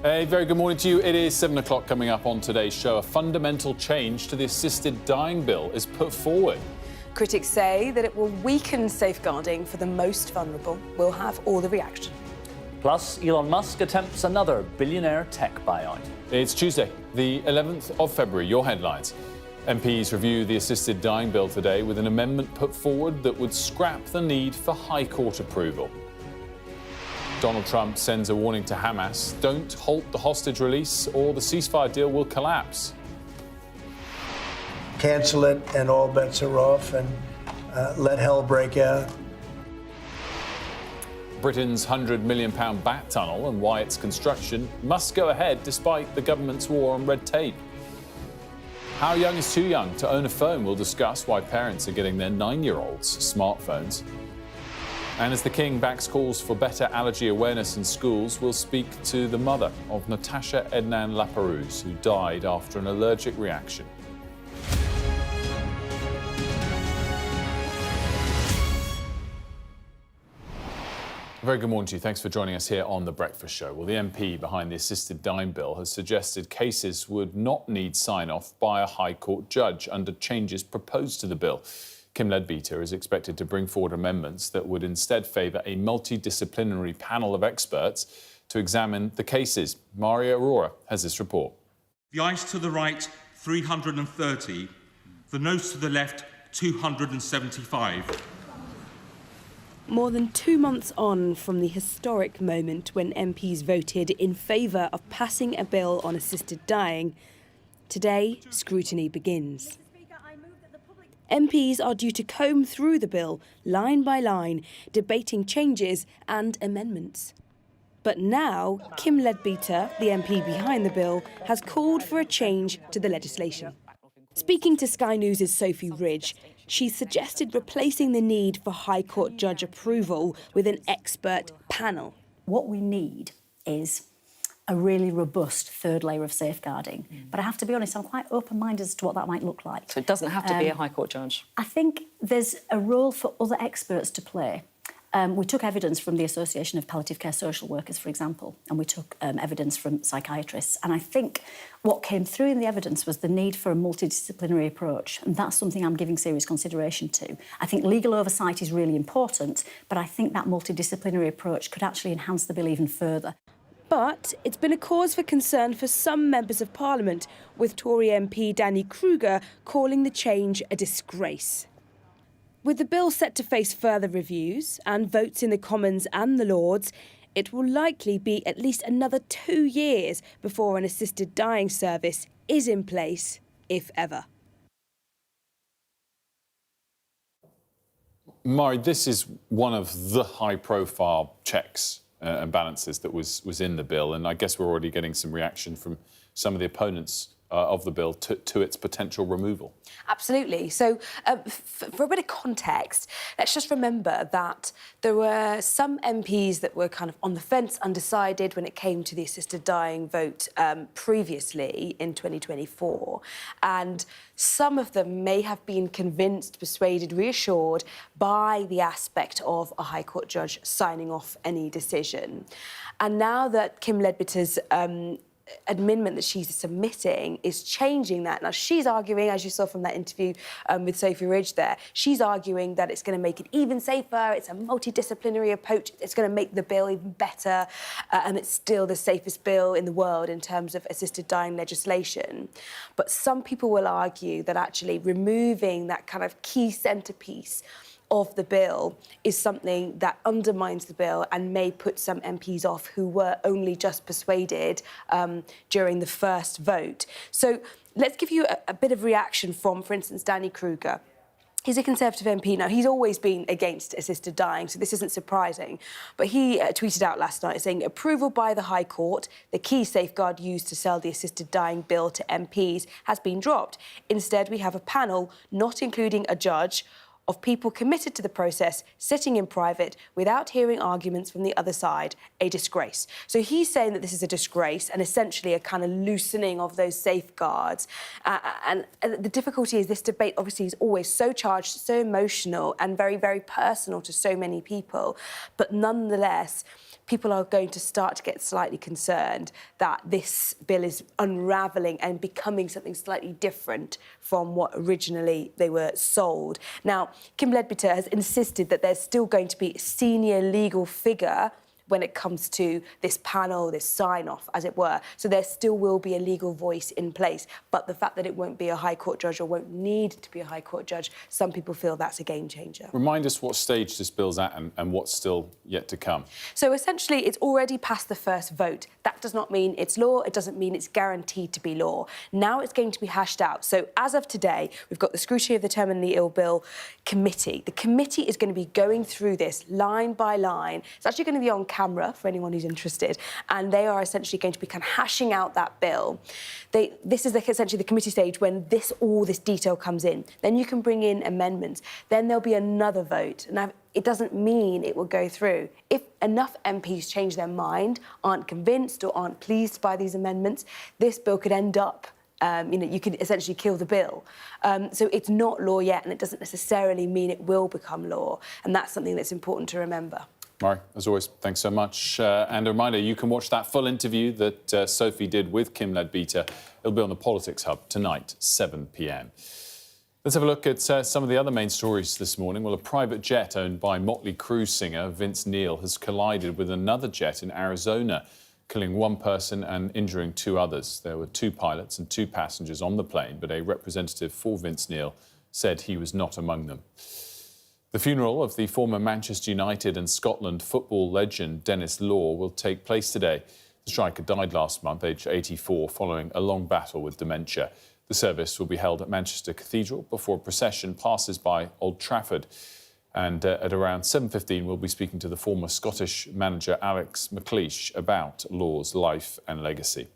A very good morning to you. It is 7 o'clock coming up on today's show. A fundamental change to the assisted dying bill is put forward. Critics say that it will weaken safeguarding for the most vulnerable. We'll have all the reaction. Plus, Elon Musk attempts another billionaire tech buyout. It's Tuesday, the 11th of February. Your headlines. MPs review the assisted dying bill today with an amendment put forward that would scrap the need for High Court approval. Donald Trump sends a warning to Hamas. Don't halt the hostage release or the ceasefire deal will collapse. Cancel it and all bets are off, and let hell break out. Britain's £100 million bat tunnel and why its construction must go ahead despite the government's war on red tape. How young is too young to own a phone? We'll discuss why parents are getting their 9-year-olds smartphones. And as the King backs calls for better allergy awareness in schools, we'll speak to the mother of Natasha Ednan-Laperouse, who died after an allergic reaction. Very good morning to you. Thanks for joining us here on The Breakfast Show. Well, the MP behind the assisted dying bill has suggested cases would not need sign-off by a High Court judge under changes proposed to the bill. Kim Leadbeater is expected to bring forward amendments that would instead favour a multidisciplinary panel of experts to examine the cases. Maria Aurora has this report. The ayes to the right, 330. The noes to the left, 275. More than 2 months on from the historic moment when MPs voted in favour of passing a bill on assisted dying, today scrutiny begins. MPs are due to comb through the bill, line by line, debating changes and amendments. But now, Kim Leadbeater, the MP behind the bill, has called for a change to the legislation. Speaking to Sky News' Sophie Ridge, she suggested replacing the need for High Court judge approval with an expert panel. What we need is a really robust third layer of safeguarding. But I have to be honest, I'm quite open-minded as to what that might look like. So it doesn't have to be a High Court judge? I think there's a role for other experts to play. We took evidence from the Association of Palliative Care Social Workers, for example, and we took evidence from psychiatrists. And I think what came through in the evidence was the need for a multidisciplinary approach, and that's something I'm giving serious consideration to. I think legal oversight is really important, but I think that multidisciplinary approach could actually enhance the bill even further. But it's been a cause for concern for some members of Parliament, with Tory MP Danny Kruger calling the change a disgrace. With the bill set to face further reviews and votes in the Commons and the Lords, it will likely be at least another 2 years before an assisted dying service is in place, if ever. Mari, this is one of the high-profile checks and balances that was in the bill, and I guess we're already getting some reaction from some of the opponents of the bill to its potential removal. Absolutely. So, for a bit of context, let's just remember that there were some MPs that were kind of on the fence, undecided when it came to the assisted dying vote previously in 2024. And some of them may have been convinced, persuaded, reassured by the aspect of a High Court judge signing off any decision. And now that Kim Leadbeater's amendment that she's submitting is changing that. Now, she's arguing, as you saw from that interview with Sophie Ridge there, she's arguing that it's going to make it even safer, it's a multidisciplinary approach, it's going to make the bill even better, and it's still the safest bill in the world in terms of assisted dying legislation. But some people will argue that actually removing that kind of key centrepiece of the bill is something that undermines the bill and may put some MPs off who were only just persuaded during the first vote. So let's give you a bit of reaction from, for instance, Danny Kruger. He's a Conservative MP. Now, he's always been against assisted dying, so this isn't surprising. But he tweeted out last night saying, approval by the High Court, the key safeguard used to sell the assisted dying bill to MPs, has been dropped. Instead, we have a panel, not including a judge, of people committed to the process, sitting in private without hearing arguments from the other side, a disgrace. So he's saying that this is a disgrace and essentially a kind of loosening of those safeguards. And the difficulty is this debate obviously is always so charged, so emotional and very, very personal to so many people. But nonetheless, people are going to start to get slightly concerned that this bill is unravelling and becoming something slightly different from what originally they were sold. Now, Kim Leadbeater has insisted that there's still going to be a senior legal figure when it comes to this panel, this sign-off, as it were. So there still will be a legal voice in place. But the fact that it won't be a High Court judge or won't need to be a High Court judge, some people feel that's a game changer. Remind us what stage this bill's at and what's still yet to come. So essentially, it's already passed the first vote. That does not mean it's law. It doesn't mean it's guaranteed to be law. Now it's going to be hashed out. So as of today, we've got the Scrutiny of the Terminally Ill Bill Committee. The committee is going to be going through this line by line. It's actually going to be on camera for anyone who's interested, and they are essentially going to be kind of hashing out that bill. This is essentially the committee stage when all this detail comes in. Then you can bring in amendments. Then there'll be another vote. Now, it doesn't mean it will go through. If enough MPs change their mind, aren't convinced or aren't pleased by these amendments, this bill could end up you could essentially kill the bill. So it's not law yet, and it doesn't necessarily mean it will become law. And that's something that's important to remember. Murray, as always, thanks so much. And a reminder, you can watch that full interview that Sophie did with Kim Leadbeater. It'll be on the Politics Hub tonight, 7 p.m. Let's have a look at some of the other main stories this morning. Well, a private jet owned by Motley Crue singer Vince Neil has collided with another jet in Arizona, killing one person and injuring two others. There were two pilots and two passengers on the plane, but a representative for Vince Neil said he was not among them. The funeral of the former Manchester United and Scotland football legend Denis Law will take place today. The striker died last month, aged 84, following a long battle with dementia. The service will be held at Manchester Cathedral before a procession passes by Old Trafford. And at around 7:15, we'll be speaking to the former Scottish manager Alex McLeish about Law's life and legacy.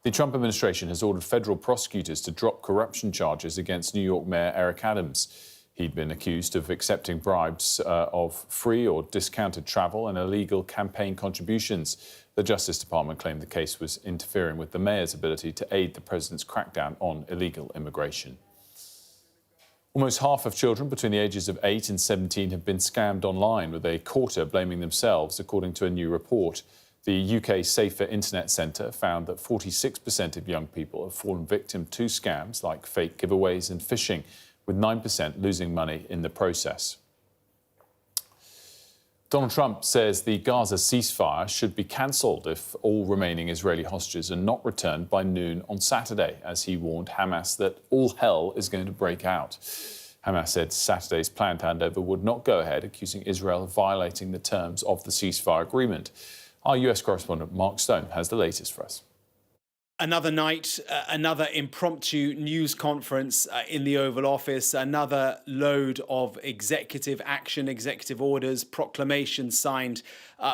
The Trump administration has ordered federal prosecutors to drop corruption charges against New York Mayor Eric Adams. He'd been accused of accepting bribes of free or discounted travel and illegal campaign contributions. The Justice Department claimed the case was interfering with the mayor's ability to aid the president's crackdown on illegal immigration. Almost half of children between the ages of 8 and 17 have been scammed online, with a quarter blaming themselves, according to a new report. The UK Safer Internet Centre found that 46% of young people have fallen victim to scams like fake giveaways and phishing, with 9% losing money in the process. Donald Trump says the Gaza ceasefire should be cancelled if all remaining Israeli hostages are not returned by noon on Saturday, as he warned Hamas that all hell is going to break out. Hamas said Saturday's planned handover would not go ahead, accusing Israel of violating the terms of the ceasefire agreement. Our US correspondent Mark Stone has the latest for us. Another night, another impromptu news conference in the Oval Office, another load of executive action, executive orders, proclamations signed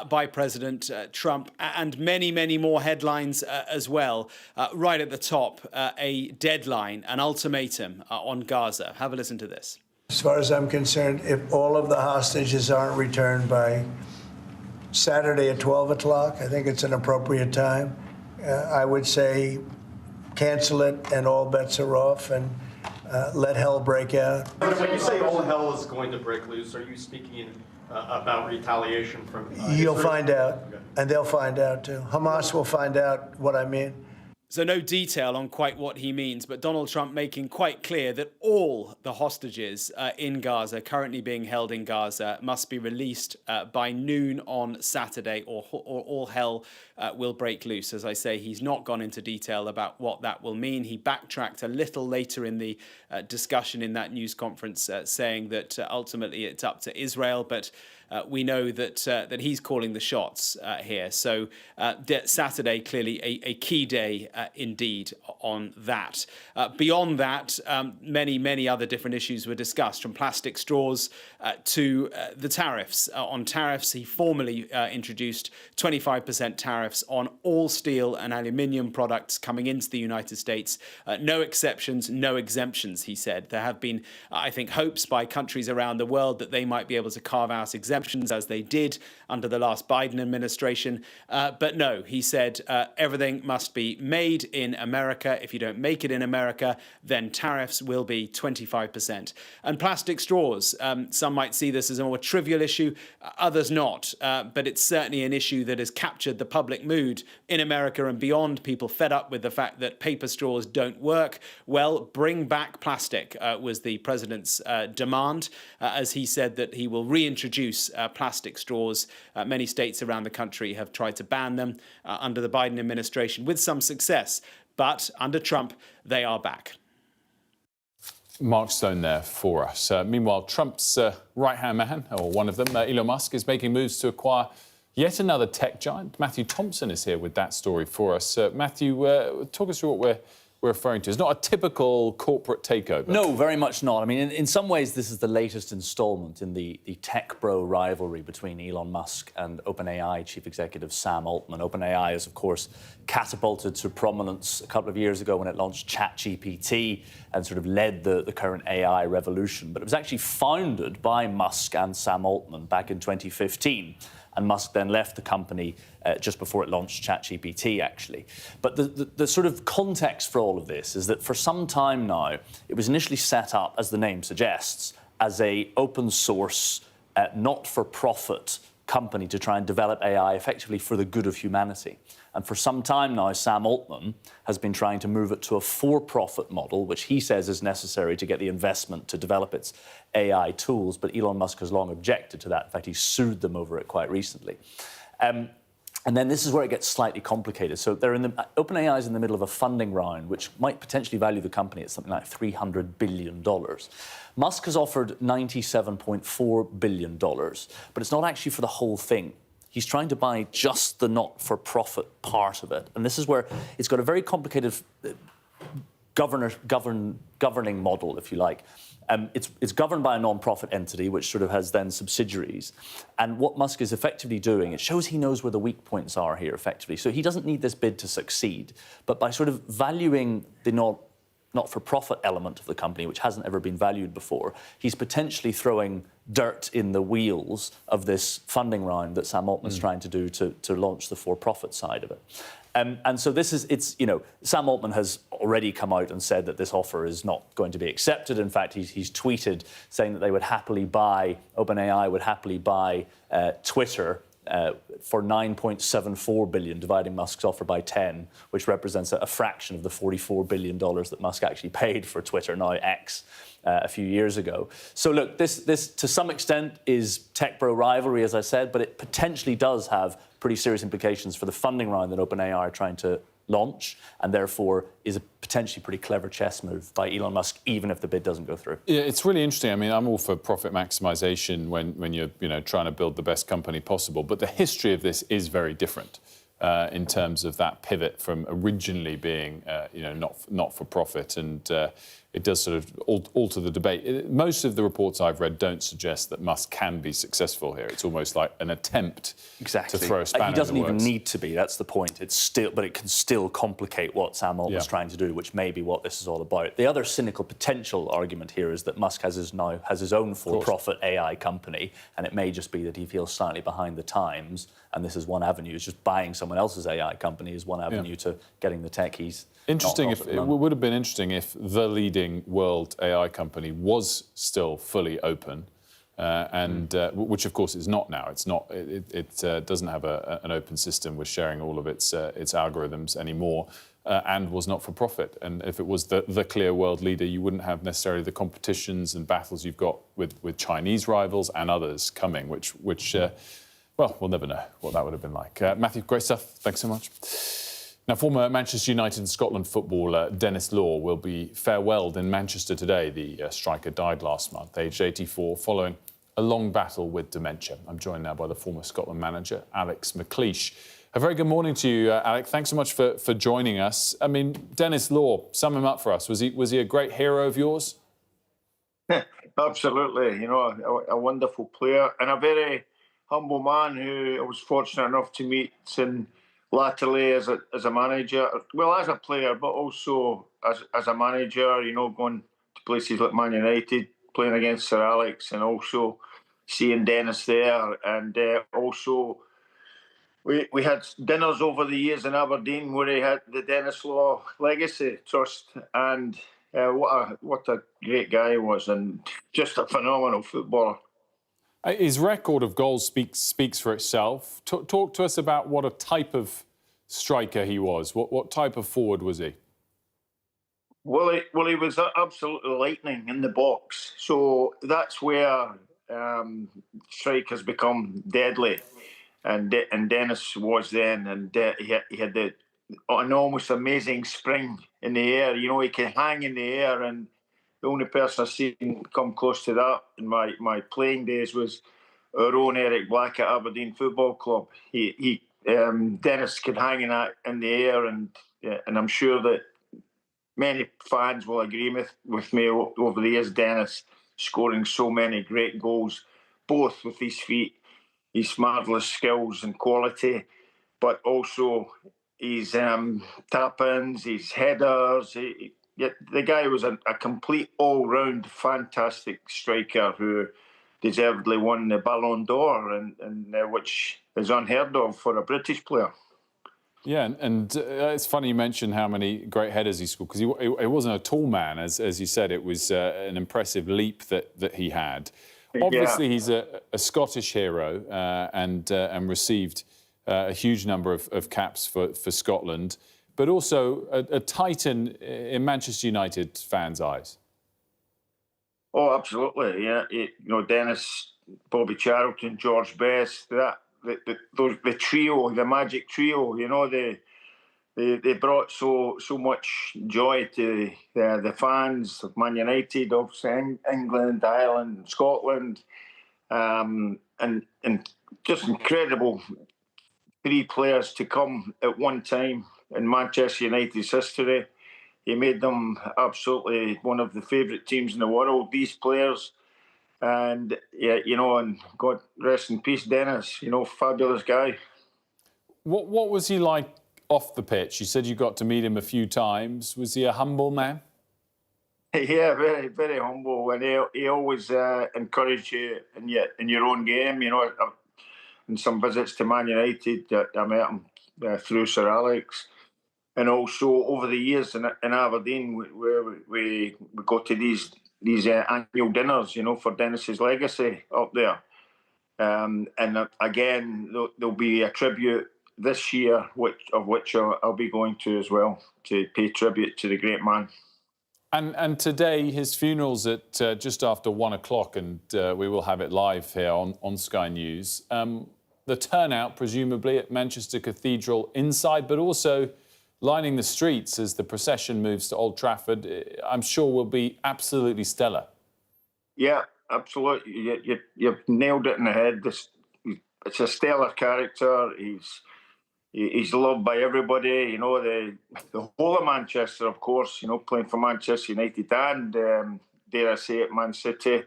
by President Trump, and many, many more headlines as well. Right at the top, a deadline, an ultimatum on Gaza. Have a listen to this. As far as I'm concerned, if all of the hostages aren't returned by Saturday at 12 o'clock, I think it's an appropriate time. I would say cancel it and all bets are off and let hell break out. When you say all hell is going to break loose, are you speaking about retaliation from You'll Israel? find out, Okay. and they'll find out too. Hamas will find out what I mean. So no detail on quite what he means, but Donald Trump making quite clear that all the hostages in Gaza, currently being held in Gaza, must be released by noon on Saturday, or all hell will break loose. As I say, he's not gone into detail about what that will mean. He backtracked a little later in the discussion in that news conference, saying that ultimately it's up to Israel, but we know that he's calling the shots here. So Saturday, clearly a key day indeed on that. Beyond that, many other different issues were discussed, from plastic straws to the tariffs. On tariffs, he formally introduced 25% tariffs on all steel and aluminium products coming into the United States. No exceptions, no exemptions, he said. There have been, I think, hopes by countries around the world that they might be able to carve out exemptions exemptions as they did under the last Biden administration. But no, he said everything must be made in America. If you don't make it in America, then tariffs will be 25%. And plastic straws, some might see this as a more trivial issue, others not. But it's certainly an issue that has captured the public mood in America and beyond. People fed up with the fact that paper straws don't work. Well, bring back plastic was the president's demand, as he said that he will reintroduce plastic straws. Many states around the country have tried to ban them under the Biden administration with some success. But under Trump, they are back. Mark Stone there for us. Meanwhile, Trump's right-hand man, or one of them, Elon Musk, is making moves to acquire yet another tech giant. Matthew Thompson is here with that story for us. Matthew, talk us through what we're referring to. It's not a typical corporate takeover. No, very much not. I mean, in some ways, this is the latest instalment in the tech bro rivalry between Elon Musk and OpenAI chief executive Sam Altman. OpenAI is, of course, catapulted to prominence a couple of years ago when it launched ChatGPT and sort of led the current AI revolution. But it was actually founded by Musk and Sam Altman back in 2015. And Musk then left the company just before it launched ChatGPT, actually. But the sort of context for all of this is that for some time now, it was initially set up, as the name suggests, as a open source, not-for-profit company to try and develop AI effectively for the good of humanity. And for some time now, Sam Altman has been trying to move it to a for-profit model, which he says is necessary to get the investment to develop its AI tools. But Elon Musk has long objected to that. In fact, he sued them over it quite recently. And then this is where it gets slightly complicated. So OpenAI is in the middle of a funding round, which might potentially value the company at something like $300 billion. Musk has offered $97.4 billion, but it's not actually for the whole thing. He's trying to buy just the not-for-profit part of it. And this is where it's got a very complicated governing model, if you like. It's governed by a non-profit entity, which sort of has then subsidiaries. And what Musk is effectively doing, it shows he knows where the weak points are here, effectively. So he doesn't need this bid to succeed. But by sort of valuing the not-for-profit element of the company, which hasn't ever been valued before, he's potentially throwing dirt in the wheels of this funding round that Sam Altman's trying to do to launch the for-profit side of it. And so Sam Altman has already come out and said that this offer is not going to be accepted. In fact, he's tweeted saying that OpenAI would happily buy Twitter for $9.74 billion, dividing Musk's offer by 10, which represents a fraction of the $44 billion that Musk actually paid for Twitter, now X, a few years ago. So look, this to some extent is tech bro rivalry, as I said, but it potentially does have pretty serious implications for the funding round that OpenAI are trying to launch, and therefore is a potentially pretty clever chess move by Elon Musk, even if the bid doesn't go through. Yeah, it's really interesting. I mean, I'm all for profit maximisation when you're trying to build the best company possible, but the history of this is very different in terms of that pivot from originally being not for profit, and it does sort of alter the debate. Most of the reports I've read don't suggest that Musk can be successful here. It's almost like an attempt to throw a spanner in the works. He doesn't even need to be. That's the point. But it can still complicate what Sam Altman's trying to do, which may be what this is all about. The other cynical potential argument here is that Musk has his own for-profit AI company, and it may just be that he feels slightly behind the times. And this is one avenue. It's just buying someone else's AI company is one avenue to getting the tech he's. Interesting. It would have been interesting if the leading world AI company was still fully open, which of course is not now. It's not. It doesn't have an open system with sharing all of its algorithms anymore, and was not for profit. And if it was the clear world leader, you wouldn't have necessarily the competitions and battles you've got with Chinese rivals and others coming, which well, we'll never know what that would have been like. Matthew, great stuff. Thanks so much. Now, former Manchester United and Scotland footballer Denis Law will be farewelled in Manchester today. The striker died last month, aged 84, following a long battle with dementia. I'm joined now by the former Scotland manager, Alex McLeish. A very good morning to you, Alex. Thanks so much for joining us. I mean, Denis Law, sum him up for us. Was he a great hero of yours? Absolutely. A wonderful player and a very humble man who I was fortunate enough to meet in latterly as a manager, well, as a player, but also as a manager, going to places like Man United, playing against Sir Alex, and also seeing Dennis there, and also we had dinners over the years in Aberdeen where he had the Dennis Law Legacy Trust, and what a great guy he was, and just a phenomenal footballer. His record of goals speaks for itself. Talk to us about what a type of striker he was. What type of forward was he? Well, he was absolutely lightning in the box. So that's where strikers become deadly, and Dennis was then, and he had an almost amazing spring in the air. You know, he can hang in the air, and the only person I've seen come close to that in my playing days was our own Eric Black at Aberdeen Football Club. Dennis could hang in the air, and I'm sure that many fans will agree with me over the years. Dennis scoring so many great goals, both with his feet, his marvellous skills and quality, but also his tap-ins, his headers. The guy was a complete all-round fantastic striker who deservedly won the Ballon d'Or, and which is unheard of for a British player. Yeah, and it's funny you mentioned how many great headers he scored, because he wasn't a tall man, as you said. It was an impressive leap that he had. Obviously, he's a Scottish hero and received a huge number of caps for Scotland, but also a titan in Manchester United fans' eyes. Oh, absolutely, yeah. Dennis, Bobby Charlton, George Best, the trio, the magic trio. They brought so much joy to the fans of Man United, of England, Ireland, Scotland, and just incredible three players to come at one time in Manchester United's history. He made them absolutely one of the favourite teams in the world, these players. And, and God rest in peace, Dennis, fabulous guy. What was he like off the pitch? You said you got to meet him a few times. Was he a humble man? Yeah, very, very humble. And he always encouraged you in your own game. In some visits to Man United, I met him through Sir Alex. And also over the years in Aberdeen, where we go to these annual dinners, for Dennis's legacy up there. And again, there'll be a tribute this year, which I'll be going to as well, to pay tribute to the great man. And today, his funeral's at just after 1 o'clock, and we will have it live here on Sky News. The turnout, presumably, at Manchester Cathedral inside, but also lining the streets as the procession moves to Old Trafford, I'm sure will be absolutely stellar. Yeah, absolutely. You've nailed it in the head. It's a stellar character. He's loved by everybody. The whole of Manchester, of course, playing for Manchester United and, dare I say it, Man City.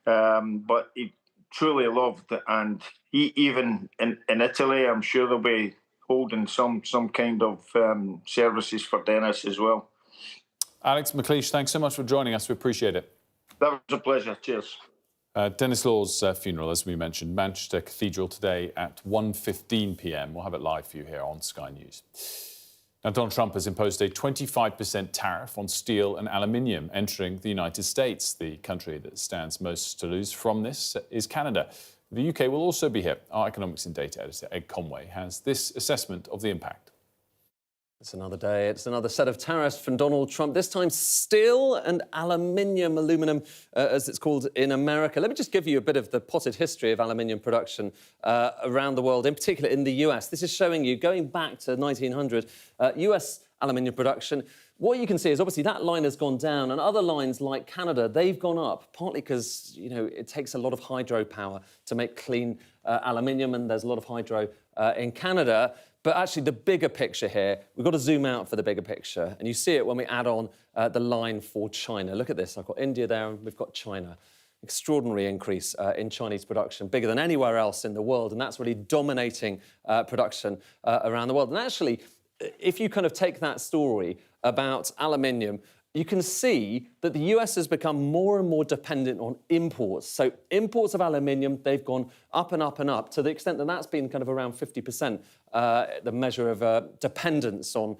But he truly loved, and he even in Italy, I'm sure they'll be holding some kind of services for Dennis as well. Alex McLeish, thanks so much for joining us. We appreciate it. That was a pleasure. Cheers. Dennis Law's funeral, as we mentioned, Manchester Cathedral today at 1:15 p.m. We'll have it live for you here on Sky News. Now, Donald Trump has imposed a 25% tariff on steel and aluminium entering the United States. The country that stands most to lose from this is Canada. The UK will also be hit. Our economics and data editor, Ed Conway, has this assessment of the impact. It's another day. It's another set of tariffs from Donald Trump, this time steel and aluminum, as it's called in America. Let me just give you a bit of the potted history of aluminium production around the world, in particular in the US. This is showing you, going back to 1900, US aluminium production. What you can see is obviously that line has gone down, and other lines like Canada, they've gone up, partly because, it takes a lot of hydropower to make clean aluminium, and there's a lot of hydro in Canada. But actually, the bigger picture here, we've got to zoom out for the bigger picture. And you see it when we add on the line for China. Look at this. I've got India there, and we've got China. Extraordinary increase in Chinese production, bigger than anywhere else in the world. And that's really dominating production around the world. And actually, if you kind of take that story about aluminium you can see that the US has become more and more dependent on imports. So imports of aluminium, they've gone up and up and up to the extent that that's been kind of around 50%, the measure of dependence on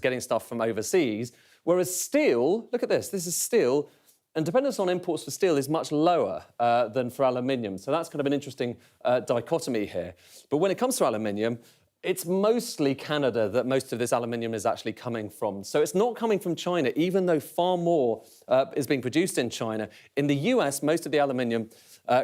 getting stuff from overseas. Whereas steel, look at this is steel, and dependence on imports for steel is much lower than for aluminium. So that's kind of an interesting dichotomy here. But when it comes to aluminium, it's mostly Canada that most of this aluminium is actually coming from. So it's not coming from China, even though far more is being produced in China. In the US, most of the aluminium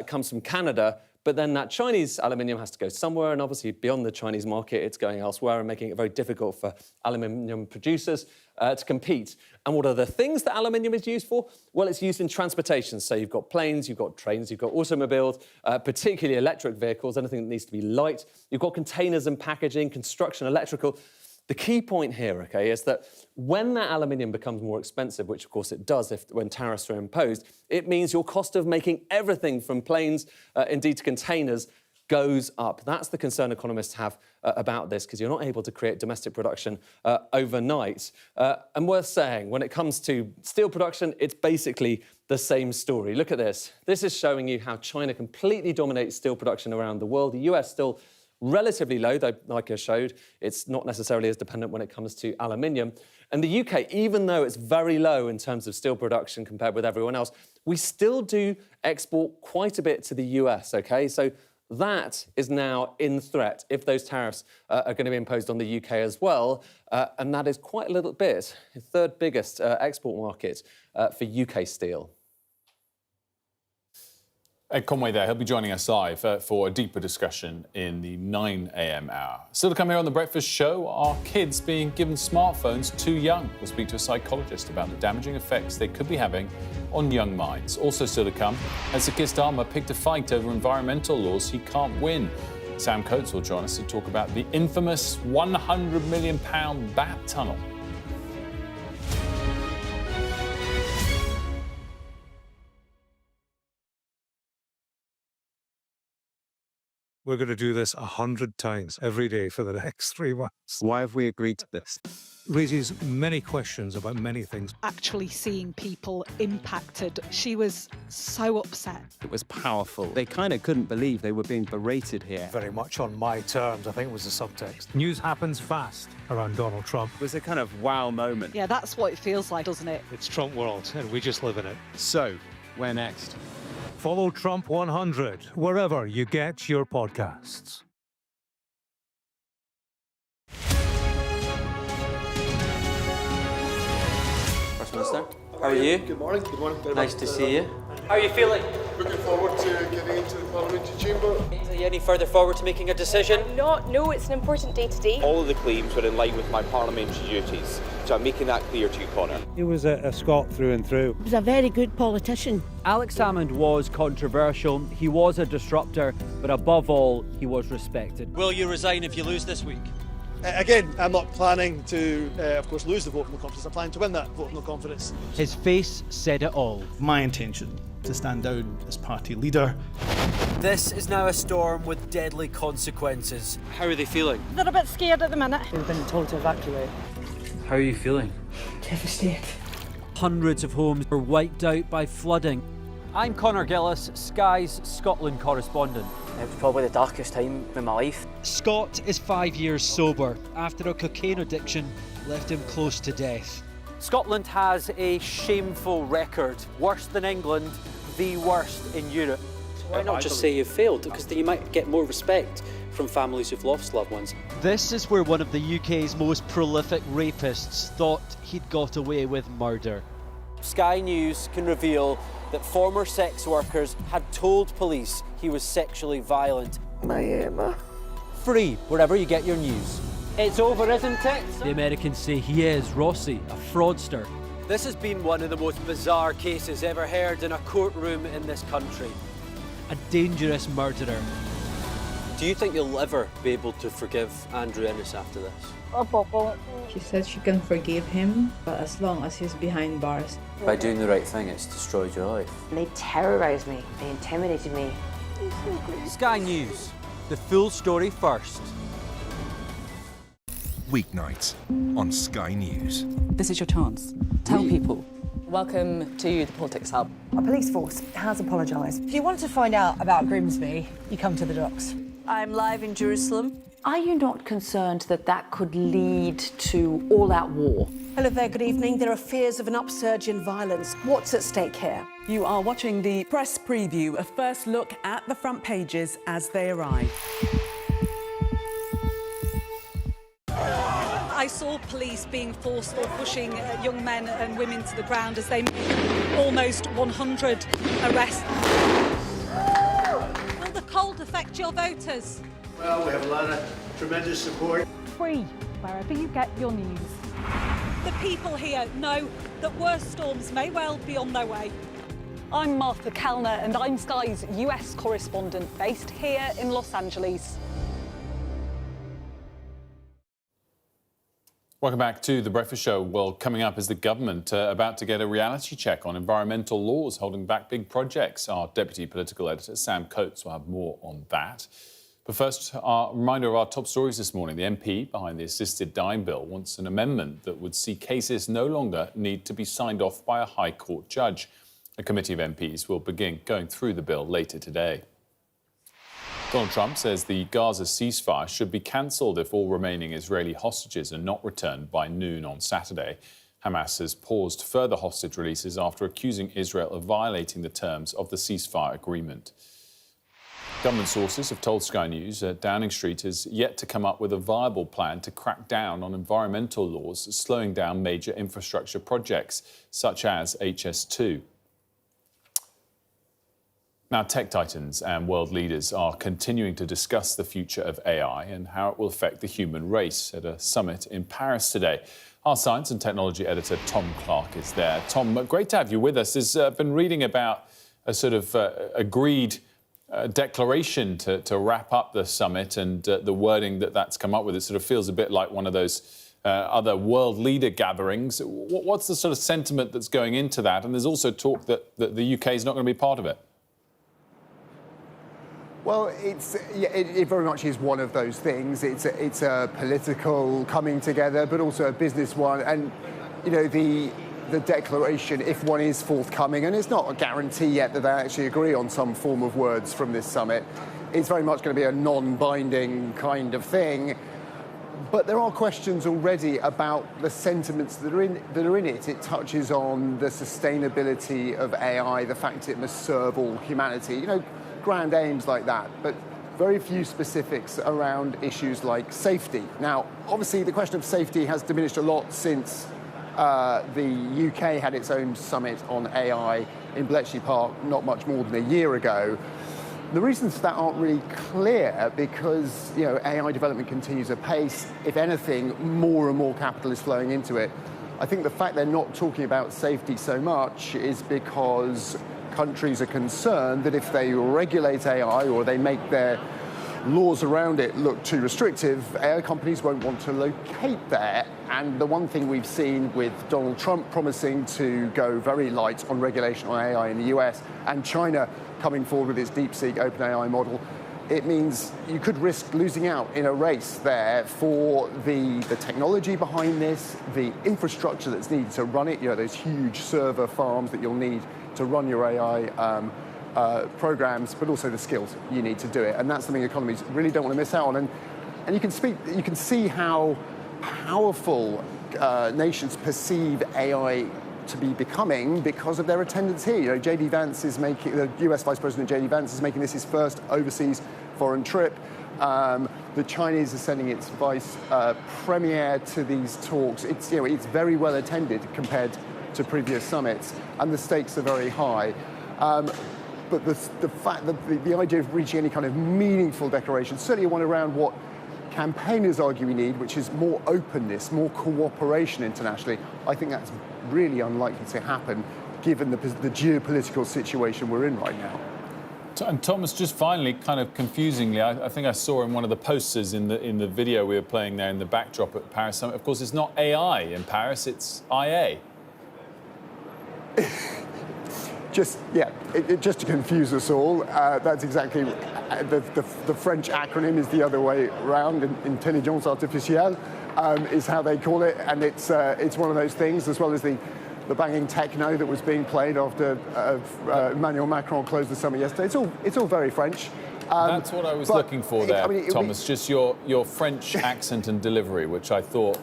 comes from Canada, but then that Chinese aluminium has to go somewhere, and obviously beyond the Chinese market, it's going elsewhere and making it very difficult for aluminium producers to compete. And what are the things that aluminium is used for? Well, it's used in transportation. So you've got planes, you've got trains, you've got automobiles, particularly electric vehicles, anything that needs to be light. You've got containers and packaging, construction, electrical. The key point here, OK, is that when that aluminium becomes more expensive, which of course it does when tariffs are imposed, it means your cost of making everything from planes, indeed to containers, goes up. That's the concern economists have about this, because you're not able to create domestic production overnight. And worth saying, when it comes to steel production, it's basically the same story. Look at this. This is showing you how China completely dominates steel production around the world. The US still relatively low, though, like I showed, it's not necessarily as dependent when it comes to aluminium. And the UK, even though it's very low in terms of steel production compared with everyone else, we still do export quite a bit to the US, OK? So that is now in threat if those tariffs are going to be imposed on the UK as well. And that is quite a little bit, the third biggest export market for UK steel. Ed Conway there. He'll be joining us live for a deeper discussion in the 9 a.m. hour. Still to come here on The Breakfast Show, are kids being given smartphones too young? We'll speak to a psychologist about the damaging effects they could be having on young minds. Also still to come, has Keir Starmer picked a fight over environmental laws he can't win? Sam Coates will join us to talk about the infamous £100 million bat tunnel. We're going to do this 100 times every day for the next 3 months. Why have we agreed to this? Raises many questions about many things. Actually seeing people impacted, she was so upset. It was powerful. They kind of couldn't believe they were being berated here. Very much on my terms, I think was the subtext. News happens fast around Donald Trump. It was a kind of wow moment. Yeah, that's what it feels like, doesn't it? It's Trump world, and we just live in it. So, where next? Follow Trump 100 wherever you get your podcasts. First Minister, how are you? Good morning. Good morning. Very nice much, to see you. How are you feeling? Looking forward to getting into the parliamentary chamber. Are you any further forward to making a decision? No, it's an important day today. All of the claims were in line with my parliamentary duties, so I'm making that clear to you, Conor. He was a Scot through and through. He was a very good politician. Alex Salmond was controversial, he was a disruptor, but above all, he was respected. Will you resign if you lose this week? Again, I'm not planning to, of course, lose the vote of no confidence. I'm planning to win that vote of no confidence. His face said it all. My intention to stand down as party leader. This is now a storm with deadly consequences. How are they feeling? They're a bit scared at the minute. We've been told to evacuate. How are you feeling? Devastated. Hundreds of homes were wiped out by flooding. I'm Conor Gillis, Sky's Scotland correspondent. It was probably the darkest time in my life. Scott is 5 years sober after a cocaine addiction left him close to death. Scotland has a shameful record, worse than England, the worst in Europe. Why not just say you've failed? Because then you might get more respect from families who've lost loved ones. This is where one of the UK's most prolific rapists thought he'd got away with murder. Sky News can reveal that former sex workers had told police he was sexually violent. My Emma. Free wherever you get your news. It's over, isn't it? The Americans say he is Rossi, a fraudster. This has been one of the most bizarre cases ever heard in a courtroom in this country. A dangerous murderer. Do you think you'll ever be able to forgive Andrew Ennis after this? She said she can forgive him, but as long as he's behind bars. By doing the right thing, it's destroyed your life. They terrorised me. They intimidated me. Sky News. The full story first. weeknights on Sky News. This is your chance. Tell people. Welcome to the Politics Hub. Our police force has apologised. If you want to find out about Grimsby, you come to the docks. I'm live in Jerusalem. Are you not concerned that that could lead to all-out war? Hello there, good evening. There are fears of an upsurge in violence. What's at stake here? You are watching the press preview, a first look at the front pages as they arrive. I saw police being forceful, pushing young men and women to the ground as they made almost 100 arrests. Will the cold affect your voters? Well, we have a lot of tremendous support. Free, wherever you get your news. The people here know that worse storms may well be on their way. I'm Martha Kellner and I'm Sky's US correspondent based here in Los Angeles. Welcome back to The Breakfast Show. Well, coming up is the government about to get a reality check on environmental laws holding back big projects. Our deputy political editor, Sam Coates, will have more on that. But first, a reminder of our top stories this morning. The MP behind the assisted dying bill wants an amendment that would see cases no longer need to be signed off by a High Court judge. A committee of MPs will begin going through the bill later today. Donald Trump says the Gaza ceasefire should be cancelled if all remaining Israeli hostages are not returned by noon on Saturday. Hamas has paused further hostage releases after accusing Israel of violating the terms of the ceasefire agreement. Government sources have told Sky News Downing Street has yet to come up with a viable plan to crack down on environmental laws slowing down major infrastructure projects, such as HS2. Now, tech titans and world leaders are continuing to discuss the future of AI and how it will affect the human race at a summit in Paris today. Our science and technology editor, Tom Clark, is there. Tom, great to have you with us. I've been reading about a sort of agreed declaration to wrap up the summit and the wording that's come up with. It sort of feels a bit like one of those other world leader gatherings. What's the sort of sentiment that's going into that? And there's also talk that the UK is not going to be part of it. Well, it very much is one of those things. It's a political coming together, but also a business one. And, you know, the declaration, if one is forthcoming, and it's not a guarantee yet that they actually agree on some form of words from this summit, it's very much going to be a non-binding kind of thing. But there are questions already about the sentiments that are in it. It touches on the sustainability of AI, the fact it must serve all humanity. You know, grand aims like that, but very few specifics around issues like safety. Now, obviously, the question of safety has diminished a lot since the UK had its own summit on AI in Bletchley Park not much more than a year ago. The reasons for that aren't really clear because, you know, AI development continues apace. If anything, more and more capital is flowing into it. I think the fact they're not talking about safety so much is because countries are concerned that if they regulate AI or they make their laws around it look too restrictive, AI companies won't want to locate there. And the one thing we've seen with Donald Trump promising to go very light on regulation on AI in the US and China coming forward with its DeepSeek OpenAI model, it means you could risk losing out in a race there for the technology behind this, the infrastructure that's needed to run it, you know, those huge server farms that you'll need to run your AI programs, but also the skills you need to do it. And that's something economies really don't want to miss out on. And you can see how powerful nations perceive AI to be becoming because of their attendance here. You know, the US Vice President J.D. Vance is making this his first overseas foreign trip. The Chinese are sending its vice premier to these talks. It's very well attended compared to previous summits, and the stakes are very high. But the fact that the idea of reaching any kind of meaningful declaration, certainly one around what campaigners argue we need, which is more openness, more cooperation internationally, I think that's really unlikely to happen given the geopolitical situation we're in right now. And Thomas, just finally, kind of confusingly, I think I saw in one of the posters in the video we were playing there in the backdrop at Paris Summit, of course, it's not AI in Paris, it's IA. Just to confuse us all, that's exactly the French acronym is the other way around, intelligence artificielle. is how they call it, and it's one of those things, as well as the banging techno that was being played after Emmanuel Macron closed the summit yesterday. It's all very French. That's what I was looking for there, Thomas. Just your French accent and delivery, which I thought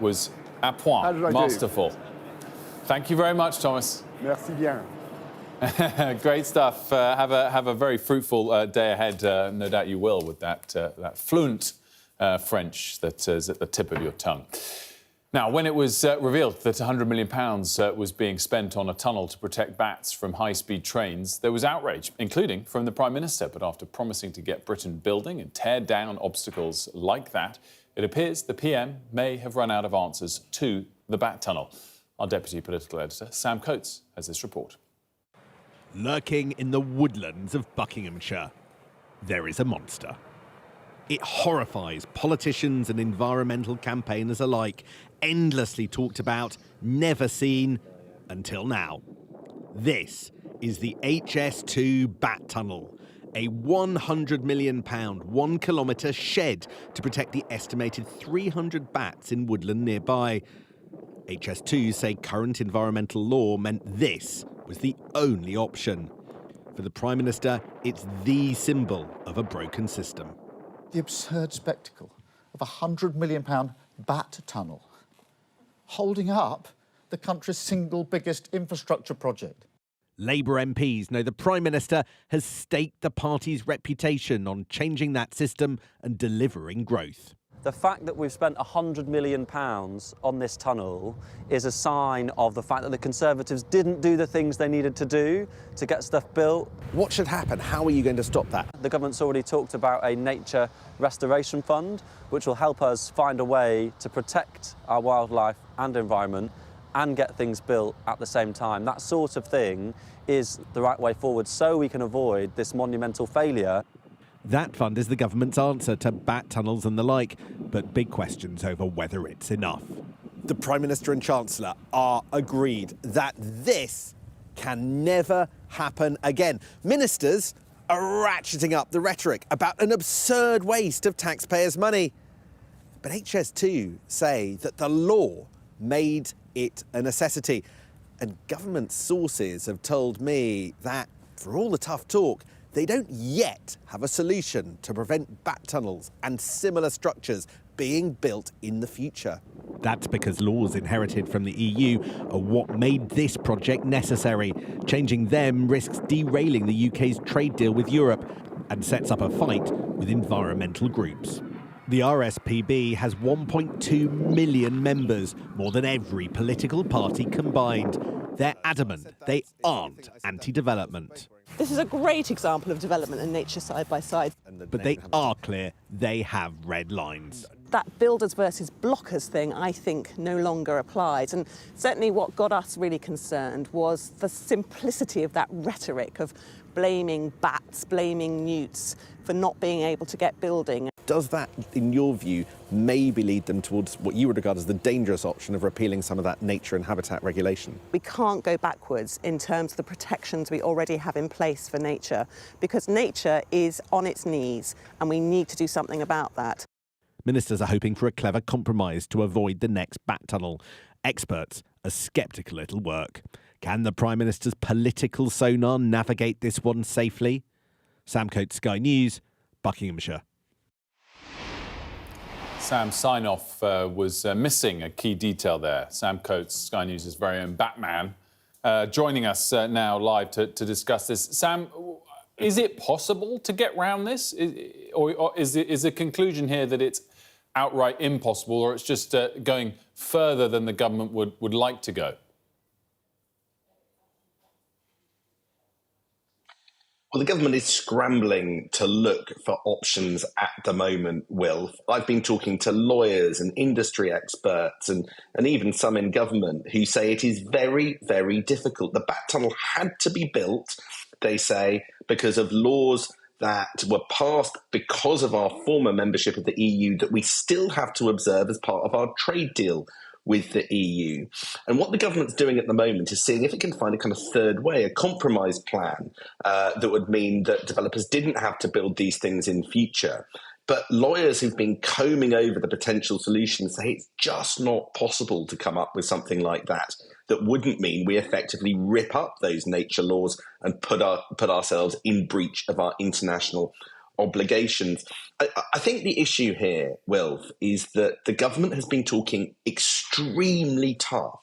was à point, masterful. Thank you very much, Thomas. Merci bien. Great stuff. Have a very fruitful day ahead. No doubt you will, with that fluent French that is at the tip of your tongue. Now, when it was revealed that £100 million was being spent on a tunnel to protect bats from high-speed trains, there was outrage, including from the Prime Minister. But after promising to get Britain building and tear down obstacles like that, it appears the PM may have run out of answers to the bat tunnel. Our Deputy Political Editor, Sam Coates, has this report. Lurking in the woodlands of Buckinghamshire, there is a monster. It horrifies politicians and environmental campaigners alike, endlessly talked about, never seen, until now. This is the HS2 Bat Tunnel, a £100 million, 1 kilometre shed to protect the estimated 300 bats in woodland nearby. HS2 say current environmental law meant this was the only option. For the Prime Minister, it's the symbol of a broken system. The absurd spectacle of a £100 million bat tunnel holding up the country's single biggest infrastructure project. Labour MPs know the Prime Minister has staked the party's reputation on changing that system and delivering growth. The fact that we've spent £100 million on this tunnel is a sign of the fact that the Conservatives didn't do the things they needed to do to get stuff built. What should happen? How are you going to stop that? The government's already talked about a nature restoration fund, which will help us find a way to protect our wildlife and environment and get things built at the same time. That sort of thing is the right way forward so we can avoid this monumental failure. That fund is the government's answer to bat tunnels and the like, but big questions over whether it's enough. The Prime Minister and Chancellor are agreed that this can never happen again. Ministers are ratcheting up the rhetoric about an absurd waste of taxpayers' money. But HS2 say that the law made it a necessity. And government sources have told me that, for all the tough talk, they don't yet have a solution to prevent bat tunnels and similar structures being built in the future. That's because laws inherited from the EU are what made this project necessary. Changing them risks derailing the UK's trade deal with Europe and sets up a fight with environmental groups. The RSPB has 1.2 million members, more than every political party combined. They're adamant they aren't anti-development. This is a great example of development and nature side by side. But they are clear they have red lines. That builders versus blockers thing, I think, no longer applies. And certainly what got us really concerned was the simplicity of that rhetoric of blaming bats, blaming newts for not being able to get building. Does that, in your view, maybe lead them towards what you would regard as the dangerous option of repealing some of that nature and habitat regulation? We can't go backwards in terms of the protections we already have in place for nature, because nature is on its knees and we need to do something about that. Ministers are hoping for a clever compromise to avoid the next bat tunnel. Experts are sceptical it'll work. Can the Prime Minister's political sonar navigate this one safely? Sam Coates, Sky News, Buckinghamshire. Sam's sign-off was missing a key detail there. Sam Coates, Sky News' very own Batman, joining us now live to discuss this. Sam, is it possible to get round this? Or is the conclusion here that it's outright impossible, or it's just going further than the government would like to go? Well, the government is scrambling to look for options at the moment, Will. I've been talking to lawyers and industry experts and even some in government who say it is very, very difficult. The Bat Tunnel had to be built, they say, because of laws that were passed because of our former membership of the EU that we still have to observe as part of our trade deal with the EU. And what the government's doing at the moment is seeing if it can find a kind of third way, a compromise plan that would mean that developers didn't have to build these things in future, But lawyers who've been combing over the potential solutions say it's just not possible to come up with something like that wouldn't mean we effectively rip up those nature laws and put ourselves in breach of our international obligations. I think the issue here, Wilf, is that the government has been talking extremely tough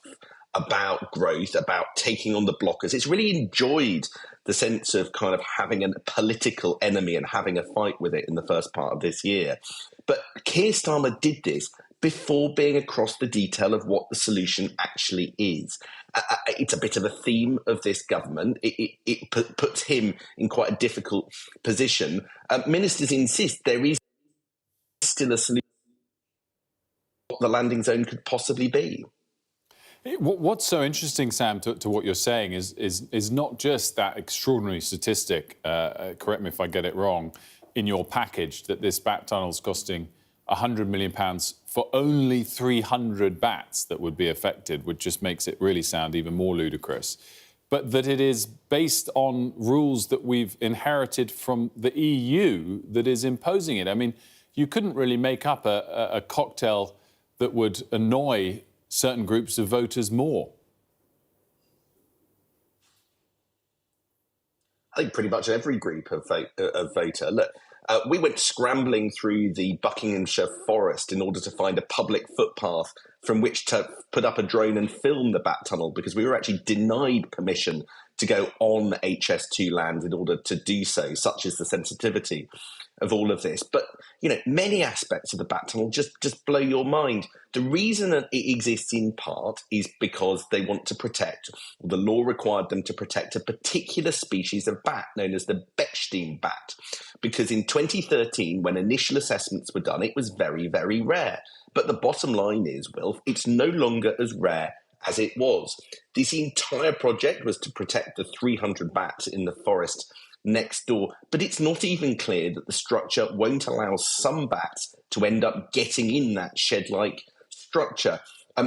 about growth, about taking on the blockers. It's really enjoyed the sense of kind of having a political enemy and having a fight with it in the first part of this year. But Keir Starmer did this before being across the detail of what the solution actually is. It's a bit of a theme of this government. It puts him in quite a difficult position. Ministers insist there is still a solution what the landing zone could possibly be. What's so interesting, Sam, to what you're saying is not just that extraordinary statistic, correct me if I get it wrong, in your package that this bat tunnel's costing £100 million for only 300 bats that would be affected, which just makes it really sound even more ludicrous, but that it is based on rules that we've inherited from the EU that is imposing it. I mean, you couldn't really make up a cocktail that would annoy certain groups of voters more. I think pretty much every group of voter. Look, we went scrambling through the Buckinghamshire forest in order to find a public footpath from which to put up a drone and film the bat tunnel because we were actually denied permission to go on HS2 land in order to do so. Such is the sensitivity of all of this. But, you know, many aspects of the bat tunnel just blow your mind. The reason that it exists in part is because they want to protect, or the law required them to protect a particular species of bat known as the Bechstein bat. Because in 2013, when initial assessments were done, it was very, very rare. But the bottom line is, Wilf, it's no longer as rare as it was. This entire project was to protect the 300 bats in the forest next door, but it's not even clear that the structure won't allow some bats to end up getting in that shed-like structure,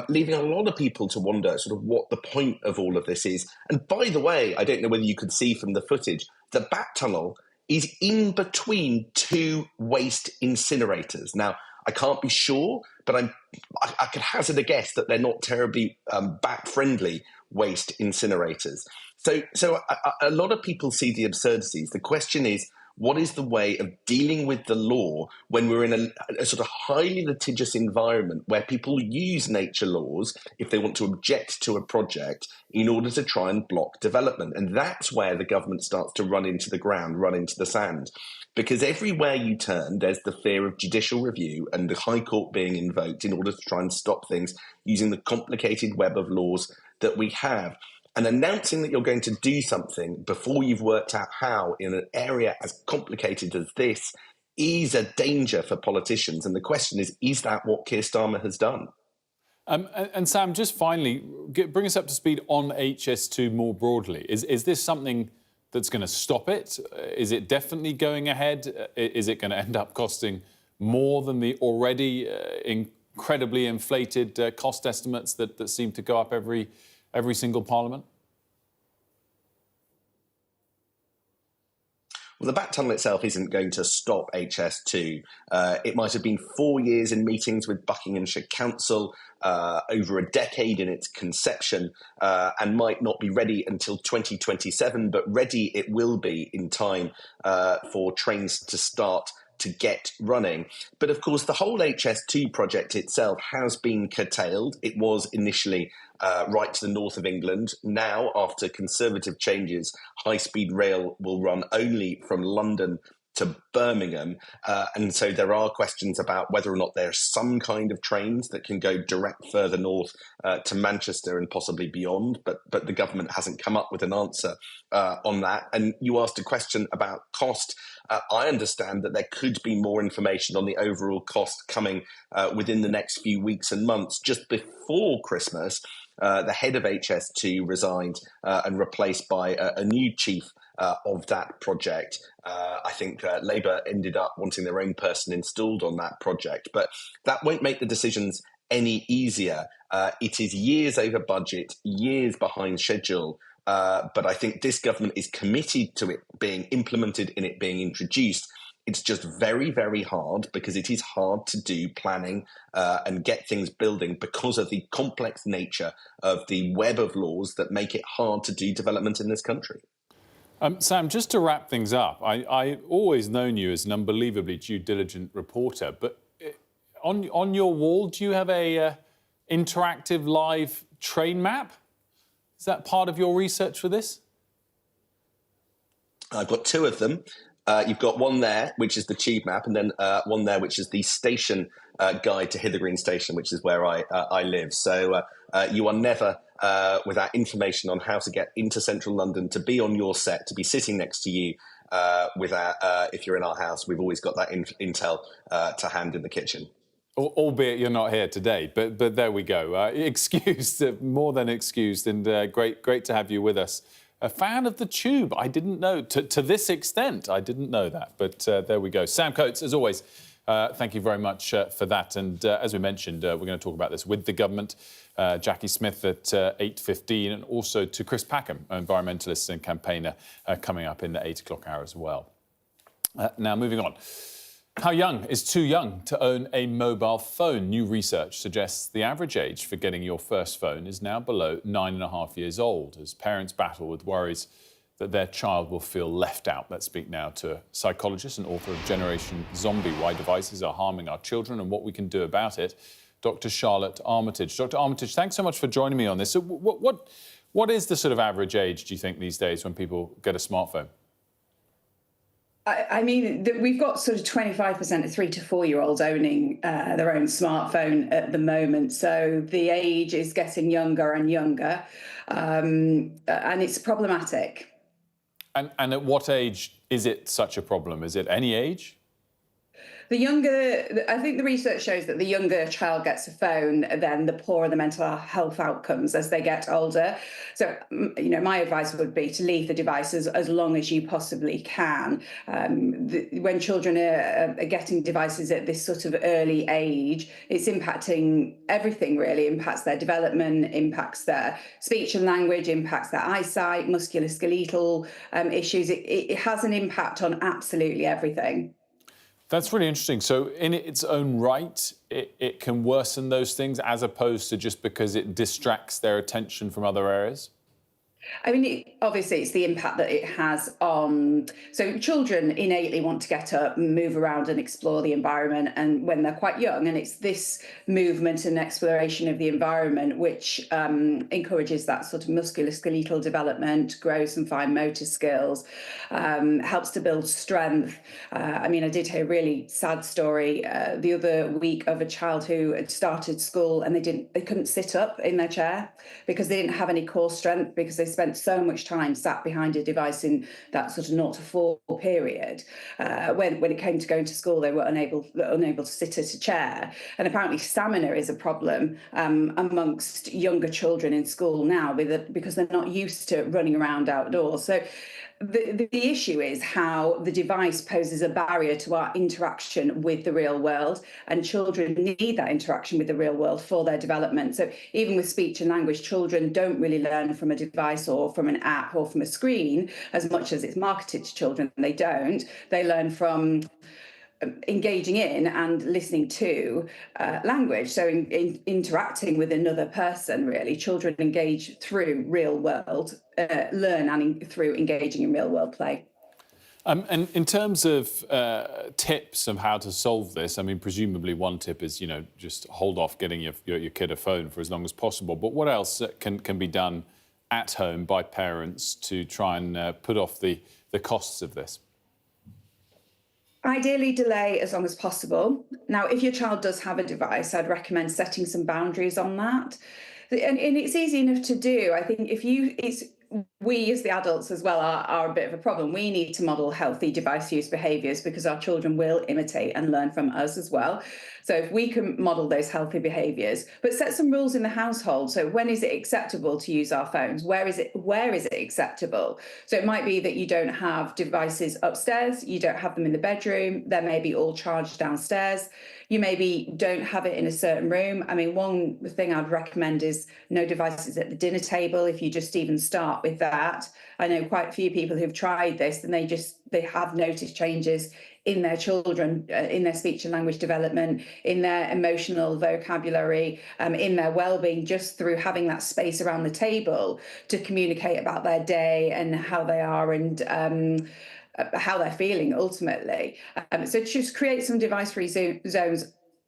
leaving a lot of people to wonder sort of what the point of all of this is. And by the way, I don't know whether you could see from the footage, the bat tunnel is in between two waste incinerators. Now, I can't be sure, but I could hazard a guess that they're not terribly bat-friendly waste incinerators. So a lot of people see the absurdities. The question is, what is the way of dealing with the law when we're in a sort of highly litigious environment where people use nature laws if they want to object to a project in order to try and block development? And that's where the government starts to run into the ground, run into the sand. Because everywhere you turn, there's the fear of judicial review and the High Court being invoked in order to try and stop things using the complicated web of laws that we have. And announcing that you're going to do something before you've worked out how in an area as complicated as this is a danger for politicians. And the question is that what Keir Starmer has done? And Sam, just finally, bring us up to speed on HS2 more broadly. Is this something that's going to stop it? Is it definitely going ahead? Is it going to end up costing more than the already incredibly inflated cost estimates that seem to go up every single parliament? Well, the bat tunnel itself isn't going to stop HS2. It might have been 4 years in meetings with Buckinghamshire Council, over a decade in its conception, and might not be ready until 2027, but ready it will be in time for trains to start to get running. But of course, the whole HS2 project itself has been curtailed. It was initially right to the north of England. Now, after Conservative changes, high-speed rail will run only from London to Birmingham. And so there are questions about whether or not there's some kind of trains that can go direct further north to Manchester and possibly beyond. But the government hasn't come up with an answer on that. And you asked a question about cost. I understand that there could be more information on the overall cost coming within the next few weeks and months. Just before Christmas, the head of HS2 resigned and replaced by a new chief of that project. I think Labour ended up wanting their own person installed on that project, but that won't make the decisions any easier. It is years over budget, years behind schedule, but I think this government is committed to it being implemented and it being introduced. It's just very, very hard because it is hard to do planning and get things building because of the complex nature of the web of laws that make it hard to do development in this country. Sam, just to wrap things up, I always known you as an unbelievably due diligent reporter, but on your wall, do you have a interactive live train map? Is that part of your research for this? I've got two of them. You've got one there, which is the tube map, and then one there, which is the station guide to Hither Green Station, which is where I live. So you are never without information on how to get into central London, to be on your set, to be sitting next to you. If you're in our house, we've always got that intel to hand in the kitchen. Albeit you're not here today, but there we go. Excused, more than excused, and great to have you with us. A fan of the tube, I didn't know, to this extent, I didn't know that, but there we go. Sam Coates, as always, thank you very much for that. And as we mentioned, we're going to talk about this with the government, Jacqui Smith at 8:15, and also to Chris Packham, environmentalist and campaigner, coming up in the 8 o'clock hour as well. Now, moving on. How young is too young to own a mobile phone? New research suggests the average age for getting your first phone is now below 9.5 years old, as parents battle with worries that their child will feel left out. Let's speak now to a psychologist and author of Generation Zombie, Why Devices Are Harming Our Children and What We Can Do About It, Dr. Charlotte Armitage. Dr. Armitage, thanks so much for joining me on this. So what is the sort of average age, do you think, these days when people get a smartphone? I mean, we've got sort of 25% of 3 to 4 year olds owning their own smartphone at the moment. So the age is getting younger and younger, and it's problematic. And at what age is it such a problem? Is it any age? I think the research shows that the younger a child gets a phone, then the poorer the mental health outcomes as they get older. So, my advice would be to leave the devices as long as you possibly can. When children are getting devices at this sort of early age, it's impacting everything, really. It impacts their development, impacts their speech and language, impacts their eyesight, musculoskeletal issues. It has an impact on absolutely everything. That's really interesting. So in its own right, it can worsen those things as opposed to just because it distracts their attention from other areas? I mean, obviously, it's the impact that it has on... So children innately want to get up, move around and explore the environment, and when they're quite young, and it's this movement and exploration of the environment which encourages that sort of musculoskeletal development, grows some fine motor skills, helps to build strength. I mean, I did hear a really sad story the other week of a child who had started school and they couldn't sit up in their chair because they didn't have any core strength, because they spent so much time sat behind a device in that sort of 0 to 4 period. When it came to going to school, they were unable to sit at a chair. And apparently stamina is a problem amongst younger children in school now because they're not used to running around outdoors. So the issue is how the device poses a barrier to our interaction with the real world, and children need that interaction with the real world for their development. So even with speech and language, children don't really learn from a device or from an app or from a screen as much as it's marketed to children. They don't. They learn from engaging in and listening to language, so interacting with another person, really. Children engage through real world, learn through engaging in real world play. And in terms of tips of how to solve this, I mean, presumably one tip is, just hold off getting your kid a phone for as long as possible. But what else can be done at home by parents to try and put off the costs of this? Ideally, delay as long as possible. Now, if your child does have a device, I'd recommend setting some boundaries on that. And it's easy enough to do. I think we as the adults as well are a bit of a problem. We need to model healthy device use behaviours because our children will imitate and learn from us as well. So if we can model those healthy behaviours, but set some rules in the household. So when is it acceptable to use our phones? Where is it acceptable? So it might be that you don't have devices upstairs, you don't have them in the bedroom, they're maybe all charged downstairs. You maybe don't have it in a certain room. I mean, one thing I'd recommend is no devices at the dinner table. If you just even start with that, I know quite a few people who've tried this and they have noticed changes in their children, in their speech and language development, in their emotional vocabulary, in their well-being, just through having that space around the table to communicate about their day and how they are and how they're feeling ultimately. So to just create some device-free zones,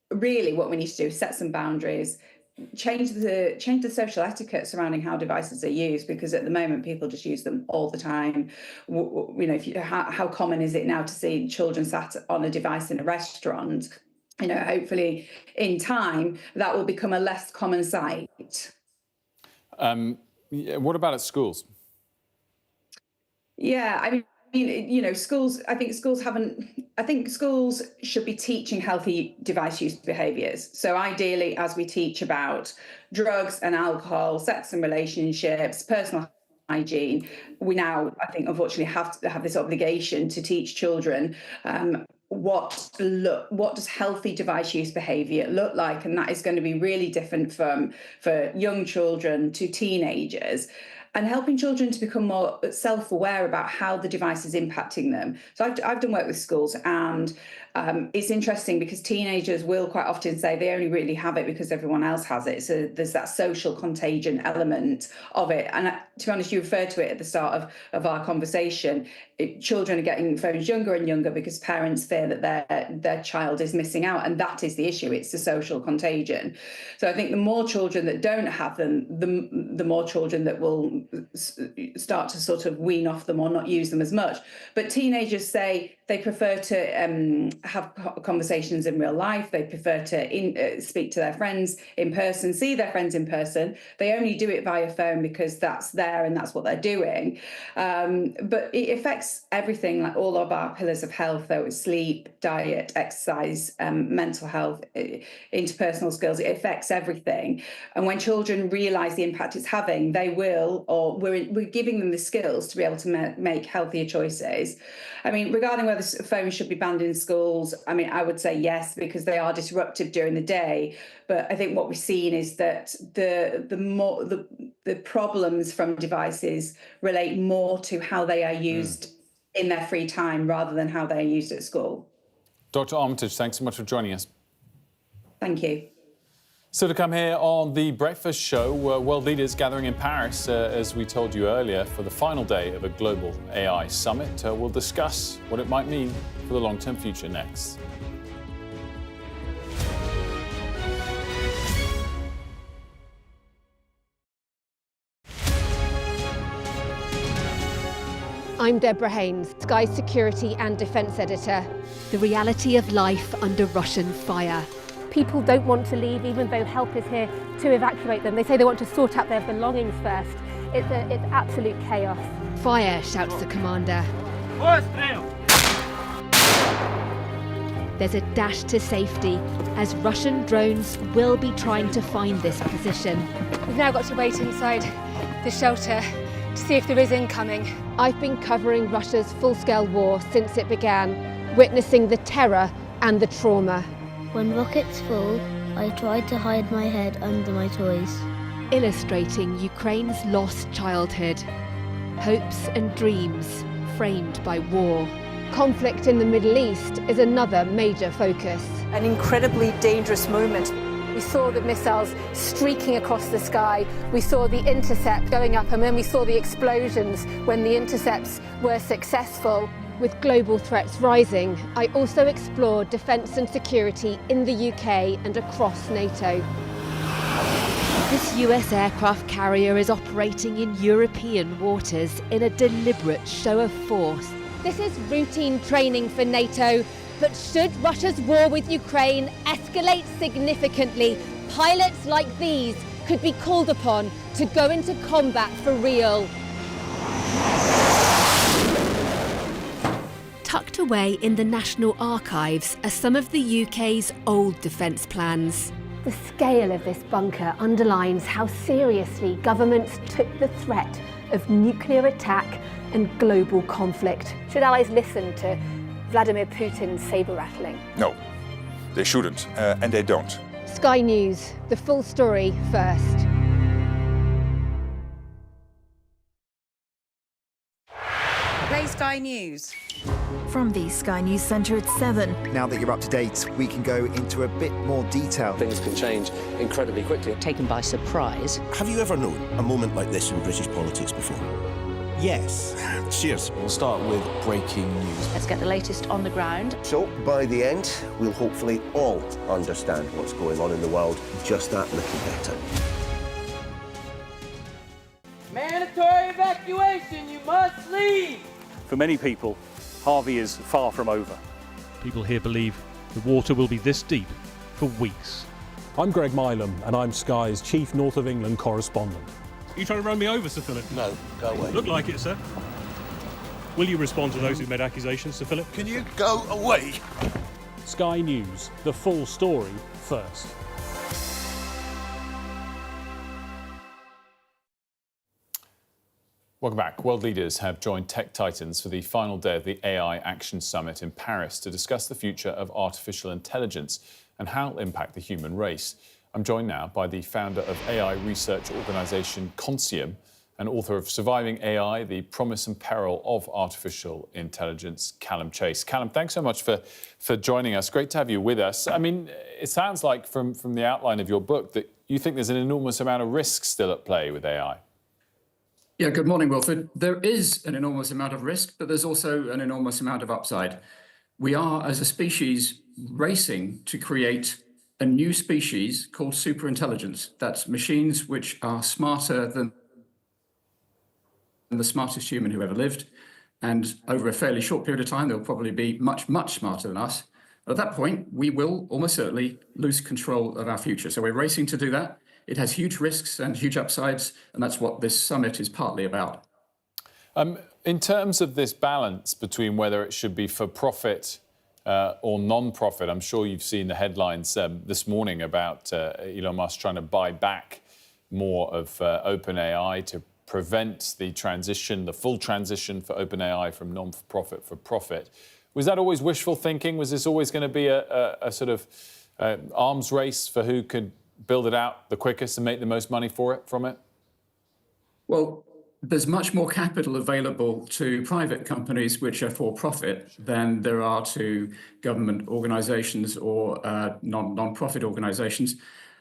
really what we need to do is set some boundaries, change the social etiquette surrounding how devices are used, because at the moment people just use them all the time. How common is it now to see children sat on a device in a restaurant? Hopefully in time that will become a less common sight. What about at schools? Yeah, I mean, schools, I think schools should be teaching healthy device use behaviours. So ideally, as we teach about drugs and alcohol, sex and relationships, personal hygiene, we now, I think, unfortunately have to have this obligation to teach children what does healthy device use behaviour look like, and that is going to be really different for young children to teenagers. And helping children to become more self-aware about how the device is impacting them. So I've done work with schools, and it's interesting because teenagers will quite often say they only really have it because everyone else has it. So there's that social contagion element of it. And to be honest, you referred to it at the start of our conversation. Children are getting phones younger and younger because parents fear that their child is missing out, and that is the issue. It's the social contagion. So I think the more children that don't have them, the more children that will start to sort of wean off them or not use them as much. But teenagers say they prefer to have conversations in real life. They prefer to speak to their friends in person, see their friends in person. They only do it via phone because that's there and that's what they're doing. But it affects everything, like all of our pillars of health, though, it's sleep, diet, exercise, mental health, interpersonal skills. It affects everything. And when children realise the impact it's having, they will, or we're giving them the skills to be able to make healthier choices. I mean, regarding whether phones should be banned in schools, I mean, I would say yes, because they are disruptive during the day. But I think what we've seen is that the problems from devices relate more to how they are used in their free time rather than how they are used at school. Dr. Armitage, thanks so much for joining us. Thank you. So to come here on The Breakfast Show, world leaders gathering in Paris, as we told you earlier, for the final day of a global AI summit. We'll discuss what it might mean for the long-term future next. I'm Deborah Haynes, Sky Security and Defence Editor. The reality of life under Russian fire. People don't want to leave, even though help is here to evacuate them. They say they want to sort out their belongings first. It's absolute chaos. Fire, shouts the commander. There's a dash to safety, as Russian drones will be trying to find this position. We've now got to wait inside the shelter to see if there is incoming. I've been covering Russia's full-scale war since it began, witnessing the terror and the trauma. When rockets fall, I try to hide my head under my toys. Illustrating Ukraine's lost childhood, hopes and dreams framed by war. Conflict in the Middle East is another major focus. An incredibly dangerous moment. We saw the missiles streaking across the sky. We saw the intercept going up, and then we saw the explosions when the intercepts were successful. With global threats rising, I also explored defence and security in the UK and across NATO. This US aircraft carrier is operating in European waters in a deliberate show of force. This is routine training for NATO, but should Russia's war with Ukraine escalate significantly, pilots like these could be called upon to go into combat for real. Tucked away in the National Archives are some of the UK's old defence plans. The scale of this bunker underlines how seriously governments took the threat of nuclear attack and global conflict. Should allies listen to Vladimir Putin's sabre-rattling? No, they shouldn't, and they don't. Sky News, the full story first. Play Sky News. From the Sky News Centre at 7. Now that you're up to date, we can go into a bit more detail. Things can change incredibly quickly. Taken by surprise. Have you ever known a moment like this in British politics before? Yes. Cheers. We'll start with breaking news. Let's get the latest on the ground. So, by the end, we'll hopefully all understand what's going on in the world just that little better. Mandatory evacuation, you must leave! For many people, Harvey is far from over. People here believe the water will be this deep for weeks. I'm Greg Milam, and I'm Sky's chief North of England correspondent. Are you trying to run me over, Sir Philip? No, go away. Look like it, sir. Will you respond to those who made accusations, Sir Philip? Can you go away? Sky News, the full story first. Welcome back. World leaders have joined tech titans for the final day of the AI Action Summit in Paris to discuss the future of artificial intelligence and how it'll impact the human race. I'm joined now by the founder of AI research organisation Conscium and author of Surviving AI, The Promise and Peril of Artificial Intelligence, Calum Chace. Calum, thanks so much for joining us. Great to have you with us. I mean, it sounds like from the outline of your book that you think there's an enormous amount of risk still at play with AI. Yeah, good morning, Wilfred. There is an enormous amount of risk, but there's also an enormous amount of upside. We are, as a species, racing to create a new species called superintelligence. That's machines which are smarter than the smartest human who ever lived. And over a fairly short period of time, they'll probably be much, much smarter than us. At that point, we will almost certainly lose control of our future. So we're racing to do that. It has huge risks and huge upsides, and that's what this summit is partly about. In terms of this balance between whether it should be for profit or non-profit, I'm sure you've seen the headlines this morning about Elon Musk trying to buy back more of OpenAI to prevent the transition, the full transition for OpenAI from non-profit for profit. Was that always wishful thinking? Was this always going to be a sort of arms race for who could build it out the quickest and make the most money from it? Well, there's much more capital available to private companies which are for profit than there are to government organizations or non-profit organizations.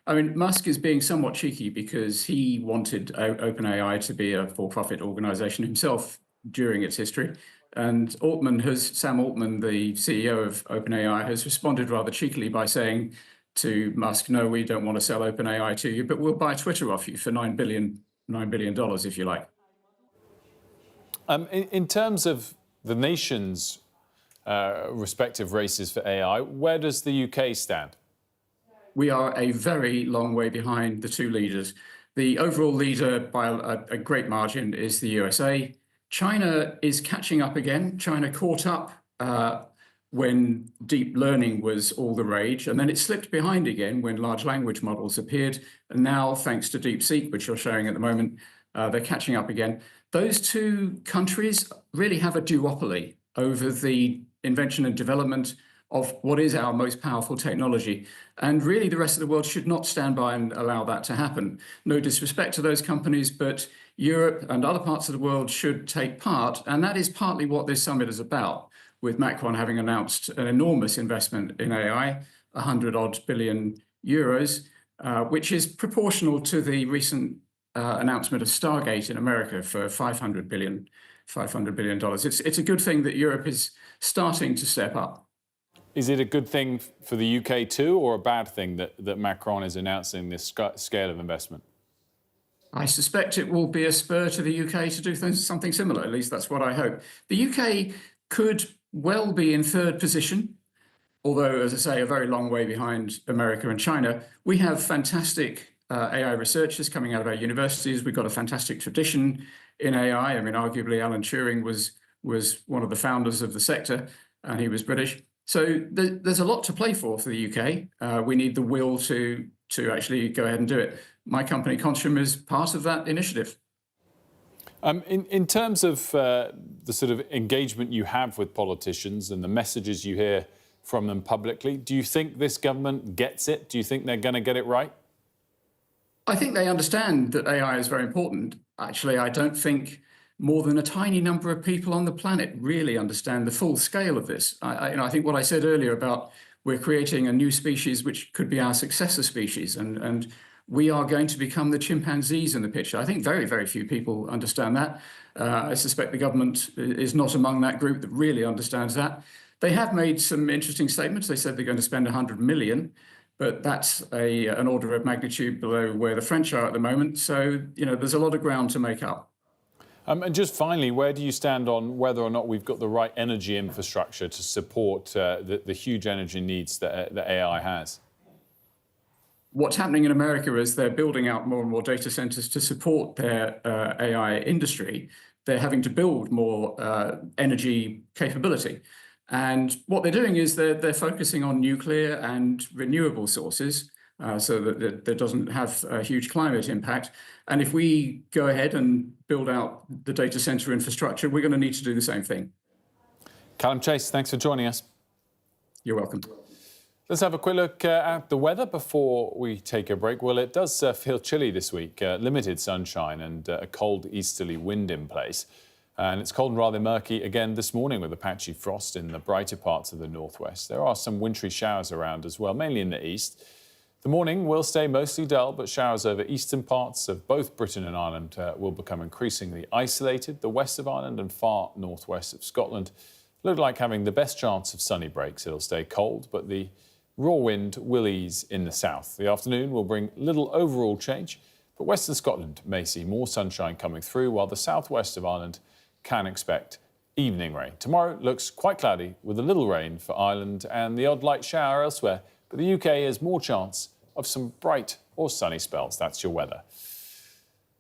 I mean, Musk is being somewhat cheeky because he wanted OpenAI to be a for-profit organization himself during its history. And Sam Altman, the CEO of OpenAI, has responded rather cheekily by saying to Musk, no, we don't want to sell OpenAI to you, but we'll buy Twitter off you for $9 billion if you like. In terms of the nation's respective races for AI, where does the UK stand? We are a very long way behind the two leaders. The overall leader by a great margin is the USA. China is catching up again. China caught up when deep learning was all the rage, and then it slipped behind again when large language models appeared. And now, thanks to DeepSeek, which you're showing at the moment, they're catching up again. Those two countries really have a duopoly over the invention and development of what is our most powerful technology. And really, the rest of the world should not stand by and allow that to happen. No disrespect to those companies, but Europe and other parts of the world should take part. And that is partly what this summit is about, with Macron having announced an enormous investment in AI, 100-odd billion euros, which is proportional to the recent announcement of Stargate in America for $500 billion. It's a good thing that Europe is starting to step up. Is it a good thing for the UK too, or a bad thing that Macron is announcing this scale of investment? I suspect it will be a spur to the UK to do something similar. At least that's what I hope. The UK could well be in third position, although, as I say, a very long way behind America and China. We have fantastic AI researchers coming out of our universities. We've got a fantastic tradition in AI. I mean, arguably, Alan Turing was one of the founders of the sector, and he was British. So there's a lot to play for the UK. We need the will to actually go ahead and do it. My company, Conscium, is part of that initiative. In terms of the sort of engagement you have with politicians and the messages you hear from them publicly, do you think this government gets it? Do you think they're going to get it right? I think they understand that AI is very important. Actually, I don't think more than a tiny number of people on the planet really understand the full scale of this. I think what I said earlier about we're creating a new species which could be our successor species, and we are going to become the chimpanzees in the picture. I think very, very few people understand that. I suspect the government is not among that group that really understands that. They have made some interesting statements. They said they're going to spend 100 million, but that's an order of magnitude below where the French are at the moment. So, there's a lot of ground to make up. And just finally, where do you stand on whether or not we've got the right energy infrastructure to support the huge energy needs that AI has? What's happening in America is they're building out more and more data centers to support their AI industry. They're having to build more energy capability. And what they're doing is they're focusing on nuclear and renewable sources so that that doesn't have a huge climate impact. And if we go ahead and build out the data center infrastructure, we're going to need to do the same thing. Calum Chace, thanks for joining us. You're welcome. Let's have a quick look at the weather before we take a break. Well, it does feel chilly this week. Limited sunshine and a cold easterly wind in place. And it's cold and rather murky again this morning with a patchy frost in the brighter parts of the northwest. There are some wintry showers around as well, mainly in the east. The morning will stay mostly dull, but showers over eastern parts of both Britain and Ireland will become increasingly isolated. The west of Ireland and far northwest of Scotland look like having the best chance of sunny breaks. It'll stay cold, but the raw wind will ease in the south. The afternoon will bring little overall change, but western Scotland may see more sunshine coming through, while the southwest of Ireland can expect evening rain. Tomorrow looks quite cloudy with a little rain for Ireland and the odd light shower elsewhere, but the UK has more chance of some bright or sunny spells. That's your weather.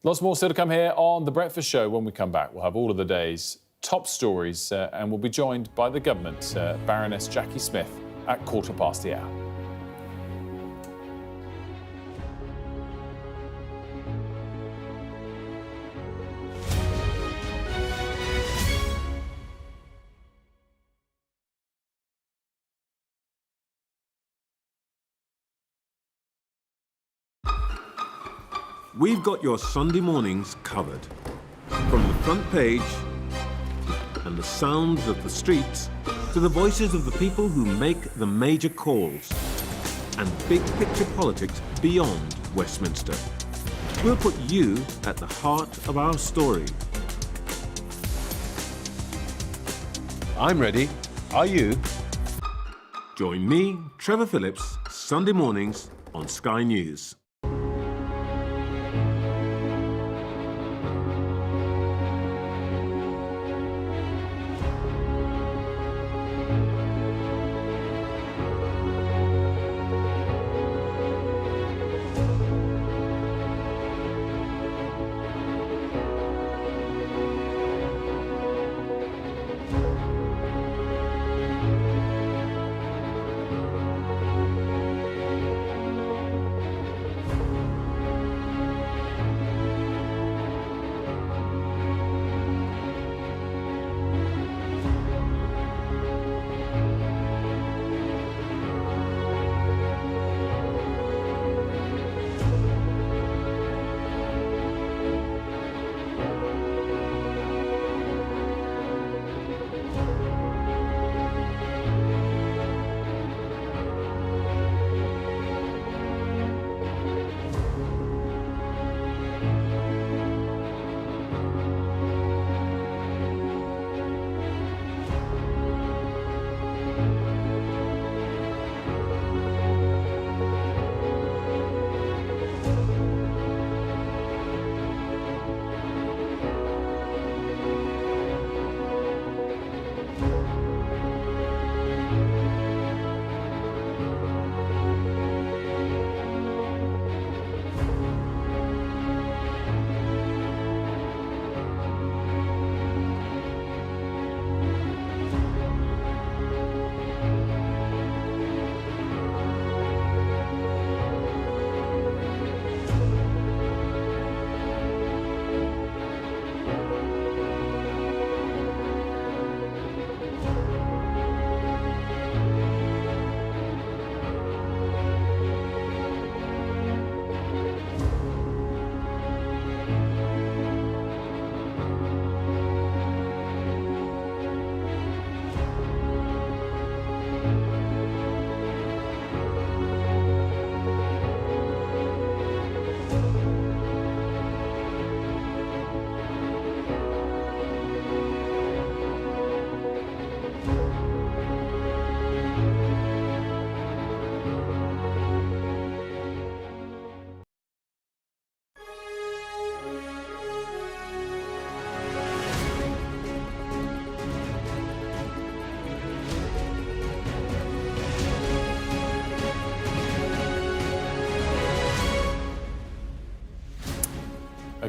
Lots more still to come here on The Breakfast Show. When we come back, we'll have all of the day's top stories and we'll be joined by the government, Baroness Jacqui Smith, at 1:15 the hour. We've got your Sunday mornings covered. From the front page and the sounds of the streets to the voices of the people who make the major calls and big picture politics beyond Westminster. We'll put you at the heart of our story. I'm ready. Are you? Join me, Trevor Phillips, Sunday mornings on Sky News.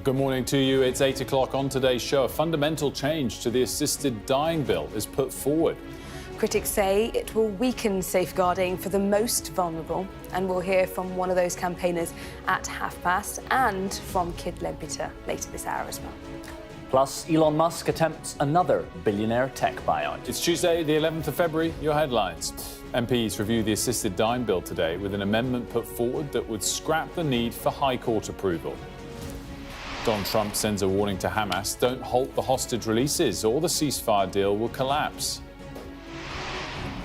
Good morning to you. It's 8 o'clock on today's show. A fundamental change to the assisted dying bill is put forward. Critics say it will weaken safeguarding for the most vulnerable, and we'll hear from one of those campaigners at past and from Kid Leadbeater later this hour as well. Plus, Elon Musk attempts another billionaire tech buyout. It's Tuesday, the 11th of February. Your headlines. MPs review the assisted dying bill today with an amendment put forward that would scrap the need for High Court approval. Donald Trump sends a warning to Hamas: don't halt the hostage releases or the ceasefire deal will collapse.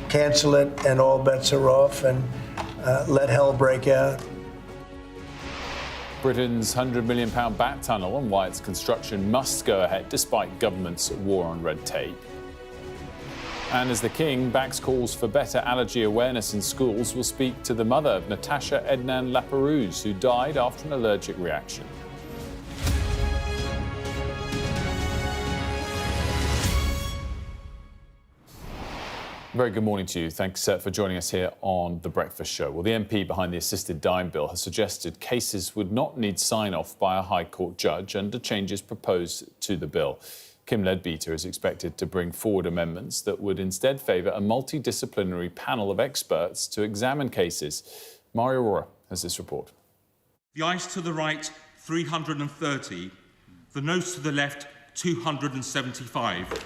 Cancel it and all bets are off, and let hell break out. Britain's £100 million bat tunnel and why its construction must go ahead despite government's war on red tape. And as the King backs calls for better allergy awareness in schools, we'll speak to the mother of Natasha Ednan-Laperouse, who died after an allergic reaction. Very good morning to you. Thanks for joining us here on The Breakfast Show. Well, the MP behind the assisted dying bill has suggested cases would not need sign-off by a High Court judge under changes proposed to the bill. Kim Leadbeater is expected to bring forward amendments that would instead favour a multidisciplinary panel of experts to examine cases. Mario Aurora has this report. The ayes to the right, 330. The noes to the left, 275.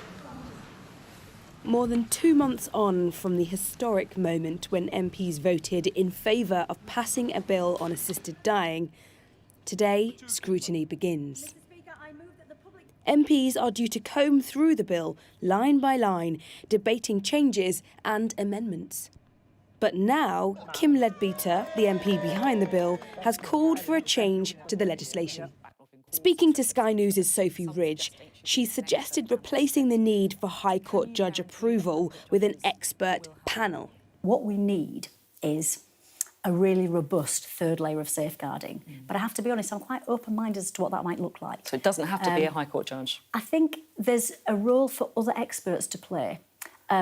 More than 2 months on from the historic moment when MPs voted in favour of passing a bill on assisted dying, today scrutiny begins. MPs are due to comb through the bill, line by line, debating changes and amendments. But now, Kim Leadbeater, the MP behind the bill, has called for a change to the legislation. Speaking to Sky News' Sophie Ridge, she suggested replacing the need for High Court judge approval with an expert panel. What we need is a really robust third layer of safeguarding. But I have to be honest, I'm quite open-minded as to what that might look like. So it doesn't have to be a High Court judge? I think there's a role for other experts to play.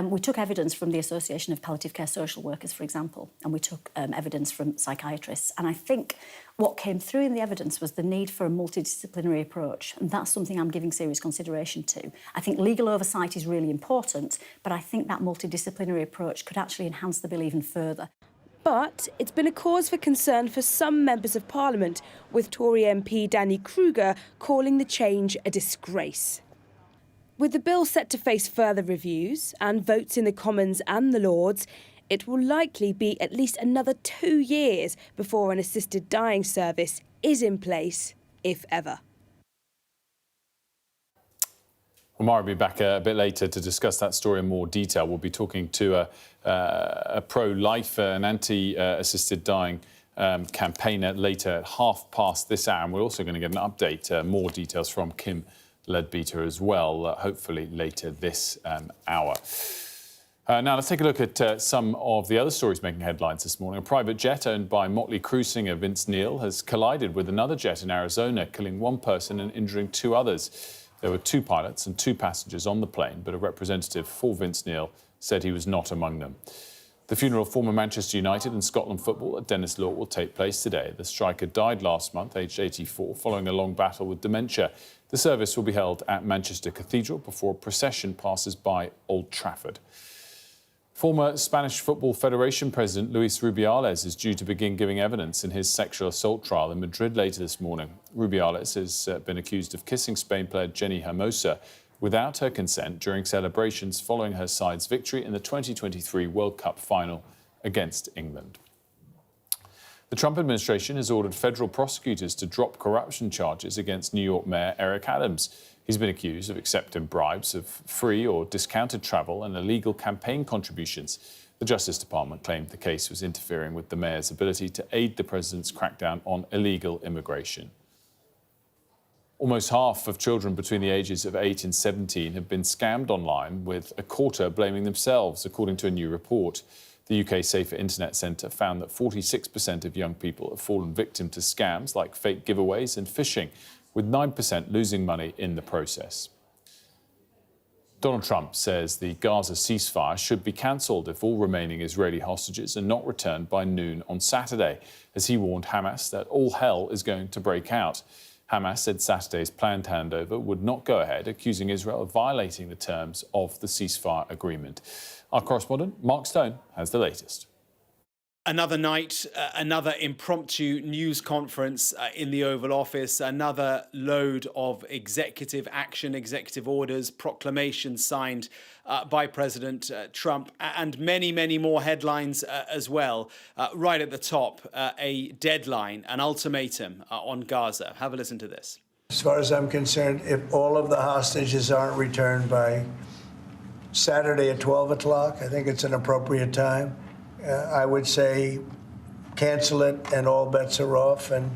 We took evidence from the Association of Palliative Care Social Workers, for example, and we took evidence from psychiatrists. And I think what came through in the evidence was the need for a multidisciplinary approach, and that's something I'm giving serious consideration to. I think legal oversight is really important, but I think that multidisciplinary approach could actually enhance the bill even further. But it's been a cause for concern for some members of Parliament, with Tory MP Danny Kruger calling the change a disgrace. With the bill set to face further reviews and votes in the Commons and the Lords, it will likely be at least another 2 years before an assisted dying service is in place, if ever. Well, Mara will be back a bit later to discuss that story in more detail. We'll be talking to a pro-life and anti-assisted dying campaigner later at 12:30 this hour. And we're also going to get an update, more details from Kim Leadbeater as well, hopefully later this hour. Now, let's take a look at some of the other stories making headlines this morning. A private jet owned by Motley Crue singer Vince Neil has collided with another jet in Arizona, killing one person and injuring 2 others. There were 2 pilots and 2 passengers on the plane, but a representative for Vince Neil said he was not among them. The funeral of former Manchester United and Scotland footballer Dennis Law will take place today. The striker died last month, aged 84, following a long battle with dementia. The service will be held at Manchester Cathedral before a procession passes by Old Trafford. Former Spanish Football Federation President Luis Rubiales is due to begin giving evidence in his sexual assault trial in Madrid later this morning. Rubiales has been accused of kissing Spain player Jenny Hermosa without her consent during celebrations following her side's victory in the 2023 World Cup final against England. The Trump administration has ordered federal prosecutors to drop corruption charges against New York Mayor Eric Adams. He's been accused of accepting bribes, of free or discounted travel and illegal campaign contributions. The Justice Department claimed the case was interfering with the mayor's ability to aid the president's crackdown on illegal immigration. Almost half of children between the ages of 8 and 17 have been scammed online, with a quarter blaming themselves, according to a new report. The UK Safer Internet Centre found that 46% of young people have fallen victim to scams like fake giveaways and phishing, with 9% losing money in the process. Donald Trump says the Gaza ceasefire should be cancelled if all remaining Israeli hostages are not returned by noon on Saturday, as he warned Hamas that all hell is going to break out. Hamas said Saturday's planned handover would not go ahead, accusing Israel of violating the terms of the ceasefire agreement. Our correspondent, Mark Stone, has the latest. Another night, another impromptu news conference in the Oval Office, another load of executive action, executive orders, proclamations signed by President Trump, and many, many more headlines as well. Right at the top, a deadline, an ultimatum on Gaza. Have a listen to this. As far as I'm concerned, if all of the hostages aren't returned by Saturday at 12 o'clock, I think it's an appropriate time. I would say cancel it and all bets are off and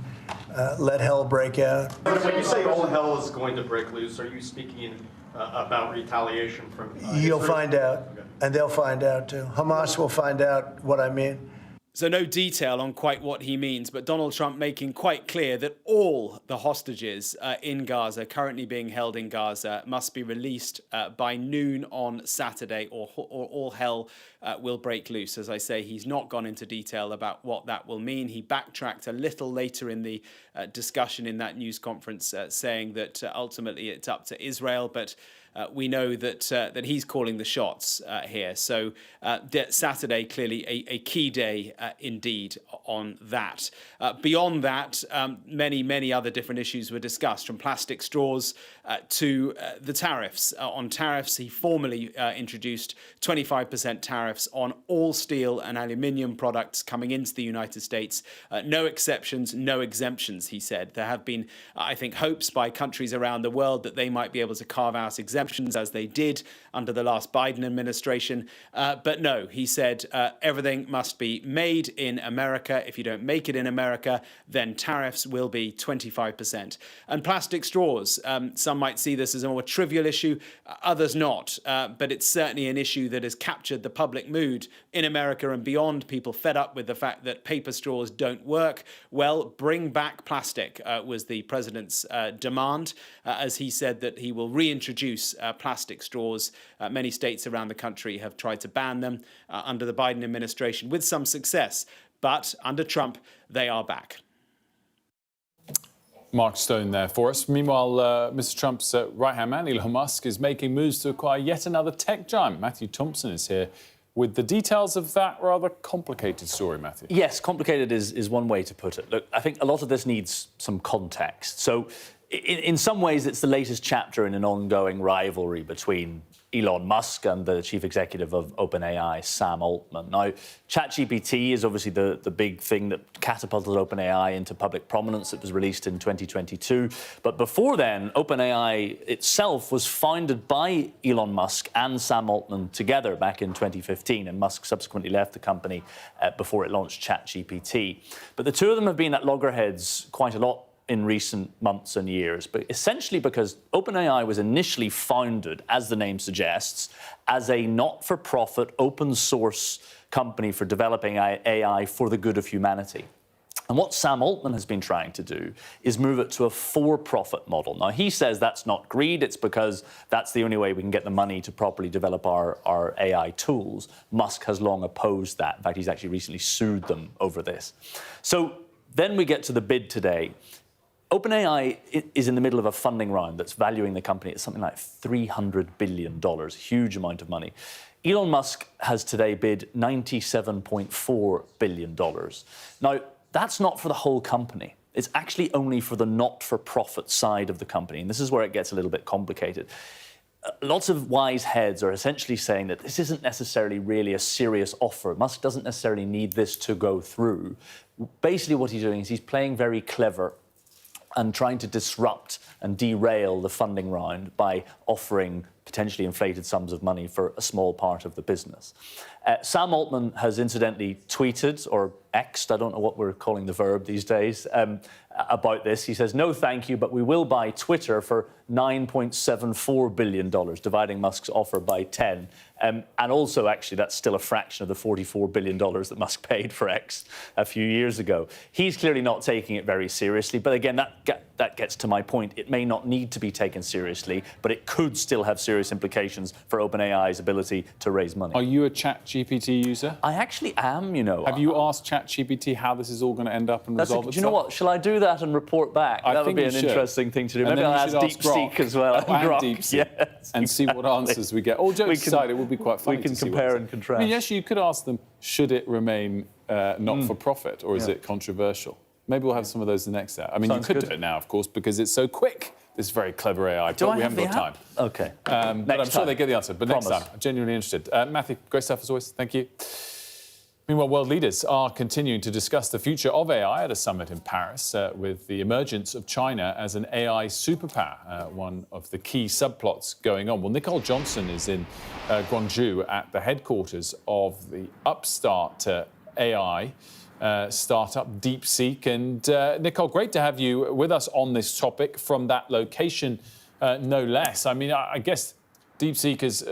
let hell break out. When you say all hell is going to break loose, are you speaking about retaliation from You'll find out, and they'll find out too. Hamas will find out what I mean. So no detail on quite what he means, but Donald Trump making quite clear that all the hostages in Gaza, currently being held in Gaza, must be released by noon on Saturday, or all hell will break loose. As I say, he's not gone into detail about what that will mean. He backtracked a little later in the discussion in that news conference, saying that ultimately it's up to Israel, but we know that he's calling the shots here. So Saturday, clearly a key day indeed on that. Beyond that, many other different issues were discussed, from plastic straws to the tariffs. On tariffs, he formally introduced 25% tariffs on all steel and aluminium products coming into the United States. No exceptions, no exemptions, he said. There have been, I think, hopes by countries around the world that they might be able to carve out exemptions, as they did under the last Biden administration. But no, he said everything must be made in America. If you don't make it in America, then tariffs will be 25%. And plastic straws, some might see this as a more trivial issue, others not. But it's certainly an issue that has captured the public mood in America and beyond. People fed up with the fact that paper straws don't work. Well, bring back plastic was the president's demand, as he said that he will reintroduce plastic straws. Many states around the country have tried to ban them under the Biden administration with some success. But under Trump, they are back. Mark Stone there for us. Meanwhile, Mr. Trump's right-hand man, Elon Musk, is making moves to acquire yet another tech giant. Matthew Thompson is here with the details of that rather complicated story, Matthew. Yes, complicated is one way to put it. Look, I think a lot of this needs some context. So in some ways, it's the latest chapter in an ongoing rivalry between Elon Musk and the chief executive of OpenAI, Sam Altman. Now, ChatGPT is obviously the big thing that catapulted OpenAI into public prominence. It was released in 2022. But before then, OpenAI itself was founded by Elon Musk and Sam Altman together back in 2015, and Musk subsequently left the company before it launched ChatGPT. But the two of them have been at loggerheads quite a lot in recent months and years, but essentially because OpenAI was initially founded, as the name suggests, as a not-for-profit open source company for developing AI for the good of humanity. And what Sam Altman has been trying to do is move it to a for-profit model. Now, he says that's not greed, it's because that's the only way we can get the money to properly develop our AI tools. Musk has long opposed that. In fact, he's actually recently sued them over this. So then we get to the bid today. OpenAI is in the middle of a funding round that's valuing the company at something like $300 billion, a huge amount of money. Elon Musk has today bid $97.4 billion. Now, that's not for the whole company. It's actually only for the not-for-profit side of the company, and this is where it gets a little bit complicated. Lots of wise heads are essentially saying that this isn't necessarily really a serious offer. Musk doesn't necessarily need this to go through. Basically, what he's doing is he's playing very clever and trying to disrupt and derail the funding round by offering potentially inflated sums of money for a small part of the business. Sam Altman has incidentally tweeted, or X'd, I don't know what we're calling the verb these days, about this. He says, "No, thank you, but we will buy Twitter for $9.74 billion, dividing Musk's offer by 10. And also, actually, that's still a fraction of the $44 billion that Musk paid for X a few years ago. He's clearly not taking it very seriously. But again, that that gets to my point. It may not need to be taken seriously, but it could still have serious implications for OpenAI's ability to raise money. Are you a ChatGPT user? I actually am, you know. Have you asked ChatGPT how this is all going to end up and resolve itself? Do you know what? Shall I do that and report back? That would be an interesting thing to do. And maybe I'll ask DeepSeek as well. And DeepSeek. Yes, and see what answers we get. All jokes aside, it would be quite funny We can to see compare and contrast. I mean, yes, you could ask them, should it remain not-for-profit, or is it controversial? Maybe we'll have some of those the next hour. I mean, you could do it now, of course, because it's so quick, this very clever AI. But we haven't got time. OK. But I'm sure they get the answer. But next time, I'm genuinely interested. Matthew, great stuff as always. Thank you. Meanwhile, world leaders are continuing to discuss the future of AI at a summit in Paris with the emergence of China as an AI superpower, one of the key subplots going on. Well, Nicole Johnson is in Gwangju at the headquarters of the upstart AI startup DeepSeek. And Nicole, great to have you with us on this topic from that location, no less. I mean, I guess DeepSeek is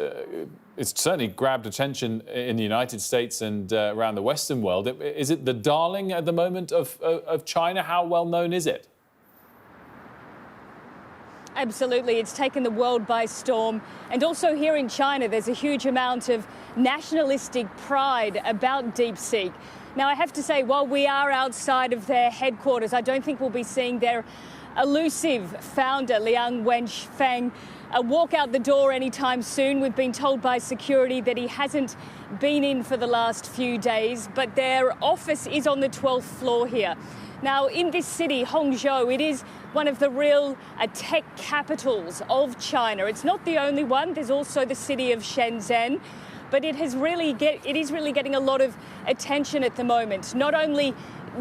it's certainly grabbed attention in the United States and around the Western world. Is it the darling at the moment of China? How well known is it? Absolutely, it's taken the world by storm. And also here in China, there's a huge amount of nationalistic pride about DeepSeek. Now, I have to say, while we are outside of their headquarters, I don't think we'll be seeing their elusive founder, Liang Wenfeng, walk out the door anytime soon. We've been told by security that he hasn't been in for the last few days, but their office is on the 12th floor here. Now, in this city, Hangzhou, it is one of the real tech capitals of China. It's not the only one. There's also the city of Shenzhen. But it is really getting a lot of attention at the moment. Not only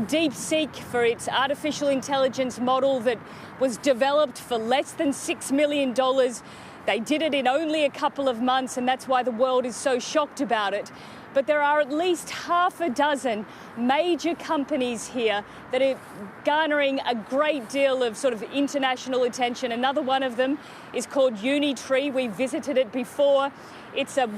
DeepSeek for its artificial intelligence model that was developed for less than $6 million. They did it in only a couple of months, and that's why the world is so shocked about it. But there are at least half a dozen major companies here that are garnering a great deal of sort of international attention. Another one of them is called Unitree. We visited it before. It's a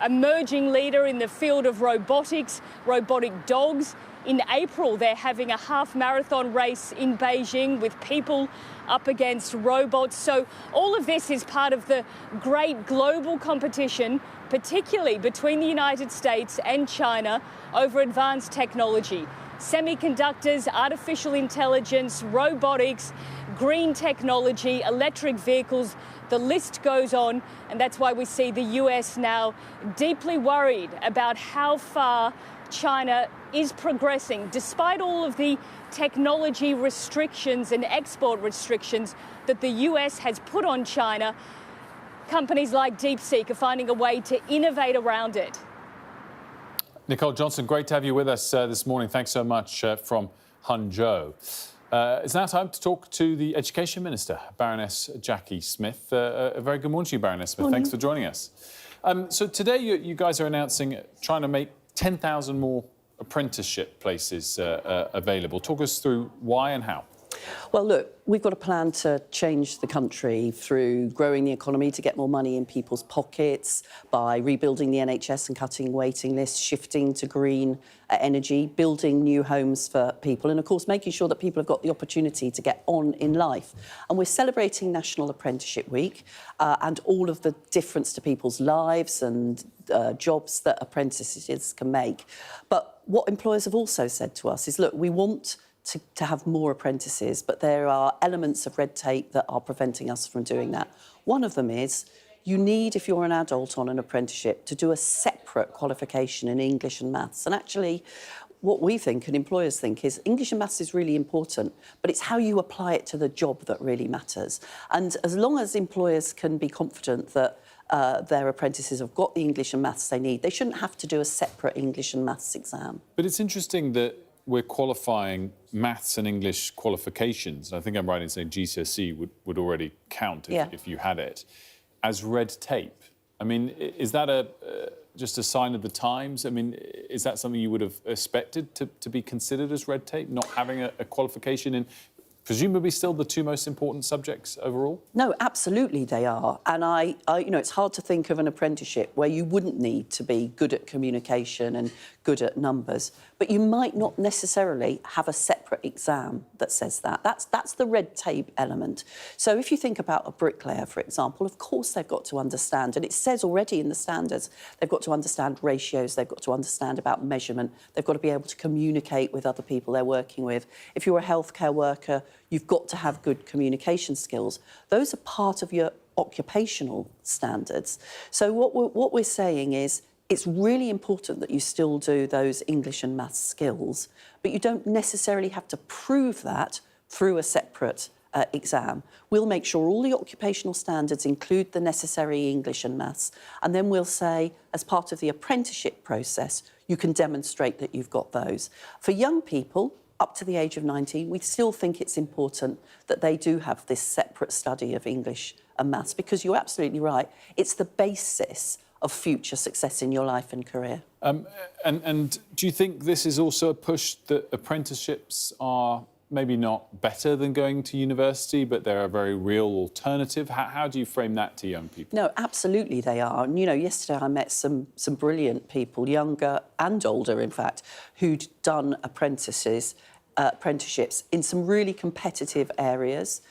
emerging leader in the field of robotics, robotic dogs. In April, they're having a half marathon race in Beijing with people up against robots. So all of this is part of the great global competition, particularly between the United States and China over advanced technology. Semiconductors, artificial intelligence, robotics, green technology, electric vehicles, the list goes on, and that's why we see the US now deeply worried about how far China is progressing, despite all of the technology restrictions and export restrictions that the US has put on China. Companies like DeepSeek are finding a way to innovate around it. Nicole Johnson, great to have you with us this morning. Thanks so much from Hangzhou. It's now time to talk to the Education Minister, Baroness Jacqui Smith. A very good morning to you, Baroness Smith. Morning. Thanks for joining us. So today you guys are announcing trying to make 10,000 more apprenticeship places available. Talk us through why and how. Well, look, we've got a plan to change the country through growing the economy to get more money in people's pockets, by rebuilding the NHS and cutting waiting lists, shifting to green energy, building new homes for people, and, of course, making sure that people have got the opportunity to get on in life. And we're celebrating National Apprenticeship Week and all of the difference to people's lives and jobs that apprentices can make. But what employers have also said to us is, look, we want to have more apprentices, but there are elements of red tape that are preventing us from doing that. One of them is you need, if you're an adult on an apprenticeship, to do a separate qualification in English and maths. And actually, what we think and employers think is English and maths is really important, but it's how you apply it to the job that really matters. And as long as employers can be confident that their apprentices have got the English and maths they need, they shouldn't have to do a separate English and maths exam. But it's interesting that we're qualifying maths and English qualifications, and I think I'm right in saying GCSE would already count if you had it, as red tape. I mean, is that just a sign of the times? I mean, is that something you would have expected to be considered as red tape, not having a qualification in presumably still the two most important subjects overall? No, absolutely they are. And it's hard to think of an apprenticeship where you wouldn't need to be good at communication and good at numbers, but you might not necessarily have a separate exam that says that. That's the red tape element. So if you think about a bricklayer, for example, of course they've got to understand, and it says already in the standards, they've got to understand ratios, they've got to understand about measurement, they've got to be able to communicate with other people they're working with. If you're a healthcare worker, you've got to have good communication skills. Those are part of your occupational standards. So what we're saying is it's really important that you still do those English and maths skills, but you don't necessarily have to prove that through a separate exam. We'll make sure all the occupational standards include the necessary English and maths, and then we'll say, as part of the apprenticeship process, you can demonstrate that you've got those. For young people, up to the age of 19, we still think it's important that they do have this separate study of English and maths, because you're absolutely right, it's the basis of future success in your life and career. And do you think this is also a push that apprenticeships are maybe not better than going to university, but they're a very real alternative? How do you frame that to young people? No, absolutely they are. And, yesterday I met some brilliant people, younger and older, in fact, who'd done apprenticeships in some really competitive areas,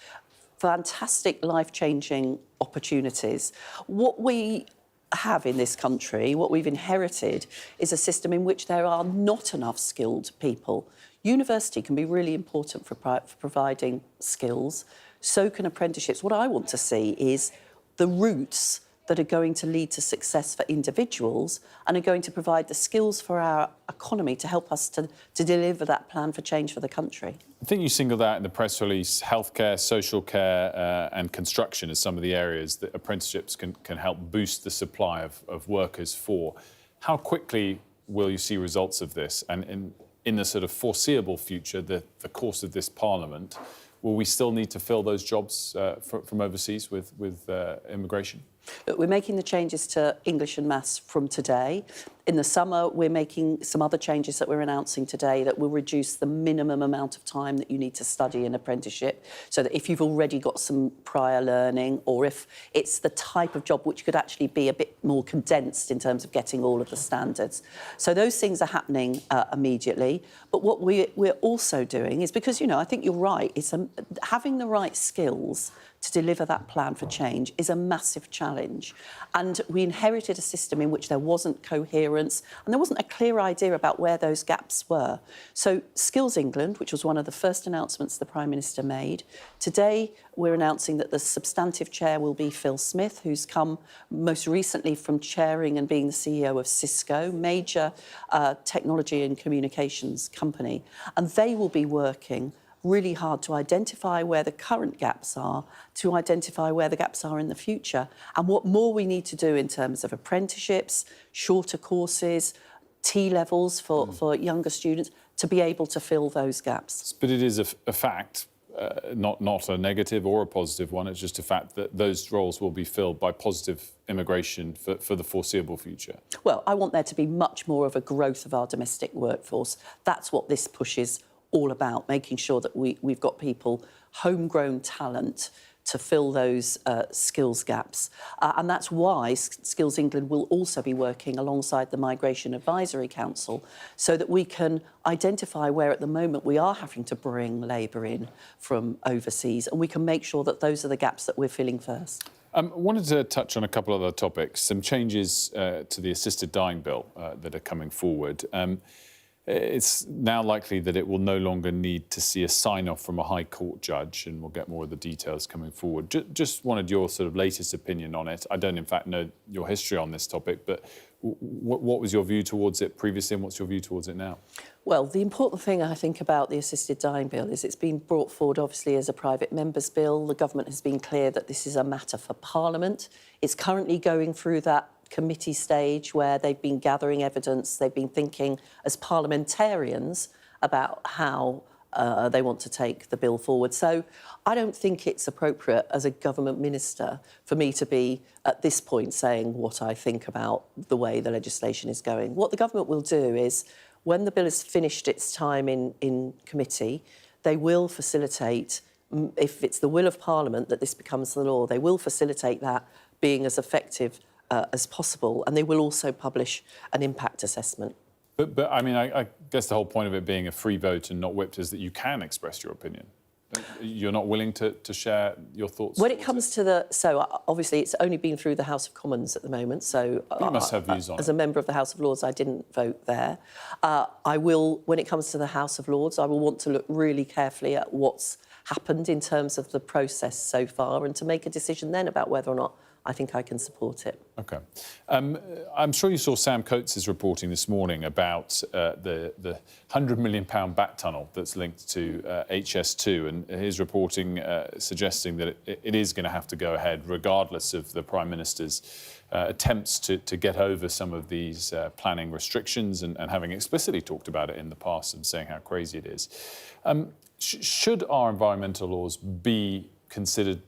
fantastic life-changing opportunities. What we have in this country, what we've inherited, is a system in which there are not enough skilled people. University can be really important for providing skills. So can apprenticeships. What I want to see is the routes that are going to lead to success for individuals and are going to provide the skills for our economy to help us to deliver that plan for change for the country. I think you singled out in the press release healthcare, social care and construction as some of the areas that apprenticeships can help boost the supply of workers for. How quickly will you see results of this? And in the sort of foreseeable future, the course of this Parliament, will we still need to fill those jobs from overseas with immigration? Look, we're making the changes to English and maths from today. In the summer, we're making some other changes that we're announcing today that will reduce the minimum amount of time that you need to study an apprenticeship, so that if you've already got some prior learning, or if it's the type of job which could actually be a bit more condensed in terms of getting all of the standards. So those things are happening immediately. But what we're also doing is, because, I think you're right, it's having the right skills to deliver that plan for change is a massive challenge. And we inherited a system in which there wasn't coherence and there wasn't a clear idea about where those gaps were. So Skills England, which was one of the first announcements the Prime Minister made, today we're announcing that the substantive chair will be Phil Smith, who's come most recently from chairing and being the CEO of Cisco, major technology and communications company. And they will be working really hard to identify where the current gaps are, to identify where the gaps are in the future, and what more we need to do in terms of apprenticeships, shorter courses, T-levels for younger students, to be able to fill those gaps. But it is a fact, not a negative or a positive one, it's just a fact that those roles will be filled by positive immigration for the foreseeable future. Well, I want there to be much more of a growth of our domestic workforce. That's what this pushes all about, making sure that we've got people, homegrown talent, to fill those skills gaps. And that's why Skills England will also be working alongside the Migration Advisory Council, so that we can identify where at the moment we are having to bring labour in from overseas, and we can make sure that those are the gaps that we're filling first. I wanted to touch on a couple of other topics, some changes to the assisted dying bill that are coming forward. It's now likely that it will no longer need to see a sign-off from a High Court judge, and we'll get more of the details coming forward. Just wanted your sort of latest opinion on it. I don't, in fact, know your history on this topic, but what was your view towards it previously, and what's your view towards it now? Well, the important thing, I think, about the assisted dying bill is it's been brought forward, obviously, as a private member's bill. The government has been clear that this is a matter for Parliament. It's currently going through that committee stage where they've been gathering evidence, they've been thinking as parliamentarians about how they want to take the bill forward. So I don't think it's appropriate as a government minister for me to be at this point saying what I think about the way the legislation is going. What the government will do is, when the bill has finished its time in committee, they will facilitate, if it's the will of Parliament that this becomes the law, they will facilitate that being as effective as possible, and they will also publish an impact assessment. But I mean, I guess the whole point of it being a free vote and not whipped is that you can express your opinion. You're not willing to share your thoughts? When it comes to so obviously it's only been through the House of Commons at the moment, so you must have views on as a member of the House of Lords, I didn't vote there. I will, when it comes to the House of Lords, I will want to look really carefully at what's happened in terms of the process so far and to make a decision then about whether or not I think I can support it. OK. I'm sure you saw Sam Coates' reporting this morning about the £100 million bat tunnel that's linked to HS2, and his reporting suggesting that it is going to have to go ahead regardless of the Prime Minister's attempts to get over some of these planning restrictions and having explicitly talked about it in the past and saying how crazy it is. Should our environmental laws be considered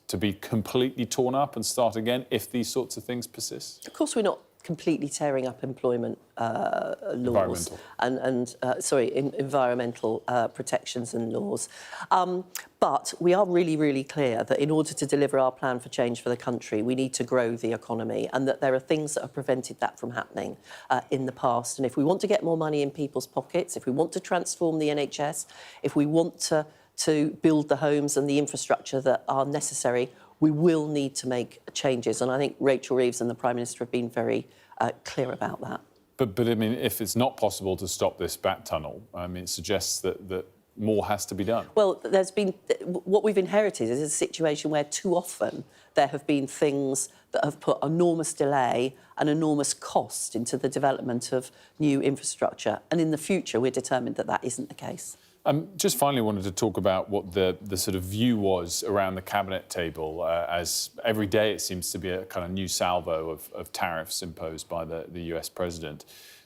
to be completely torn up and start again if these sorts of things persist? Of course, we're not completely tearing up employment laws and environmental protections and laws. But we are really, really clear that in order to deliver our plan for change for the country, we need to grow the economy, and that there are things that have prevented that from happening in the past. And if we want to get more money in people's pockets, if we want to transform the NHS, if we want to build the homes and the infrastructure that are necessary, we will need to make changes. And I think Rachel Reeves and the Prime Minister have been very clear about that. But I mean, if it's not possible to stop this bat tunnel, I mean, it suggests that more has to be done. Well, what we've inherited is a situation where too often there have been things that have put enormous delay and enormous cost into the development of new infrastructure. And in the future, we're determined that that isn't the case. Just finally wanted to talk about what the sort of view was around the cabinet table, as every day it seems to be a kind of new salvo of tariffs imposed by the US president,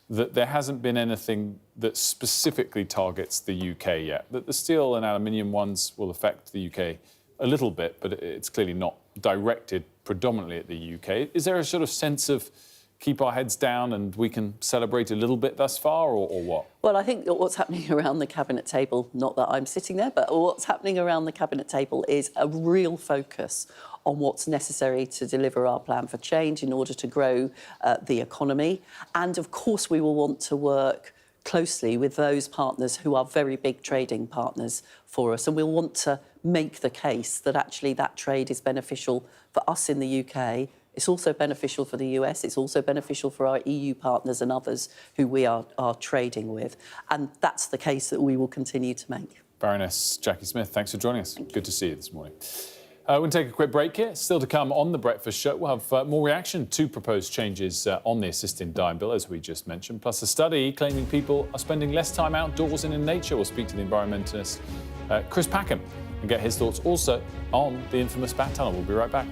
that there hasn't been anything that specifically targets the UK yet, that the steel and aluminium ones will affect the UK a little bit, but it's clearly not directed predominantly at the UK. Is there a sort of sense of keep our heads down and we can celebrate a little bit thus far, or what? Well, I think that what's happening around the cabinet table, not that I'm sitting there, but what's happening around the cabinet table is a real focus on what's necessary to deliver our plan for change in order to grow the economy. And of course, we will want to work closely with those partners who are very big trading partners for us. And we'll want to make the case that actually that trade is beneficial for us in the UK. It's also beneficial for the US. It's also beneficial for our EU partners and others who we are trading with. And that's the case that we will continue to make. Baroness Jacqui Smith, thanks for joining us. Good to see you this morning. We're going to take a quick break here. Still to come on The Breakfast Show, we'll have more reaction to proposed changes on the assisted dying bill, as we just mentioned, plus a study claiming people are spending less time outdoors and in nature. We'll speak to the environmentalist Chris Packham and get his thoughts also on the infamous bat tunnel. We'll be right back.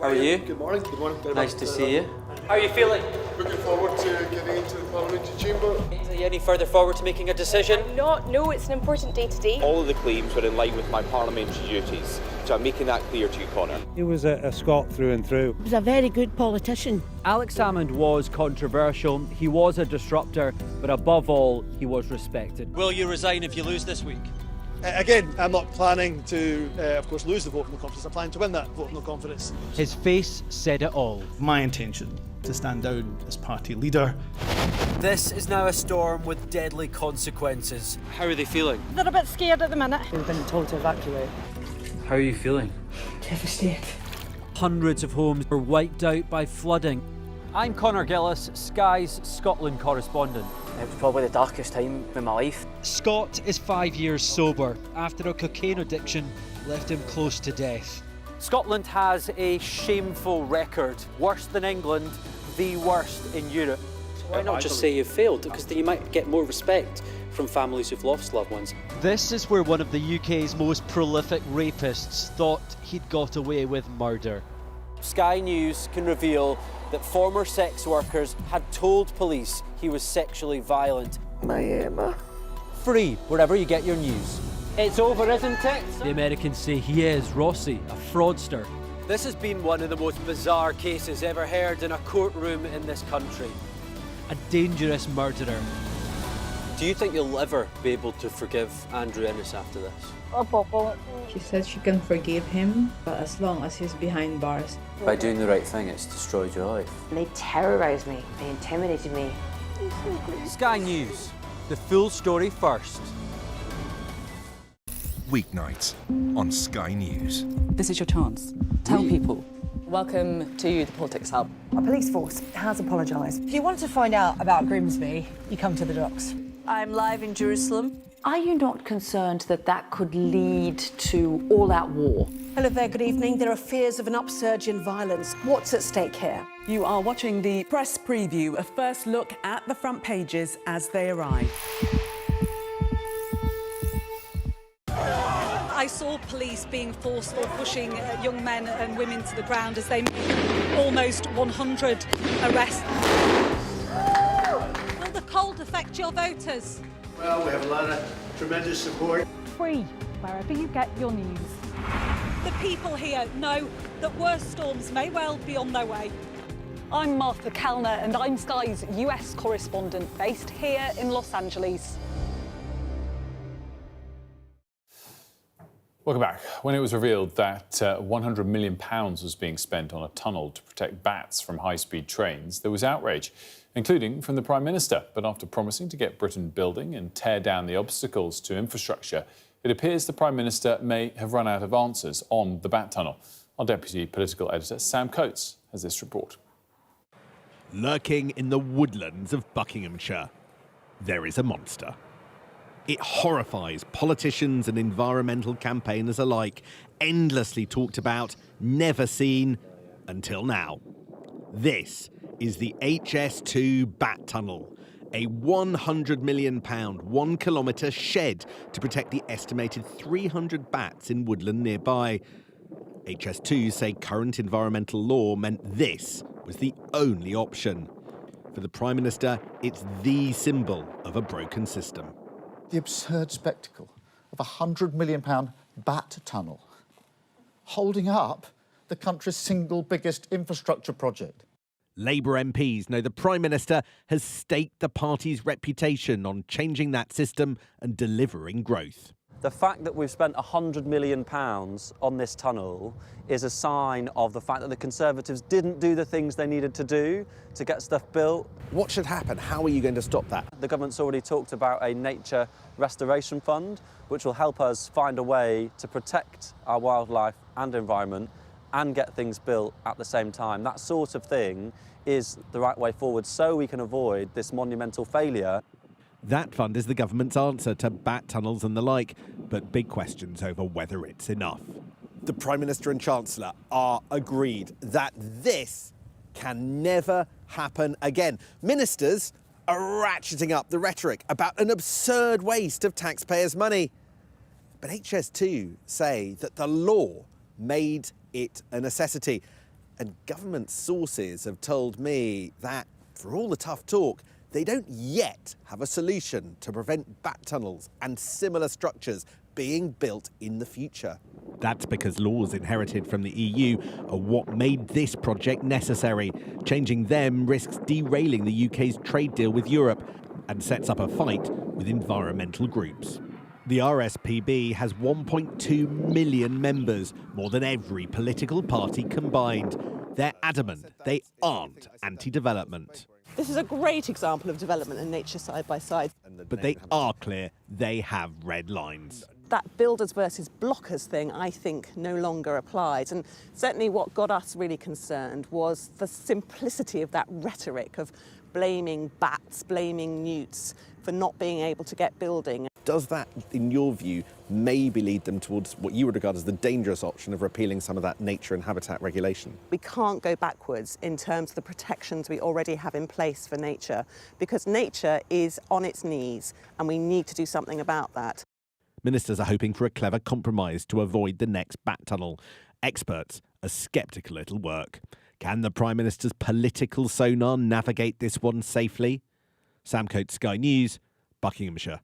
How are you? Good morning. Good morning. Nice to see you. How are you feeling? Looking forward to getting into the parliamentary chamber. Are you any further forward to making a decision? No, it's an important day today. All of the claims were in line with my parliamentary duties, so I'm making that clear to you, Connor. He was a Scot through and through. He was a very good politician. Alex Salmond was controversial, he was a disruptor, but above all, he was respected. Will you resign if you lose this week? Again, I'm not planning to, of course, lose the vote of no confidence. I'm planning to win that vote of no confidence. His face said it all. My intention to stand down as party leader. This is now a storm with deadly consequences. How are they feeling? They're a bit scared at the minute. We've been told to evacuate. How are you feeling? Devastated. Hundreds of homes were wiped out by flooding. I'm Connor Gillis, Sky's Scotland correspondent. It was probably the darkest time in my life. Scott is 5 years sober after a cocaine addiction left him close to death. Scotland has a shameful record, worse than England, the worst in Europe. Why not just say you've failed? Because then you might get more respect from families who've lost loved ones. This is where one of the UK's most prolific rapists thought he'd got away with murder. Sky News can reveal that former sex workers had told police he was sexually violent. My Emma. Free wherever you get your news. It's over, isn't it? The Americans say he is, Rossi, a fraudster. This has been one of the most bizarre cases ever heard in a courtroom in this country. A dangerous murderer. Do you think you'll ever be able to forgive Andrew Ennis after this? She said she can forgive him, but as long as he's behind bars. By doing the right thing, it's destroyed your life. They terrorised me. They intimidated me. Sky News. The full story first. Weeknights on Sky News. This is your chance. Tell people. Welcome to the Politics Hub. Our police force has apologised. If you want to find out about Grimsby, you come to the docks. I'm live in Jerusalem. Are you not concerned that that could lead to all-out war? Hello there, good evening. There are fears of an upsurge in violence. What's at stake here? You are watching the press preview, a first look at the front pages as they arrive. I saw police being forceful, pushing young men and women to the ground as they made almost 100 arrests. Will the cold affect your voters? Well, we have a lot of tremendous support. Free, wherever you get your news. The people here know that worse storms may well be on their way. I'm Martha Kellner and I'm Sky's US correspondent based here in Los Angeles. Welcome back. When it was revealed that £100 million was being spent on a tunnel to protect bats from high-speed trains, there was outrage, including from the Prime Minister. But after promising to get Britain building and tear down the obstacles to infrastructure, it appears the Prime Minister may have run out of answers on the bat tunnel. Our Deputy Political Editor, Sam Coates, has this report. Lurking in the woodlands of Buckinghamshire, there is a monster. It horrifies politicians and environmental campaigners alike, endlessly talked about, never seen, until now. This is the HS2 Bat Tunnel, a £100 million, 1 kilometre shed to protect the estimated 300 bats in woodland nearby. HS2 say current environmental law meant this was the only option. For the Prime Minister, it's the symbol of a broken system. The absurd spectacle of a £100 million bat tunnel holding up the country's single biggest infrastructure project. Labour MPs know the Prime Minister has staked the party's reputation on changing that system and delivering growth. The fact that we've spent £100 million on this tunnel is a sign of the fact that the Conservatives didn't do the things they needed to do to get stuff built. What should happen? How are you going to stop that? The government's already talked about a nature restoration fund, which will help us find a way to protect our wildlife and environment and get things built at the same time. That sort of thing is the right way forward so we can avoid this monumental failure. That fund is the government's answer to bat tunnels and the like, but big questions over whether it's enough. The Prime Minister and Chancellor are agreed that this can never happen again. Ministers are ratcheting up the rhetoric about an absurd waste of taxpayers' money. But HS2 say that the law made it a necessity. And government sources have told me that, for all the tough talk, they don't yet have a solution to prevent bat tunnels and similar structures being built in the future. That's because laws inherited from the EU are what made this project necessary. Changing them risks derailing the UK's trade deal with Europe and sets up a fight with environmental groups. The RSPB has 1.2 million members, more than every political party combined. They're adamant they aren't anti-development. This is a great example of development and nature side by side. But they are clear they have red lines. That builders versus blockers thing, I think, no longer applies. And certainly what got us really concerned was the simplicity of that rhetoric of blaming bats, blaming newts for not being able to get building. Does that, in your view, maybe lead them towards what you would regard as the dangerous option of repealing some of that nature and habitat regulation? We can't go backwards in terms of the protections we already have in place for nature, because nature is on its knees and we need to do something about that. Ministers are hoping for a clever compromise to avoid the next bat tunnel. Experts are sceptical it'll work. Can the Prime Minister's political sonar navigate this one safely? Sam Coates, Sky News, Buckinghamshire.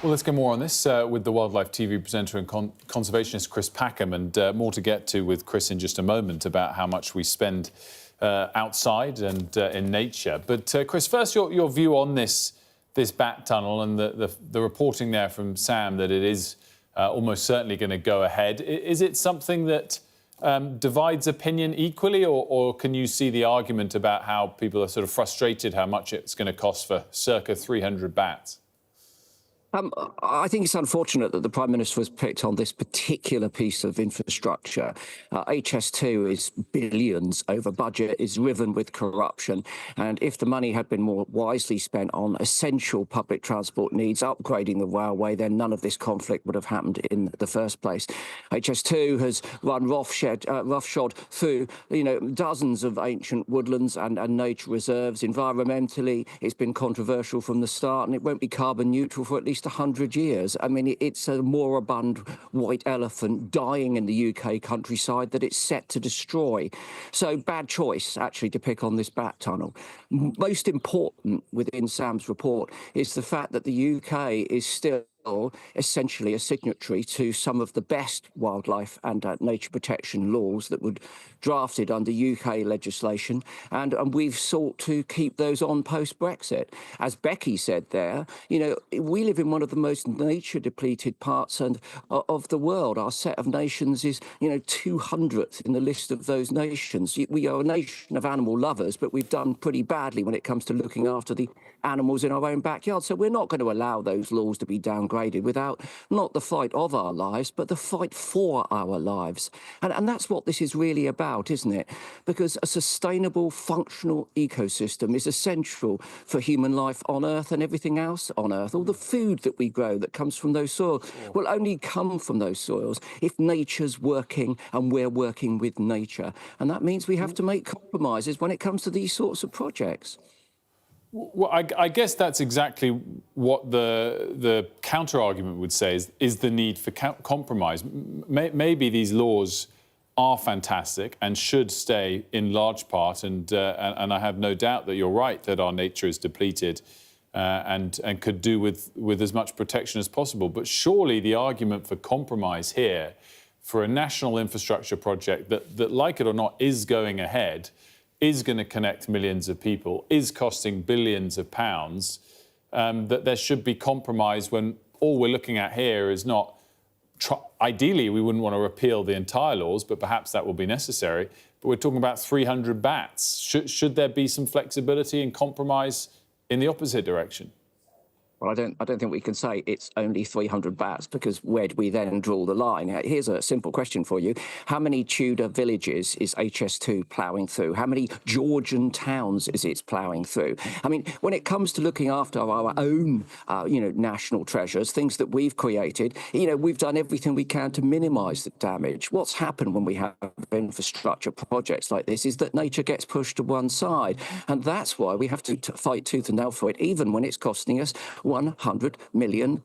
Well, let's get more on this with the Wildlife TV presenter and conservationist Chris Packham, and more to get to with Chris in just a moment about how much we spend outside and in nature. But Chris, first your view on this bat tunnel and the reporting there from Sam that it is almost certainly going to go ahead. Is it something that divides opinion equally, or can you see the argument about how people are sort of frustrated how much it's going to cost for circa 300 bats? I think it's unfortunate that the Prime Minister has picked on this particular piece of infrastructure. HS2 is billions over budget, is riven with corruption, and if the money had been more wisely spent on essential public transport needs, upgrading the railway, then none of this conflict would have happened in the first place. HS2 has run roughshod through, dozens of ancient woodlands and nature reserves. Environmentally, it's been controversial from the start, and it won't be carbon neutral for at least 100 years. I mean, it's a moribund white elephant dying in the UK countryside that it's set to destroy. So bad choice, actually, to pick on this bat tunnel. Most important within Sam's report is the fact that the UK is still essentially a signatory to some of the best wildlife and nature protection laws that were drafted under UK legislation, and we've sought to keep those on post-Brexit. As Becky said there, we live in one of the most nature-depleted parts of the world. Our set of nations is, 200th in the list of those nations. We are a nation of animal lovers, but we've done pretty badly when it comes to looking after the animals in our own backyard. So we're not going to allow those laws to be downgraded without not the fight of our lives, but the fight for our lives. And that's what this is really about, isn't it? Because a sustainable, functional ecosystem is essential for human life on Earth and everything else on Earth. All the food that we grow that comes from those soils will only come from those soils if nature's working and we're working with nature. And that means we have to make compromises when it comes to these sorts of projects. Well, I guess that's exactly what the counter-argument would say is the need for compromise. Maybe these laws are fantastic and should stay in large part, and I have no doubt that you're right that our nature is depleted and could do with as much protection as possible. But surely the argument for compromise here, for a national infrastructure project that, like it or not, is going ahead, is going to connect millions of people, is costing billions of pounds, that there should be compromise when all we're looking at here is not... Ideally, we wouldn't want to repeal the entire laws, but perhaps that will be necessary. But we're talking about 300 bats. Should there be some flexibility and compromise in the opposite direction? Well, I don't think we can say it's only 300 bats, because where do we then draw the line? Here's a simple question for you. How many Tudor villages is HS2 ploughing through? How many Georgian towns is it ploughing through? I mean, when it comes to looking after our own, national treasures, things that we've created, we've done everything we can to minimise the damage. What's happened when we have infrastructure projects like this is that nature gets pushed to one side. And that's why we have to fight tooth and nail for it, even when it's costing us £100 million,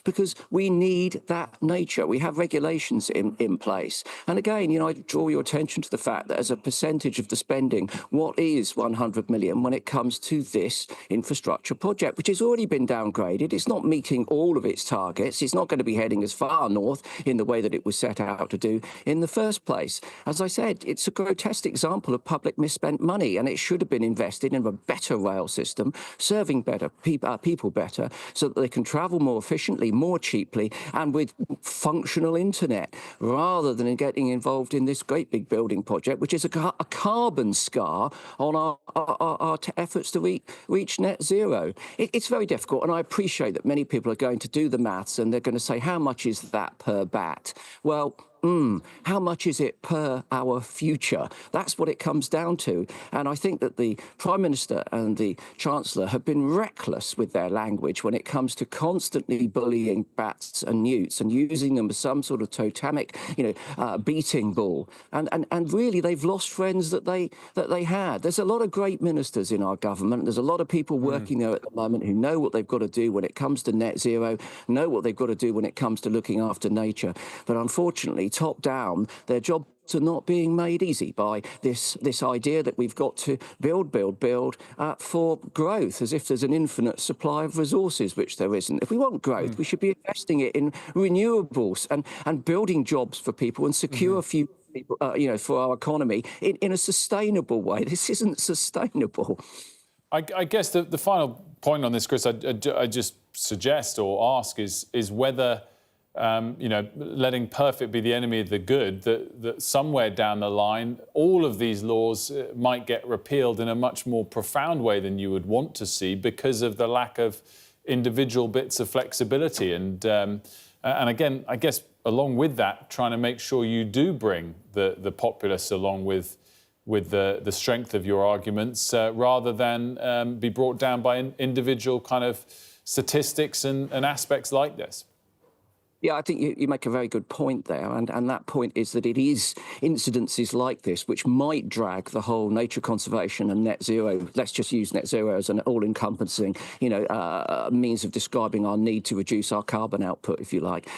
because we need that nature. We have regulations in place. And again, I draw your attention to the fact that as a percentage of the spending, what is 100 million when it comes to this infrastructure project, which has already been downgraded? It's not meeting all of its targets. It's not going to be heading as far north in the way that it was set out to do in the first place. As I said, it's a grotesque example of public misspent money, and it should have been invested in a better rail system, serving better people better, so that they can travel more efficiently, more cheaply, and with functional internet, rather than in getting involved in this great big building project, which is a carbon scar on our efforts to reach net zero. It's very difficult, and I appreciate that many people are going to do the maths and they're going to say, how much is that per bat? Well, how much is it per our future? That's what it comes down to. And I think that the Prime Minister and the Chancellor have been reckless with their language when it comes to constantly bullying bats and newts and using them as some sort of totemic, beating bull. And really, they've lost friends that they had. There's a lot of great ministers in our government. There's a lot of people working there at the moment who know what they've got to do when it comes to net zero, know what they've got to do when it comes to looking after nature. But unfortunately, top down, their job are not being made easy by this idea that we've got to build for growth, as if there's an infinite supply of resources, which there isn't. If we want growth, we should be investing it in renewables and building jobs for people and secure few people, for our economy in a sustainable way. This isn't sustainable. I guess the final point on this, Chris, I just suggest or ask is whether letting perfect be the enemy of the good, that somewhere down the line, all of these laws might get repealed in a much more profound way than you would want to see because of the lack of individual bits of flexibility. And again, I guess along with that, trying to make sure you do bring the populace along with the strength of your arguments rather than be brought down by individual kind of statistics and aspects like this. Yeah, I think you make a very good point there, and that point is that it is incidences like this which might drag the whole nature conservation and net zero. Let's just use net zero as an all-encompassing, means of describing our need to reduce our carbon output, if you like.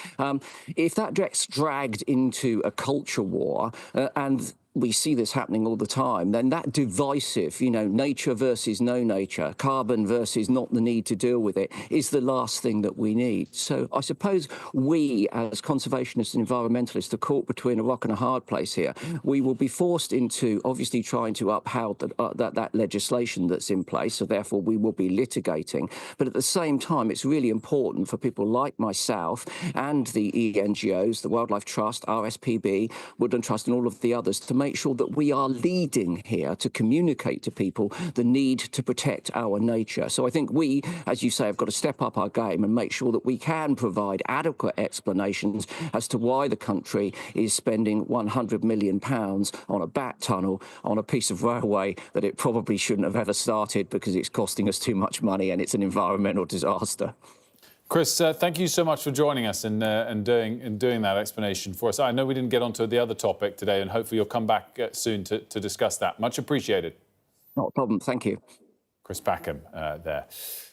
If that gets dragged into a culture war, and we see this happening all the time, then that divisive, nature versus no nature, carbon versus not the need to deal with it, is the last thing that we need. So I suppose we, as conservationists and environmentalists, are caught between a rock and a hard place here. We will be forced into, obviously, trying to uphold that legislation that's in place, so therefore we will be litigating. But at the same time, it's really important for people like myself and the NGOs, the Wildlife Trust, RSPB, Woodland Trust, and all of the others, to make sure that we are leading here to communicate to people the need to protect our nature. So I think we, as you say, have got to step up our game and make sure that we can provide adequate explanations as to why the country is spending £100 million on a bat tunnel on a piece of railway that it probably shouldn't have ever started because it's costing us too much money and it's an environmental disaster. Chris, thank you so much for joining us and doing that explanation for us. I know we didn't get onto the other topic today, and hopefully you'll come back soon to discuss that. Much appreciated. Not a problem. Thank you. Chris Packham there.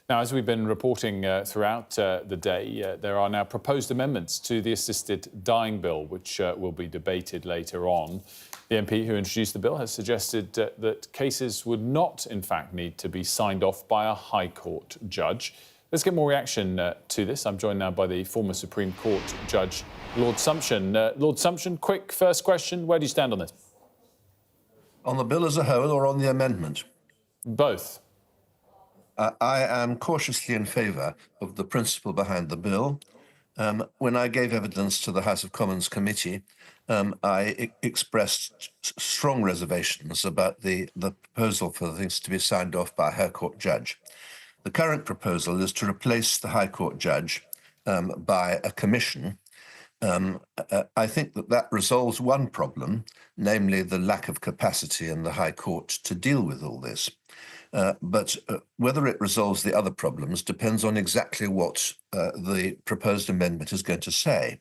Now, as we've been reporting throughout the day, there are now proposed amendments to the Assisted Dying Bill, which will be debated later on. The MP who introduced the bill has suggested that cases would not, in fact, need to be signed off by a High Court judge. Let's get more reaction to this. I'm joined now by the former Supreme Court Judge, Lord Sumption. Lord Sumption, quick first question. Where do you stand on this? On the bill as a whole or on the amendment? Both. I am cautiously in favour of the principle behind the bill. When I gave evidence to the House of Commons committee, I expressed strong reservations about the proposal for things to be signed off by a High Court judge. The current proposal is to replace the High Court judge by a commission. I think that resolves one problem, namely the lack of capacity in the High Court to deal with all this. But whether it resolves the other problems depends on exactly what the proposed amendment is going to say.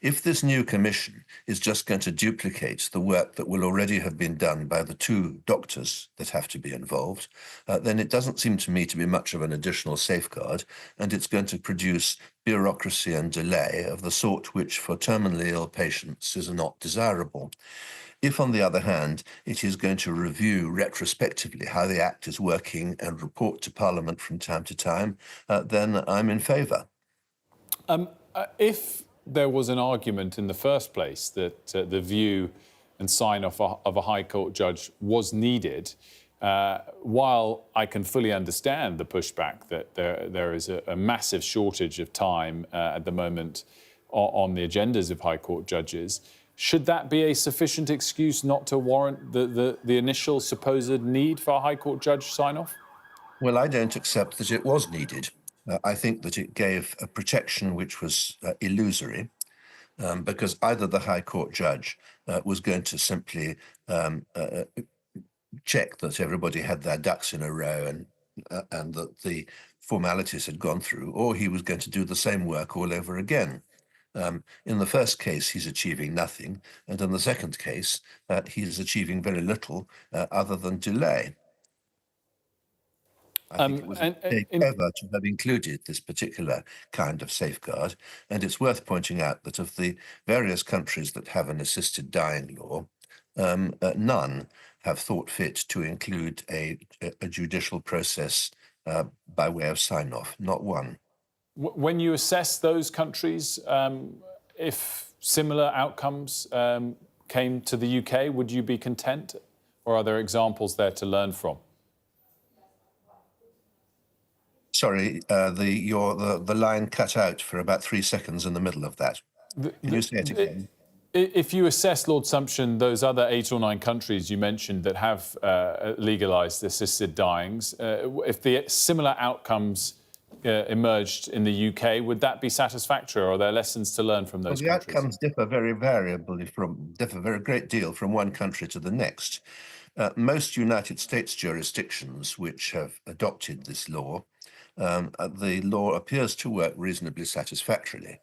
If this new commission is just going to duplicate the work that will already have been done by the two doctors that have to be involved, then it doesn't seem to me to be much of an additional safeguard, and it's going to produce bureaucracy and delay of the sort which for terminally ill patients is not desirable. If, on the other hand, it is going to review retrospectively how the Act is working and report to Parliament from time to time, then I'm in favour. If there was an argument in the first place that the view and sign-off of a High Court judge was needed, while I can fully understand the pushback that there is a massive shortage of time at the moment on the agendas of High Court judges, should that be a sufficient excuse not to warrant the initial supposed need for a High Court judge sign-off? Well, I don't accept that it was needed. I think that it gave a protection which was illusory, because either the High Court judge was going to simply check that everybody had their ducks in a row and that the formalities had gone through, or he was going to do the same work all over again. In the first case, he's achieving nothing, and in the second case, he's achieving very little other than delay. I think it was clever to have included this particular kind of safeguard, and it's worth pointing out that of the various countries that have an assisted dying law, none have thought fit to include a judicial process by way of sign-off, not one. When you assess those countries, if similar outcomes came to the UK, would you be content? Or are there examples there to learn from? Sorry, the line cut out for about 3 seconds in the middle of that. Can you say it again? If you assess, Lord Sumption, those other 8 or 9 countries you mentioned that have legalised assisted dyings, if the similar outcomes emerged in the UK, would that be satisfactory, or are there lessons to learn from those countries? The outcomes differ very variably differ a very great deal from one country to the next. Most United States jurisdictions which have adopted this law, the law appears to work reasonably satisfactorily.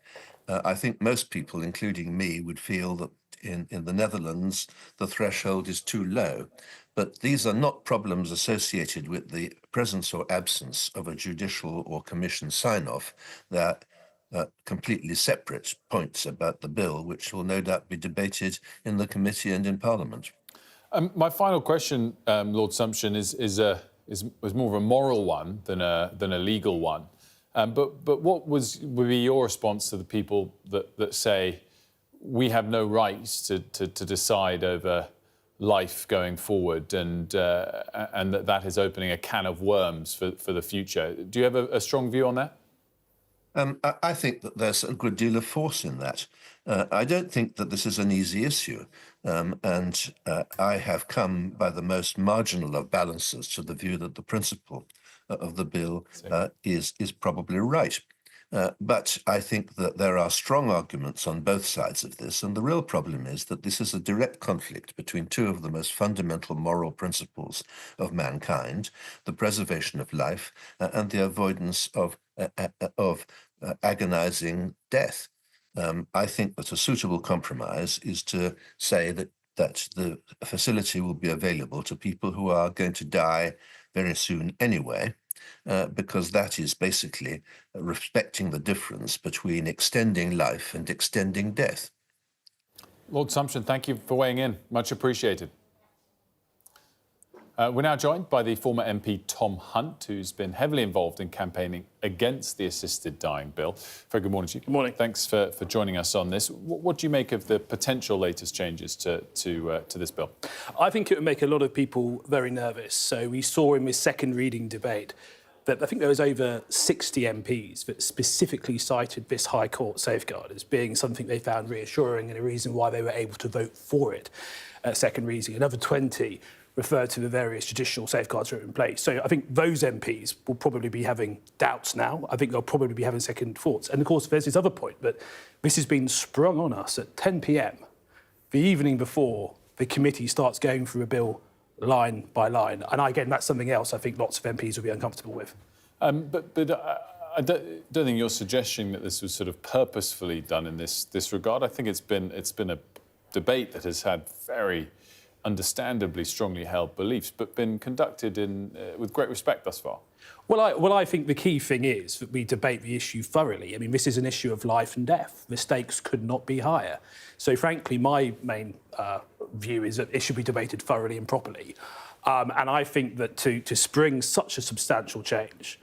I think most people, including me, would feel that in the Netherlands, the threshold is too low. But these are not problems associated with the presence or absence of a judicial or commission sign-off. They're completely separate points about the bill, which will no doubt be debated in the committee and in Parliament. My final question, Lord Sumption, is more of a moral one than a legal one. But what would be your response to the people that say we have no rights to decide over life going forward, and that is opening a can of worms for the future? Do you have a strong view on that? I think that there's a good deal of force in that. I don't think that this is an easy issue, and I have come by the most marginal of balances to the view that the principle of the bill is probably right. But I think that there are strong arguments on both sides of this, and the real problem is that this is a direct conflict between two of the most fundamental moral principles of mankind, the preservation of life and the avoidance of agonizing death. I think that a suitable compromise is to say that the facility will be available to people who are going to die very soon anyway, because that is basically respecting the difference between extending life and extending death. Lord Sumption, thank you for weighing in. Much appreciated. We're now joined by the former MP Tom Hunt, who's been heavily involved in campaigning against the assisted dying bill. Very good morning to you. Good morning. Thanks for joining us on this. What do you make of the potential latest changes to this bill? I think it would make a lot of people very nervous. So we saw in this second reading debate that I think there was over 60 MPs that specifically cited this High Court safeguard as being something they found reassuring and a reason why they were able to vote for it at second reading. Another 20 referred to the various judicial safeguards that are in place. So I think those MPs will probably be having doubts now. I think they'll probably be having second thoughts. And of course, there's this other point, but this has been sprung on us at 10 p.m, the evening before the committee starts going through a bill line by line. And again, that's something else I think lots of MPs will be uncomfortable with. But I don't think you're suggesting that this was sort of purposefully done in this regard. I think it's been a debate that has had very understandably strongly held beliefs, but been conducted with great respect thus far. Well, I think the key thing is that we debate the issue thoroughly. I mean, this is an issue of life and death. The stakes could not be higher. So, frankly, my main view is that it should be debated thoroughly and properly. And I think that to spring such a substantial change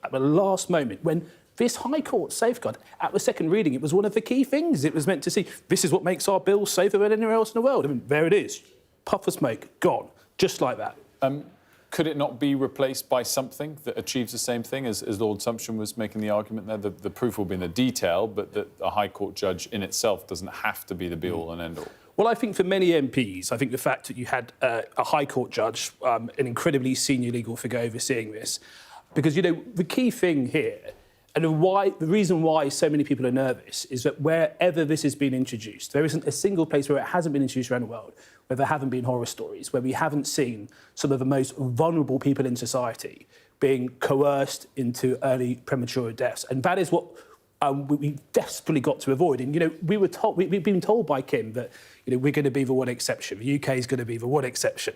at the last moment, when this High Court safeguard, at the second reading, it was one of the key things. It was meant to see, this is what makes our bill safer than anywhere else in the world. I mean, there it is. Puff of smoke, gone, just like that. Could it not be replaced by something that achieves the same thing, as Lord Sumption was making the argument there? The proof will be in the detail, but that a High Court judge in itself doesn't have to be the be-all and end-all. Well, I think for many MPs, I think the fact that you had a High Court judge, an incredibly senior legal figure overseeing this, because, you know, the key thing here, and the reason why so many people are nervous is that wherever this has been introduced, there isn't a single place where it hasn't been introduced around the world, where there haven't been horror stories, where we haven't seen some of the most vulnerable people in society being coerced into early premature deaths. And that is what we desperately got to avoid. And, you know, we've been told by Kim that, you know, we're going to be the one exception. The UK is going to be the one exception.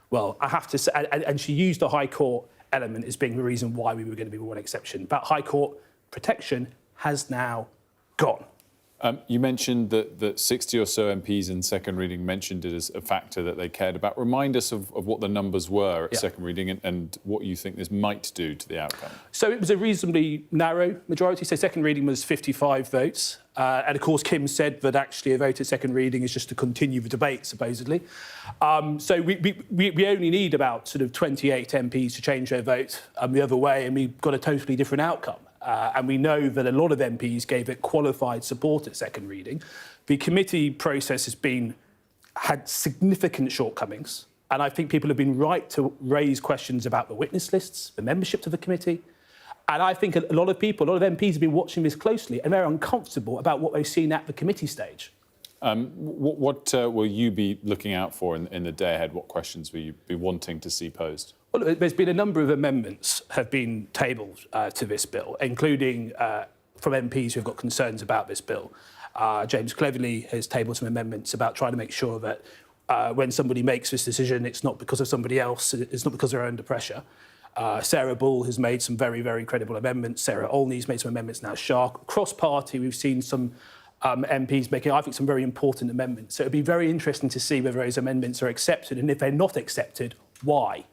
Well, I have to say, and she used the High Court element as being the reason why we were going to be the one exception. But High Court protection has now gone. You mentioned that 60 or so MPs in second reading mentioned it as a factor that they cared about. Remind us of what the numbers were at second reading and what you think this might do to the outcome. So it was a reasonably narrow majority. So second reading was 55 votes. And of course, Kim said that actually a vote at second reading is just to continue the debate, supposedly. So we only need about sort of 28 MPs to change their vote the other way, and we've got a totally different outcome. And we know that a lot of MPs gave it qualified support at second reading. The committee process had significant shortcomings, and I think people have been right to raise questions about the witness lists, the membership to the committee. And I think a lot of MPs have been watching this closely, and they're uncomfortable about what they've seen at the committee stage. What will you be looking out for in the day ahead? What questions will you be wanting to see posed? Well, there's been a number of amendments have been tabled to this bill, including from MPs who've got concerns about this bill. James Cleverly has tabled some amendments about trying to make sure that when somebody makes this decision, it's not because of somebody else, it's not because they're under pressure. Sarah Bull has made some very, very credible amendments. Sarah Olney's made some amendments now. Shark. Cross-party, we've seen some MPs making, I think, some very important amendments. So it'd be very interesting to see whether those amendments are accepted, and if they're not accepted, why?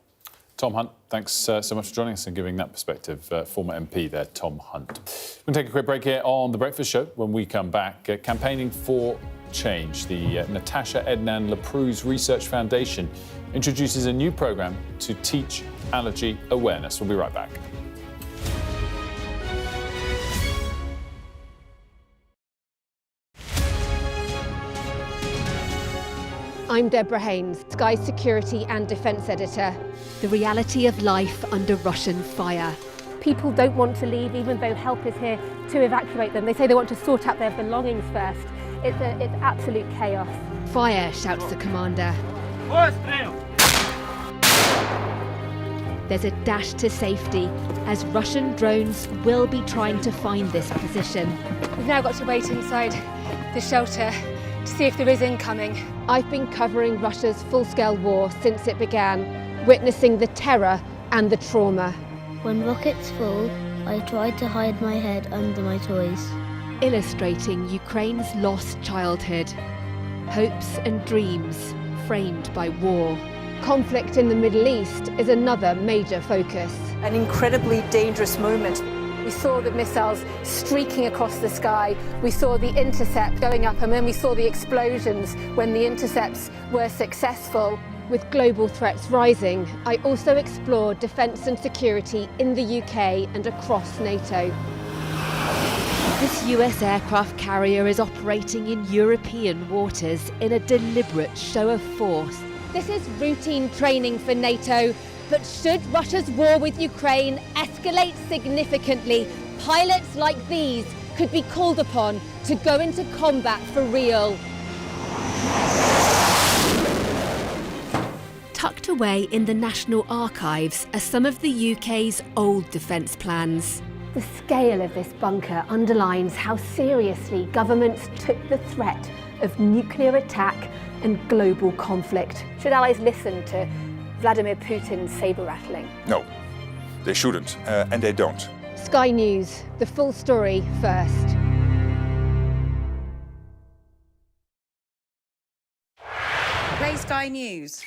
Tom Hunt, thanks so much for joining us and giving that perspective. Former MP there, Tom Hunt. We'll take a quick break here on The Breakfast Show. When we come back, campaigning for change, the Natasha Ednan-Laperouse Research Foundation introduces a new programme to teach allergy awareness. We'll be right back. I'm Deborah Haynes, Sky Security and Defence Editor. The reality of life under Russian fire. People don't want to leave, even though help is here to evacuate them. They say they want to sort out their belongings first. It's absolute chaos. Fire, shouts the commander. There's a dash to safety, as Russian drones will be trying to find this position. We've now got to wait inside the shelter to see if there is incoming. I've been covering Russia's full-scale war since it began, witnessing the terror and the trauma. When rockets fall, I try to hide my head under my toys. Illustrating Ukraine's lost childhood, hopes and dreams framed by war. Conflict in the Middle East is another major focus. An incredibly dangerous moment. We saw the missiles streaking across the sky. We saw the intercept going up, and then we saw the explosions when the intercepts were successful. With global threats rising, I also explored defence and security in the UK and across NATO. This US aircraft carrier is operating in European waters in a deliberate show of force. This is routine training for NATO, but should Russia's war with Ukraine escalate significantly, pilots like these could be called upon to go into combat for real. Tucked away in the National Archives are some of the UK's old defence plans. The scale of this bunker underlines how seriously governments took the threat of nuclear attack and global conflict. Should allies listen to Vladimir Putin's sabre-rattling? No, they shouldn't, and they don't. Sky News, the full story first. Play Sky News.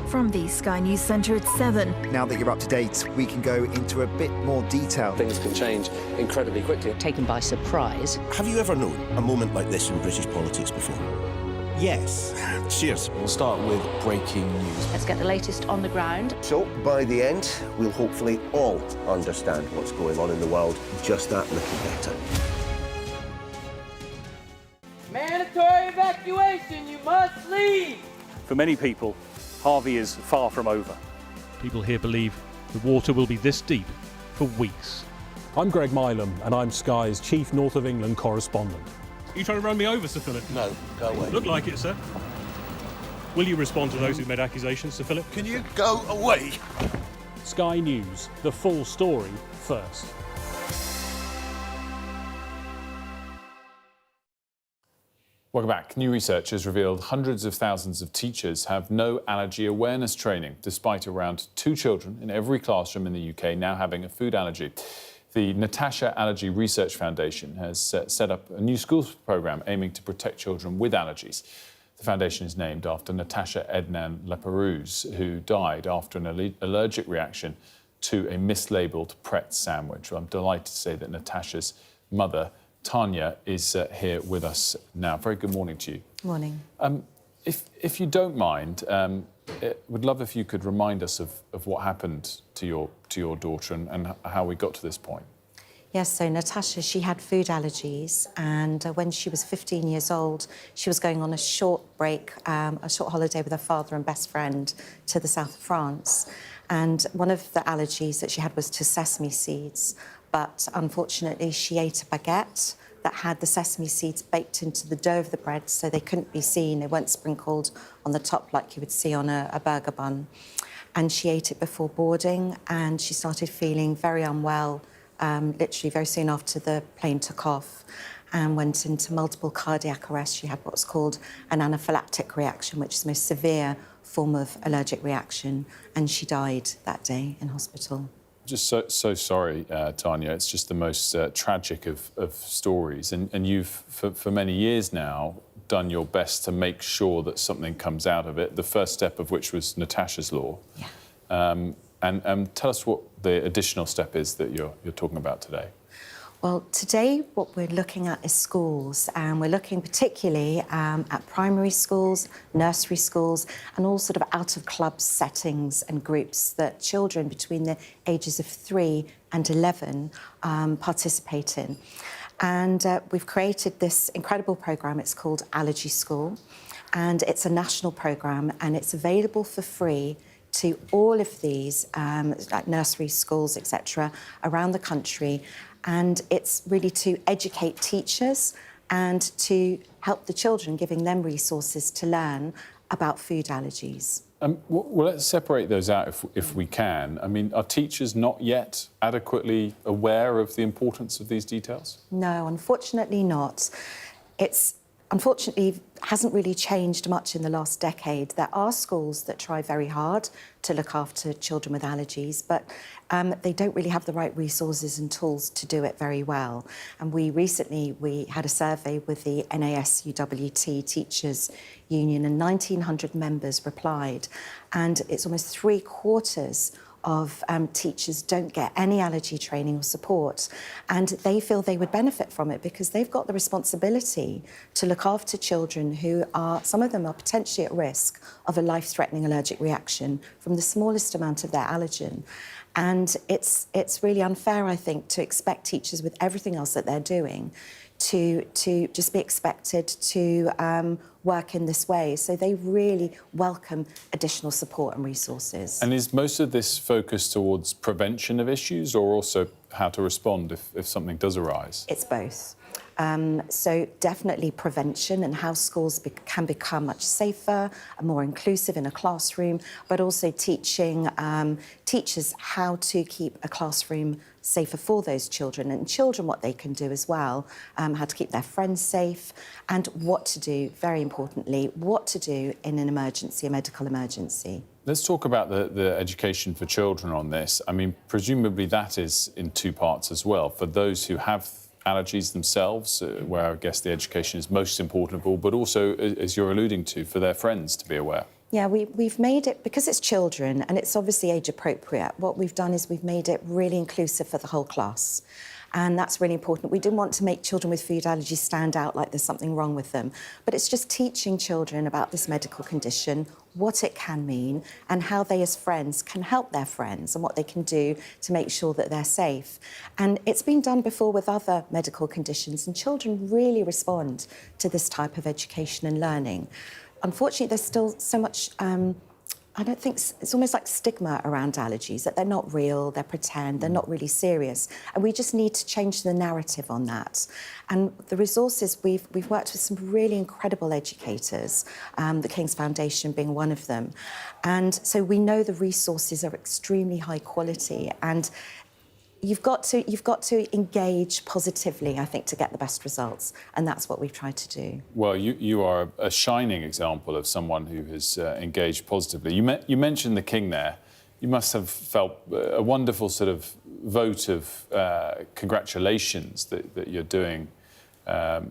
From the Sky News Centre at 7. Now that you're up to date, we can go into a bit more detail. Things can change incredibly quickly. Taken by surprise. Have you ever known a moment like this in British politics before? Yes. Cheers. We'll start with breaking news. Let's get the latest on the ground. So, by the end, we'll hopefully all understand what's going on in the world just that little better. Mandatory evacuation, you must leave! For many people, Harvey is far from over. People here believe the water will be this deep for weeks. I'm Greg Milam, and I'm Sky's Chief North of England correspondent. Are you trying to run me over, Sir Philip? No, go away. Look like it, sir. Will you respond to those who've made accusations, Sir Philip? Can you go away? Sky News, the full story first. Welcome back. New research has revealed hundreds of thousands of teachers have no allergy awareness training, despite around 2 children in every classroom in the UK now having a food allergy. The Natasha Allergy Research Foundation has set up a new schools programme aiming to protect children with allergies. The foundation is named after Natasha Ednan-Laperouse, who died after an allergic reaction to a mislabelled Pret sandwich. I'm delighted to say that Natasha's mother, Tanya, is here with us now. Very good morning to you. Morning. If you don't mind, would love if you could remind us of what happened to your daughter and how we got to this point. Yes, so Natasha, she had food allergies, and when she was 15 years old, she was going on a short break, a short holiday with her father and best friend to the south of France. And one of the allergies that she had was to sesame seeds, but unfortunately she ate a baguette that had the sesame seeds baked into the dough of the bread, so they couldn't be seen. They weren't sprinkled on the top like you would see on a burger bun. And she ate it before boarding, and she started feeling very unwell, literally very soon after the plane took off, and went into multiple cardiac arrest. She had what's called an anaphylactic reaction, which is the most severe form of allergic reaction, and she died that day in hospital. Just so sorry, Tanya. It's just the most tragic of stories. And you've, for many years now, done your best to make sure that something comes out of it, the first step of which was Natasha's Law. Yeah. And tell us what the additional step is that you're talking about today. Well, today what we're looking at is schools, and we're looking particularly at primary schools, nursery schools, and all sort of out-of-club settings and groups that children between the ages of 3 and 11 participate in. And we've created this incredible programme. It's called Allergy School, and it's a national programme, and it's available for free to all of these, like nursery schools, etc., around the country. And it's really to educate teachers and to help the children, giving them resources to learn about food allergies. Well, let's separate those out if we can. I mean, are teachers not yet adequately aware of the importance of these details? No, unfortunately not. It's unfortunately hasn't really changed much in the last decade. There are schools that try very hard to look after children with allergies, but they don't really have the right resources and tools to do it very well. And we had a survey with the NASUWT Teachers Union, and 1,900 members replied. And it's almost 3/4 of teachers don't get any allergy training or support, and they feel they would benefit from it because they've got the responsibility to look after children who are, some of them are potentially at risk of a life-threatening allergic reaction from the smallest amount of their allergen. And it's really unfair, I think, to expect teachers with everything else that they're doing to just be expected to work in this way. So they really welcome additional support and resources. And is most of this focused towards prevention of issues or also how to respond if something does arise? It's both. So definitely prevention and how schools can become much safer and more inclusive in a classroom, but also teaching teachers how to keep a classroom safer for those children, and children what they can do as well, how to keep their friends safe, and what to do, very importantly, what to do in an emergency, a medical emergency. Let's talk about the education for children on this. I mean, presumably that is in two parts as well. For those who have allergies themselves, where I guess the education is most important of all, but also, as you're alluding to, for their friends to be aware. Yeah, we've made it, because it's children and it's obviously age appropriate, what we've done is we've made it really inclusive for the whole class. And that's really important. We didn't want to make children with food allergies stand out like there's something wrong with them. But it's just teaching children about this medical condition, what it can mean, and how they as friends can help their friends and what they can do to make sure that they're safe. And it's been done before with other medical conditions, and children really respond to this type of education and learning. Unfortunately, there's still so much, I don't think, it's almost like stigma around allergies, that they're not real, they're pretend, they're not really serious. And we just need to change the narrative on that. And the resources, we've worked with some really incredible educators, the King's Foundation being one of them. And so we know the resources are extremely high quality, and you've got to engage positively, I think, to get the best results, and that's what we've tried to do. Well, you are a shining example of someone who has engaged positively. You mentioned the King there. You must have felt a wonderful sort of vote of congratulations that you're doing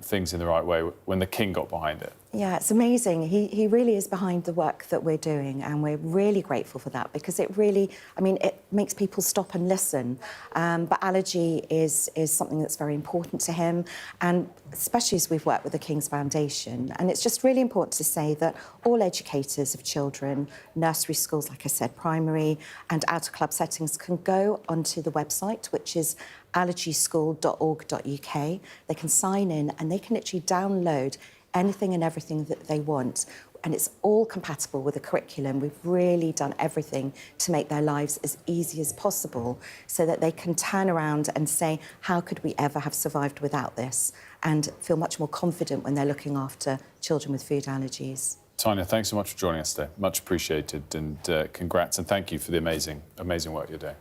things in the right way when the King got behind it. Yeah, it's amazing. He really is behind the work that we're doing, and we're really grateful for that, because it really, I mean, it makes people stop and listen. But allergy is something that's very important to him, and especially as we've worked with the King's Foundation. And it's just really important to say that all educators of children, nursery schools, like I said, primary and out-of-club settings, can go onto the website, which is allergyschool.org.uk. They can sign in and they can literally download anything and everything that they want. And it's all compatible with the curriculum. We've really done everything to make their lives as easy as possible so that they can turn around and say, how could we ever have survived without this? And feel much more confident when they're looking after children with food allergies. Tanya, thanks so much for joining us today. Much appreciated, and congrats, and thank you for the amazing work you're doing.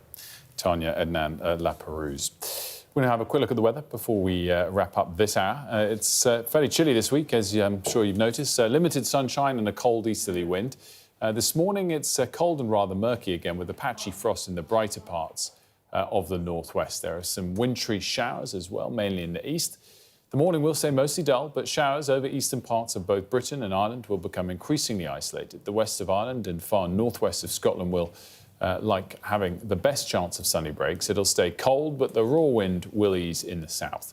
Tanya Ednan-Laperouse. We're going to have a quick look at the weather before we wrap up this hour. It's fairly chilly this week, as I'm sure you've noticed. Limited sunshine and a cold easterly wind. This morning it's cold and rather murky again, with a patchy frost in the brighter parts of the northwest. There are some wintry showers as well, mainly in the east. The morning will stay mostly dull, but showers over eastern parts of both Britain and Ireland will become increasingly isolated. The west of Ireland and far northwest of Scotland will like having the best chance of sunny breaks. It'll stay cold, but the raw wind will ease in the south.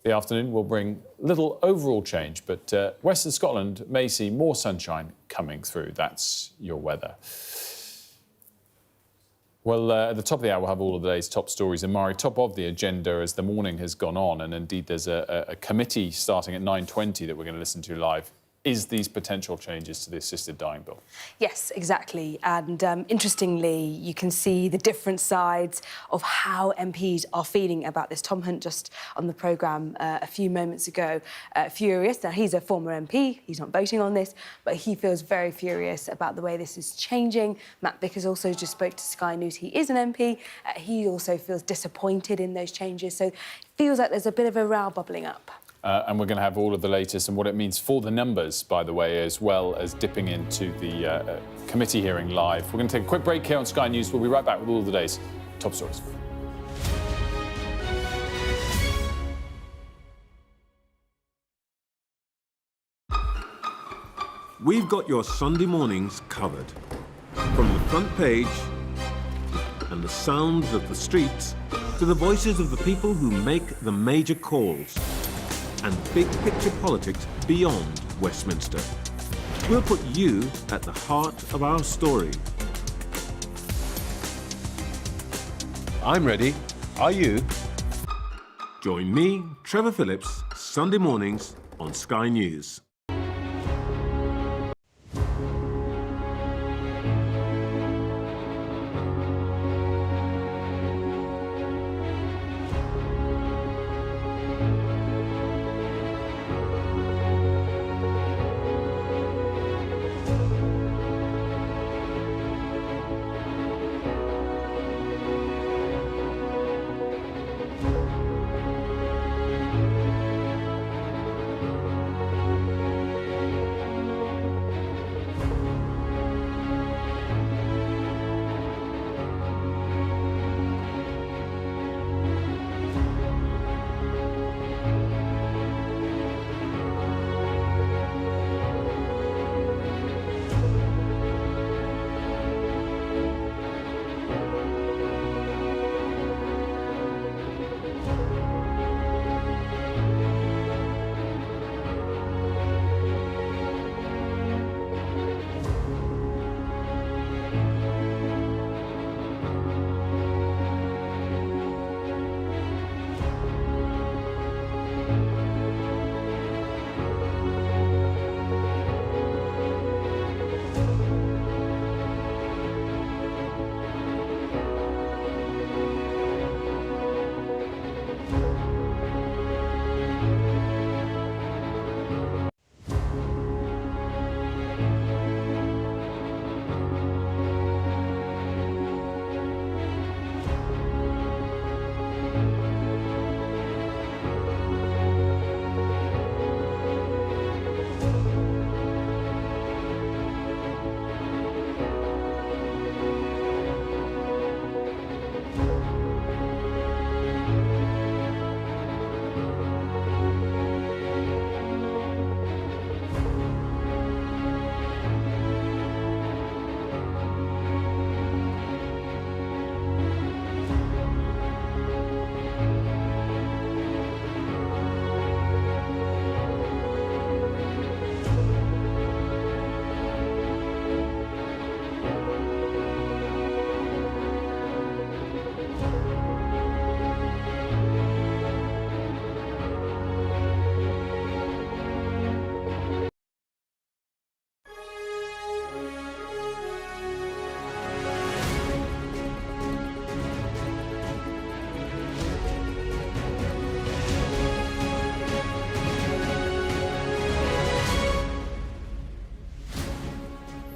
The afternoon will bring little overall change, but Western Scotland may see more sunshine coming through. That's your weather. Well, at the top of the hour, we'll have all of the day's top stories. And Mari, top of the agenda as the morning has gone on, and indeed there's a committee starting at 9:20 that we're going to listen to live, is these potential changes to the assisted dying bill. Yes, exactly. And interestingly, you can see the different sides of how MPs are feeling about this. Tom Hunt, just on the programme a few moments ago, furious. Now, he's a former MP, he's not voting on this, but he feels very furious about the way this is changing. Matt Vickers also just spoke to Sky News. He is an MP. He also feels disappointed in those changes. So it feels like there's a bit of a row bubbling up. And we're going to have all of the latest and what it means for the numbers, by the way, as well as dipping into the committee hearing live. We're going to take a quick break here on Sky News. We'll be right back with all of the day's top stories. We've got your Sunday mornings covered. From the front page and the sounds of the streets to the voices of the people who make the major calls and big-picture politics beyond Westminster. We'll put you at the heart of our story. I'm ready. Are you? Join me, Trevor Phillips, Sunday mornings on Sky News.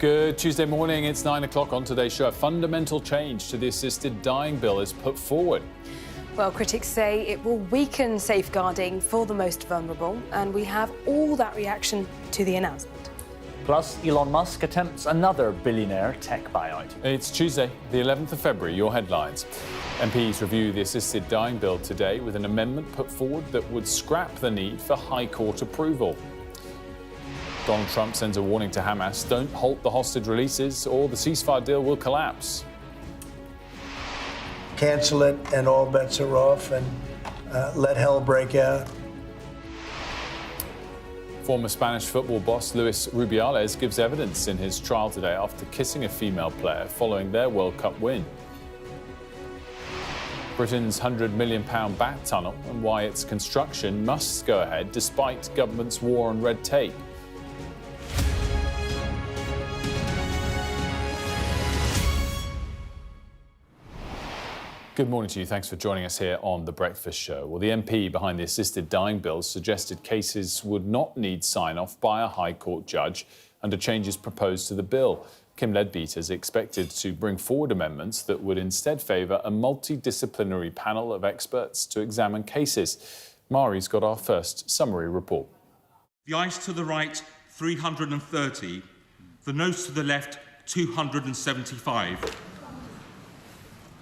Good Tuesday morning, it's 9 o'clock. On today's show, a fundamental change to the assisted dying bill is put forward. Well, critics say it will weaken safeguarding for the most vulnerable, and we have all that reaction to the announcement. Plus, Elon Musk attempts another billionaire tech buyout. It's Tuesday, the 11th of February. Your headlines. MPs review the assisted dying bill today with an amendment put forward that would scrap the need for High Court approval. Donald Trump sends a warning to Hamas: don't halt the hostage releases or the ceasefire deal will collapse. Cancel it and all bets are off, and let hell break out. Former Spanish football boss Luis Rubiales gives evidence in his trial today after kissing a female player following their World Cup win. Britain's £100 million bat tunnel and why its construction must go ahead despite government's war on red tape. Good morning to you. Thanks for joining us here on The Breakfast Show. Well, the MP behind the assisted dying bill suggested cases would not need sign-off by a High Court judge under changes proposed to the bill. Kim Leadbeater is expected to bring forward amendments that would instead favour a multidisciplinary panel of experts to examine cases. Mari's got our first summary report. The ayes to the right, 330. The noes to the left, 275.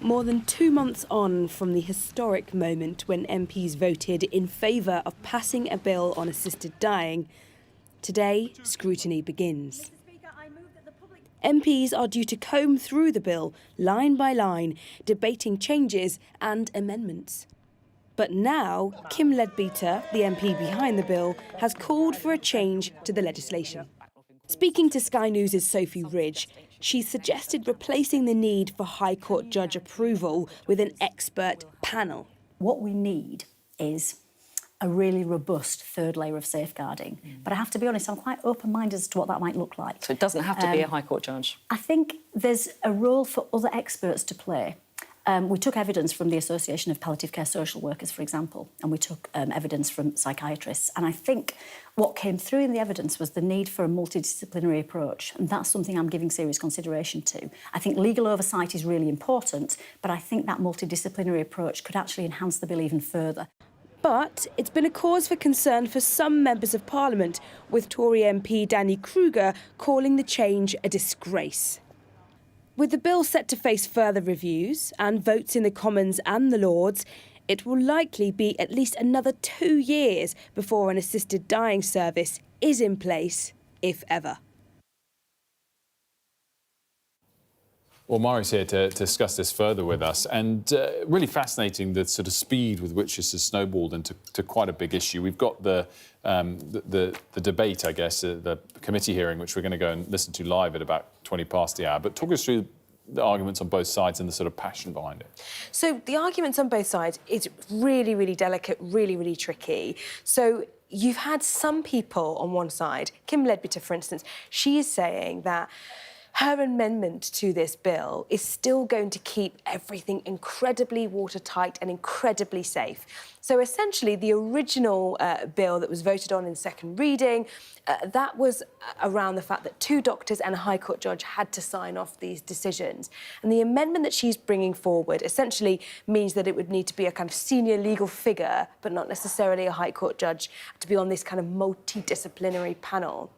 More than 2 months on from the historic moment when MPs voted in favour of passing a bill on assisted dying, today scrutiny begins. MPs are due to comb through the bill, line by line, debating changes and amendments. But now, Kim Leadbeater, the MP behind the bill, has called for a change to the legislation. Speaking to Sky News' Sophie Ridge, she suggested replacing the need for High Court judge approval with an expert panel. What we need is a really robust third layer of safeguarding. But I have to be honest, I'm quite open-minded as to what that might look like. So it doesn't have to be a High Court judge? I think there's a role for other experts to play. We took evidence from the Association of Palliative Care Social Workers, for example, and we took evidence from psychiatrists. And I think what came through in the evidence was the need for a multidisciplinary approach, and that's something I'm giving serious consideration to. I think legal oversight is really important, but I think that multidisciplinary approach could actually enhance the bill even further. But it's been a cause for concern for some members of Parliament, with Tory MP Danny Kruger calling the change a disgrace. With the bill set to face further reviews and votes in the Commons and the Lords, it will likely be at least another 2 years before an assisted dying service is in place, if ever. Well, Mari's here to discuss this further with us, and really fascinating the sort of speed with which this has snowballed into quite a big issue. We've got the debate, I guess, the committee hearing, which we're going to go and listen to live at about 20 past the hour. But talk us through the arguments on both sides and the sort of passion behind it. So the arguments on both sides is really, really delicate, really, really tricky. So you've had some people on one side, Kim Leadbeater, for instance, she is saying that her amendment to this bill is still going to keep everything incredibly watertight and incredibly safe. So essentially, the original bill that was voted on in second reading, that was around the fact that 2 doctors and a High Court judge had to sign off these decisions. And the amendment that she's bringing forward essentially means that it would need to be a kind of senior legal figure, but not necessarily a High Court judge, to be on this kind of multidisciplinary panel.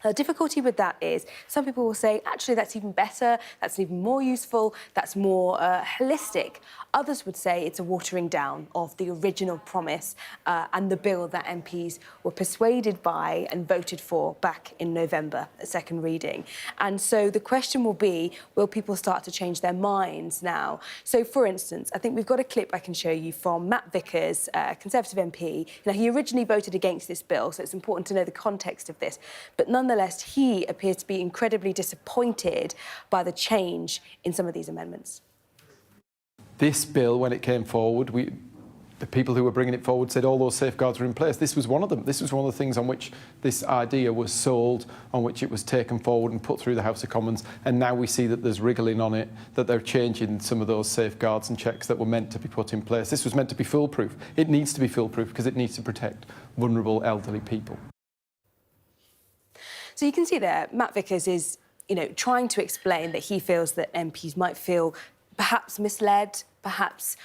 The difficulty with that is some people will say, actually, that's even better, that's even more useful, that's more holistic. Others would say it's a watering down of the original promise and the bill that MPs were persuaded by and voted for back in November, at second reading. And so the question will be, will people start to change their minds now? So, for instance, I think we've got a clip I can show you from Matt Vickers, Conservative MP. Now, he originally voted against this bill, so it's important to know the context of this. But nonetheless, he appears to be incredibly disappointed by the change in some of these amendments. This bill, when it came forward, the people who were bringing it forward said all those safeguards were in place. This was one of them. This was one of the things on which this idea was sold, on which it was taken forward and put through the House of Commons. And now we see that there's wriggling on it, that they're changing some of those safeguards and checks that were meant to be put in place. This was meant to be foolproof. It needs to be foolproof because it needs to protect vulnerable elderly people. So you can see there, Matt Vickers is trying to explain that he feels that MPs might feel perhaps misled, perhaps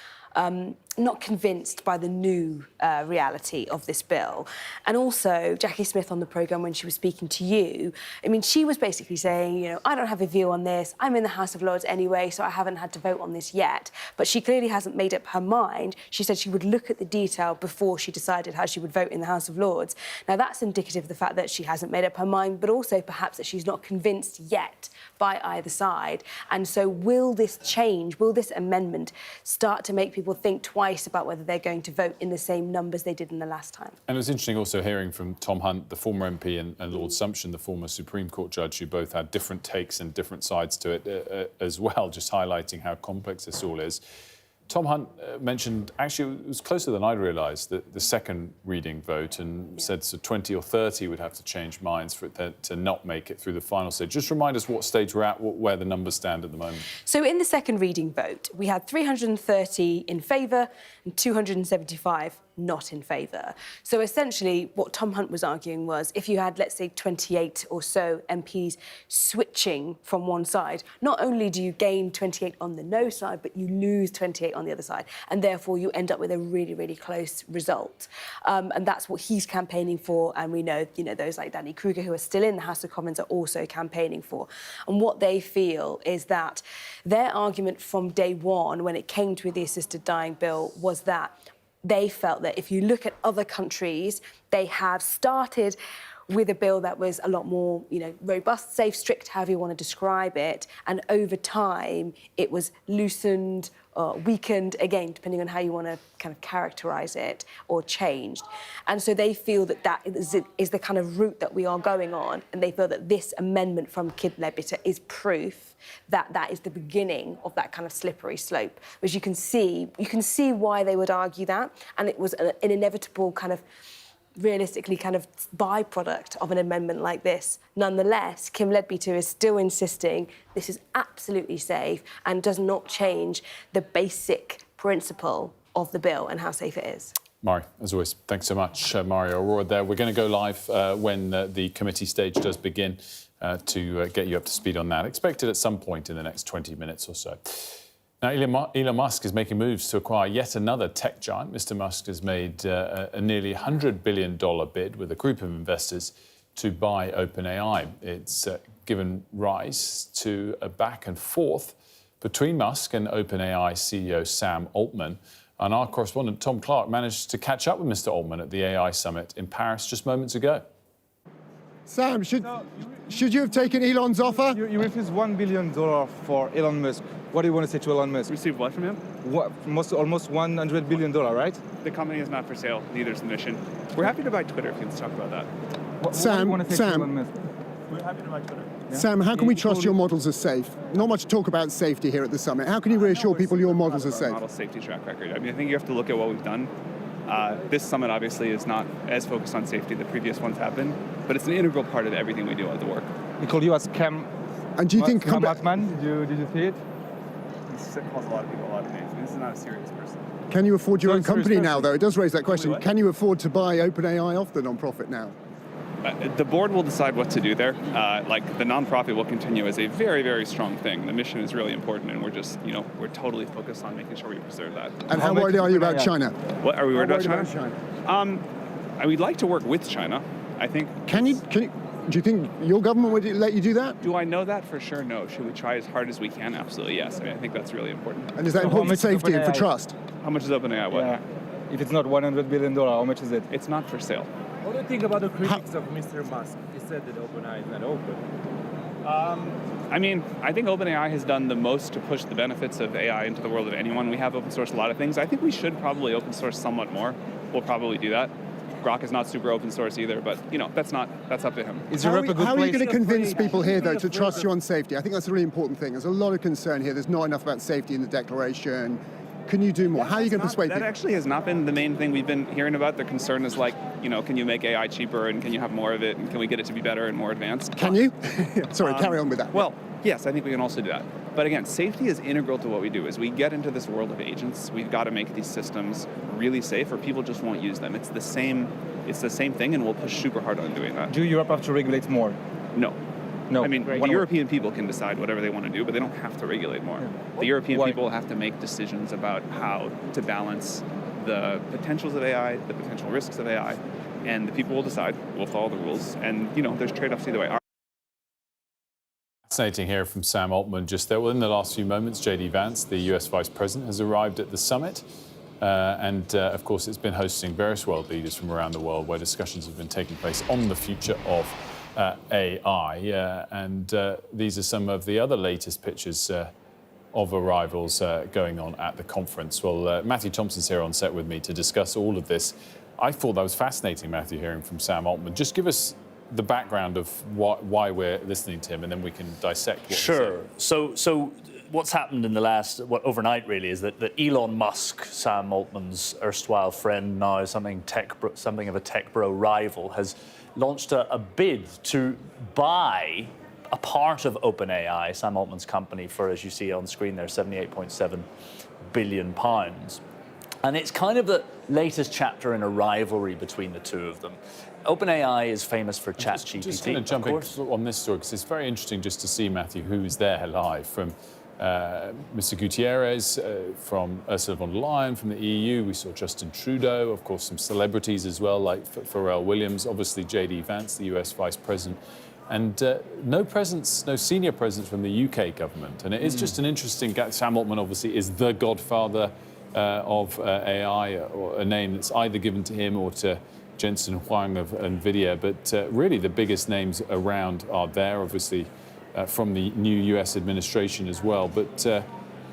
not convinced by the new reality of this bill. And also, Jacqui Smith on the programme, when she was speaking to you, she was basically saying, I don't have a view on this. I'm in the House of Lords anyway, so I haven't had to vote on this yet. But she clearly hasn't made up her mind. She said she would look at the detail before she decided how she would vote in the House of Lords. Now, that's indicative of the fact that she hasn't made up her mind, but also perhaps that she's not convinced yet by either side. And so will this change, will this amendment start to make people think twice about whether they're going to vote in the same numbers they did in the last time? And it was interesting also hearing from Tom Hunt, the former MP, and Lord Sumption, the former Supreme Court judge, who both had different takes and different sides to it as well, just highlighting how complex this all is. Tom Hunt mentioned, actually, it was closer than I'd realised, that the second reading vote, and said so 20 or 30 would have to change minds for it to not make it through the final stage. Just remind us what stage we're at, where the numbers stand at the moment. So in the second reading vote, we had 330 in favour and 275 not in favour. So essentially what Tom Hunt was arguing was if you had, let's say, 28 or so MPs switching from one side, not only do you gain 28 on the no side, but you lose 28 on the other side, and therefore you end up with a really, really close result. And that's what he's campaigning for, and we know, those like Danny Kruger, who are still in the House of Commons, are also campaigning for. And what they feel is that their argument from day one, when it came to the assisted dying bill, was that they felt that if you look at other countries, they have started with a bill that was a lot more, robust, safe, strict, however you want to describe it, and over time it was loosened, weakened, again, depending on how you want to kind of characterise it, or changed. And so they feel that that is the kind of route that we are going on, and they feel that this amendment from Kid Leadbitter is proof that that is the beginning of that kind of slippery slope, which you can see why they would argue that, and it was an inevitable kind of realistically kind of byproduct of an amendment like this. Nonetheless, Kim Leadbitter is still insisting this is absolutely safe and does not change the basic principle of the bill and how safe it is. Mari, as always, thanks so much. Mario Aurora there. We're going to go live when the committee stage does begin to get you up to speed on that. Expected at some point in the next 20 minutes or so. Now, Elon Musk is making moves to acquire yet another tech giant. Mr. Musk has made a nearly $100 billion bid with a group of investors to buy OpenAI. It's given rise to a back and forth between Musk and OpenAI CEO Sam Altman. And our correspondent Tom Clark managed to catch up with Mr. Altman at the AI summit in Paris just moments ago. Sam, should you have taken Elon's offer? You refused $1 billion for Elon Musk. What do you want to say to Elon Musk? Received what from him? Almost $100 billion, right? The company is not for sale, neither is the mission. We're happy to buy Twitter if you want to talk about that. Sam, we're happy to buy Twitter. Yeah? Sam, how can we trust your models are safe? Not much talk about safety here at the summit. How can you reassure people your models are safe? Model safety track record. I think you have to look at what we've done. This summit obviously is not as focused on safety. The previous ones have been, but it's an integral part of everything we do at the work. We call you as Cam. And do you think Batman? Did you see it? This calls a lot of people a lot of names. This is not a serious person. Can you afford your own company now, though? It does raise that question. Can you afford to buy OpenAI off the non-profit now? The board will decide what to do there. The non-profit will continue as a very, very strong thing. The mission is really important, and we're just, we're totally focused on making sure we preserve that. And how worried are you about China? What are we worried about China? We'd like to work with China. I think. Do you think your government would let you do that? Do I know that for sure? No. Should we try as hard as we can? Absolutely, yes. I think that's really important. And is that important for safety and for trust? How much is OpenAI? What? Yeah. If it's not $100 billion, how much is it? It's not for sale. What do you think about the critics of Mr. Musk? He said that OpenAI is not open. I think OpenAI has done the most to push the benefits of AI into the world of anyone. We have open sourced a lot of things. I think we should probably open source somewhat more. We'll probably do that. Grok is not super open source either, but that's up to him. How are you going to convince people here, though, to trust you on safety? I think that's a really important thing. There's a lot of concern here. There's not enough about safety in the declaration. Can you do more? How are you going to persuade people? That actually has not been the main thing we've been hearing about. The concern is can you make AI cheaper and can you have more of it and can we get it to be better and more advanced? Can you? Sorry, carry on with that. Well, yes, I think we can also do that. But again, safety is integral to what we do. As we get into this world of agents, we've got to make these systems really safe or people just won't use them. It's the same thing and we'll push super hard on doing that. Do Europe have to regulate more? No. No. I mean, the European people can decide whatever they want to do, but they don't have to regulate more. The European people have to make decisions about how to balance the potentials of AI, the potential risks of AI, and the people will decide. We'll follow the rules, and there's trade-offs either way. Fascinating here from Sam Altman just there. Well, in the last few moments, J.D. Vance, the US Vice President, has arrived at the summit. Of course, it's been hosting various world leaders from around the world where discussions have been taking place on the future of AI. These are some of the other latest pictures of arrivals going on at the conference. Well, Matthew Thompson's here on set with me to discuss all of this. I thought that was fascinating, Matthew, hearing from Sam Altman. Just give us the background of why we're listening to him, and then we can dissect what Sure. So what's happened in the last, overnight really, is that Elon Musk, Sam Altman's erstwhile friend, now something of a tech bro rival, has launched a bid to buy a part of OpenAI, Sam Altman's company, for, as you see on screen there, £78.7 billion. And it's kind of the latest chapter in a rivalry between the two of them. OpenAI is famous for ChatGPT. Just going to jump in on this story, because it's very interesting just to see, Matthew, who is there live, from Mr. Gutierrez, from Ursula von der Leyen, from the EU. We saw Justin Trudeau, of course, some celebrities as well, like Peril Williams, obviously J.D. Vance, the US Vice President, and no senior presence from the UK government. And it is just an interesting. Sam Altman obviously is the godfather of AI, or a name that's either given to him or to Jensen Huang of NVIDIA. But really the biggest names around are there, obviously from the new US administration as well. But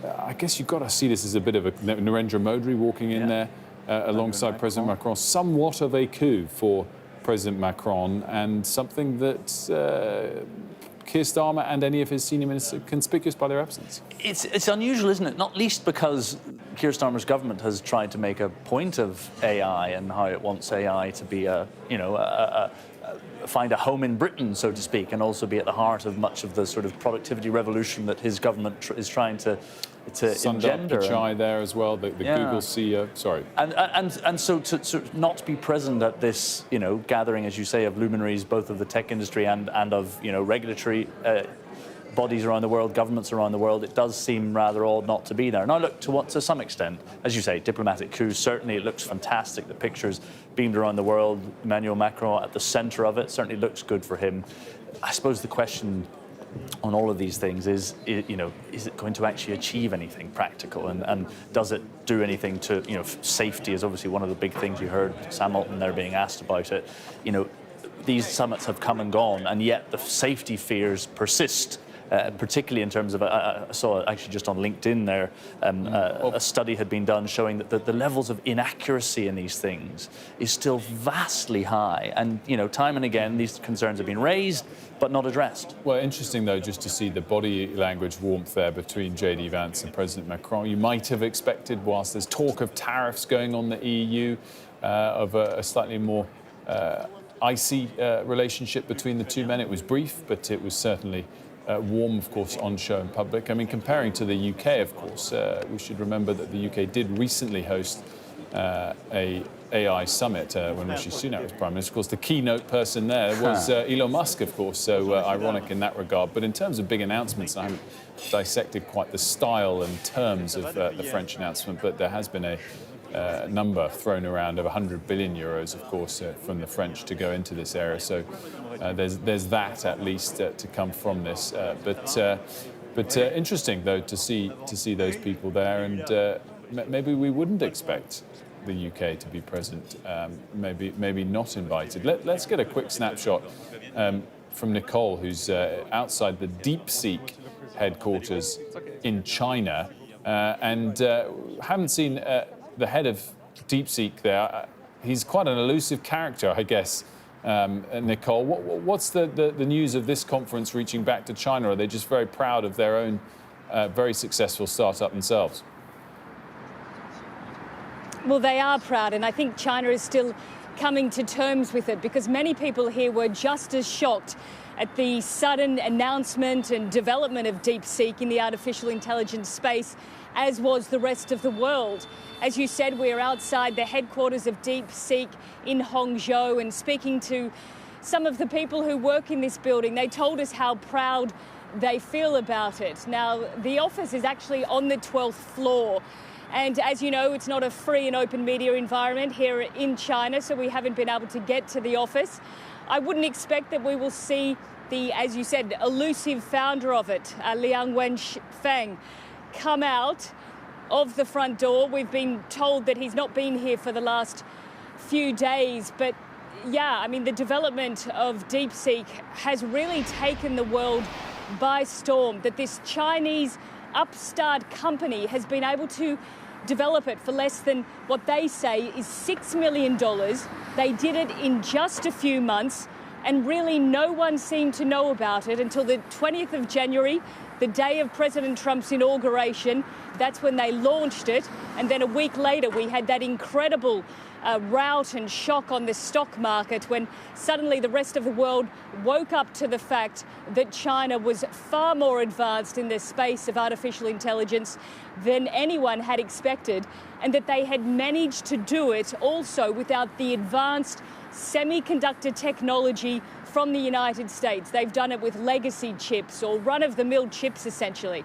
I guess you've got to see this as a bit of a Narendra Modi walking in there alongside President Macron. Somewhat of a coup for President Macron, and something that Keir Starmer and any of his senior ministers are conspicuous by their absence. It's unusual, isn't it? Not least because Keir Starmer's government has tried to make a point of AI and how it wants AI to be find a home in Britain, so to speak, and also be at the heart of much of the sort of productivity revolution that his government is trying to engender. Pichai there as well, the Google CEO. Sorry. And so to not be present at this, gathering, as you say, of luminaries, both of the tech industry and of regulatory bodies around the world, governments around the world, it does seem rather odd not to be there. Now, look, to some extent, as you say, diplomatic coup, certainly it looks fantastic. The pictures beamed around the world, Emmanuel Macron at the centre of it, certainly looks good for him. I suppose the question on all of these things is it going to actually achieve anything practical, and does it do anything to, safety is obviously one of the big things. You heard Sam Altman there being asked about it. These summits have come and gone, and yet the safety fears persist. Particularly in terms of, I saw actually just on LinkedIn there, a study had been done showing that the levels of inaccuracy in these things is still vastly high. And, time and again, these concerns have been raised, but not addressed. Well, interesting, though, just to see the body language warmth there between J.D. Vance and President Macron. You might have expected, whilst there's talk of tariffs going on the EU, of a slightly more icy relationship between the two men. It was brief, but it was certainly warm, of course, on show in public. I mean, comparing to the UK, of course, we should remember that the UK did recently host a AI summit when Rishi Sunak was Prime Minister. Of course, the keynote person there was Elon Musk, of course, so ironic in that regard. But in terms of big announcements, I haven't dissected quite the style and terms of the French announcement, but there has been a number thrown around of 100 billion euros, of course, from the French to go into this area. So there's that at least to come from this. But interesting though to see those people there, and maybe we wouldn't expect the UK to be present. Maybe not invited. Let's get a quick snapshot from Nicole, who's outside the DeepSeek headquarters in China, and haven't seen the head of DeepSeek there. He's quite an elusive character, I guess. Nicole, what's the news of this conference reaching back to China? Are they just very proud of their own very successful startup themselves? Well, they are proud, and I think China is still coming to terms with it, because many people here were just as shocked at the sudden announcement and development of DeepSeek in the artificial intelligence space, as was the rest of the world. As you said, we're outside the headquarters of DeepSeek in Hangzhou and speaking to some of the people who work in this building. They told us how proud they feel about it. Now, the office is actually on the 12th floor. And as you know, it's not a free and open media environment here in China, so we haven't been able to get to the office. I wouldn't expect that we will see the, as you said, elusive founder of it, Liang Wenfeng, come out of the front door. We've been told that he's not been here for the last few days, but yeah, I mean, the development of DeepSeek has really taken the world by storm, that this Chinese upstart company has been able to develop it for less than what they say is $6 million. They did it in just a few months, and really no one seemed to know about it until the 20th of January, the day of President Trump's inauguration. That's when they launched it. And then a week later, we had that incredible rout and shock on the stock market when suddenly the rest of the world woke up to the fact that China was far more advanced in the space of artificial intelligence than anyone had expected, and that they had managed to do it also without the advanced semiconductor technology from the United States. They've done it with legacy chips or run-of-the-mill chips, essentially.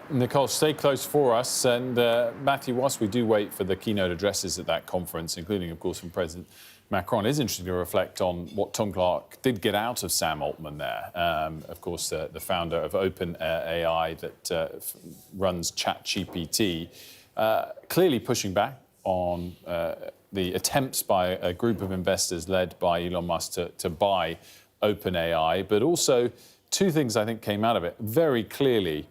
Nicole, stay close for us. And Matthew, whilst we do wait for the keynote addresses at that conference, including, of course, from President Macron, it is interesting to reflect on what Tom Clark did get out of Sam Altman there. Of course, the founder of OpenAI that runs ChatGPT, clearly pushing back on the attempts by a group of investors led by Elon Musk to buy OpenAI. But also, two things I think came out of it very clearly.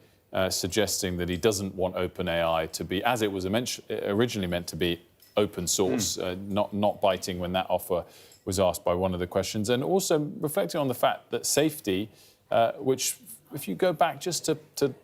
Suggesting that he doesn't want OpenAI to be, as it was originally meant to be, open source, not biting when that offer was asked by one of the questions. And also reflecting on the fact that safety, which if you go back just to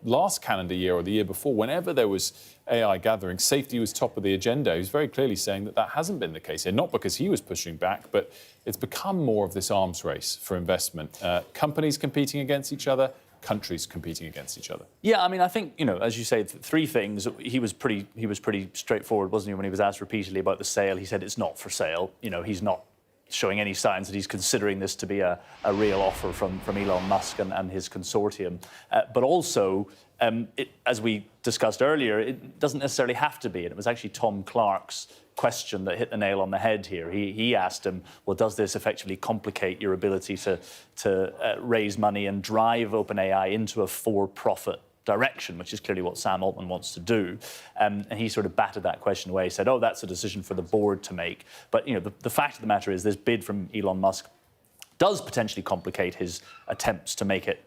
last calendar year or the year before, whenever there was AI gathering, safety was top of the agenda. He was very clearly saying that hasn't been the case here, not because he was pushing back, but it's become more of this arms race for investment. Companies competing against each other, countries competing against each other. Yeah, I mean, I think, as you say, three things. He was pretty straightforward, wasn't he, when he was asked repeatedly about the sale? He said it's not for sale. He's not showing any signs that he's considering this to be a real offer from Elon Musk and his consortium. But also, as we discussed earlier, it doesn't necessarily have to be. And it was actually Tom Clark's question that hit the nail on the head here. He asked him, well, does this effectively complicate your ability to raise money and drive OpenAI into a for-profit direction, which is clearly what Sam Altman wants to do. And he sort of batted that question away. He said, oh, that's a decision for the board to make. But, the fact of the matter is this bid from Elon Musk does potentially complicate his attempts to make it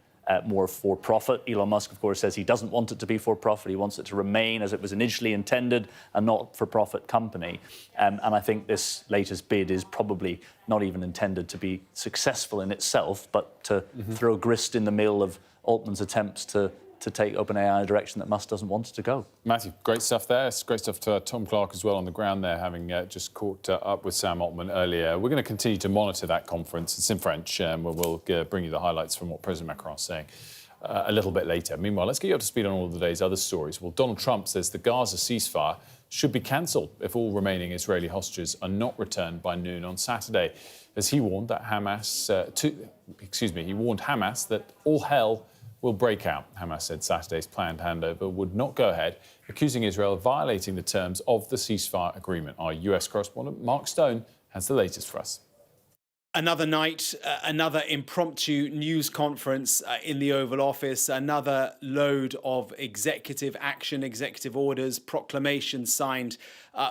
more for-profit. Elon Musk, of course, says he doesn't want it to be for-profit. He wants it to remain as it was initially intended, a not-for-profit company. And I think this latest bid is probably not even intended to be successful in itself, but to throw grist in the mill of Altman's attempts to take OpenAI in a direction that Musk doesn't want it to go. Matthew, great stuff there. It's great stuff to Tom Clark as well on the ground there, having just caught up with Sam Altman earlier. We're going to continue to monitor that conference. It's in French, and we'll bring you the highlights from what President Macron is saying a little bit later. Meanwhile, let's get you up to speed on all of the day's other stories. Well, Donald Trump says the Gaza ceasefire should be cancelled if all remaining Israeli hostages are not returned by noon on Saturday, as he warned that he warned Hamas that all hell will break out. Hamas said Saturday's planned handover would not go ahead, accusing Israel of violating the terms of the ceasefire agreement. Our US correspondent Mark Stone has the latest for us. Another night, another impromptu news conference in the Oval Office, another load of executive action, executive orders, proclamations signed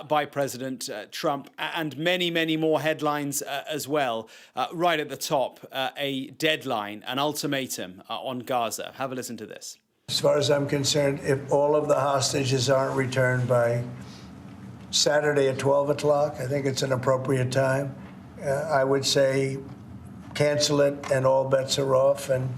by President Trump, and many, many more headlines as well. Right at the top, a deadline, an ultimatum on Gaza. Have a listen to this. As far as I'm concerned, if all of the hostages aren't returned by Saturday at 12 o'clock, I think it's an appropriate time. I would say cancel it and all bets are off and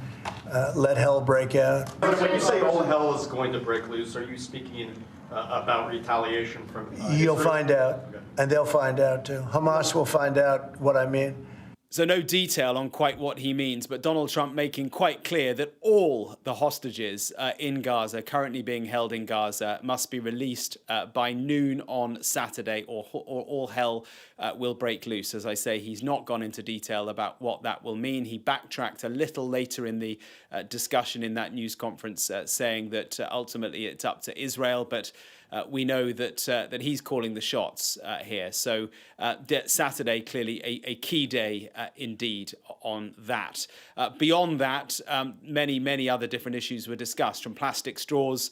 let hell break out. When you say all hell is going to break loose, are you speaking about retaliation from You'll find out, and they'll find out too. Hamas will find out what I mean. So no detail on quite what he means, but Donald Trump making quite clear that all the hostages in Gaza, currently being held in Gaza, must be released by noon on Saturday, or all hell will break loose. As I say, he's not gone into detail about what that will mean. He backtracked a little later in the discussion in that news conference, saying that ultimately it's up to Israel, but we know that he's calling the shots here. So Saturday, clearly a key day indeed on that. Beyond that, many other different issues were discussed, from plastic straws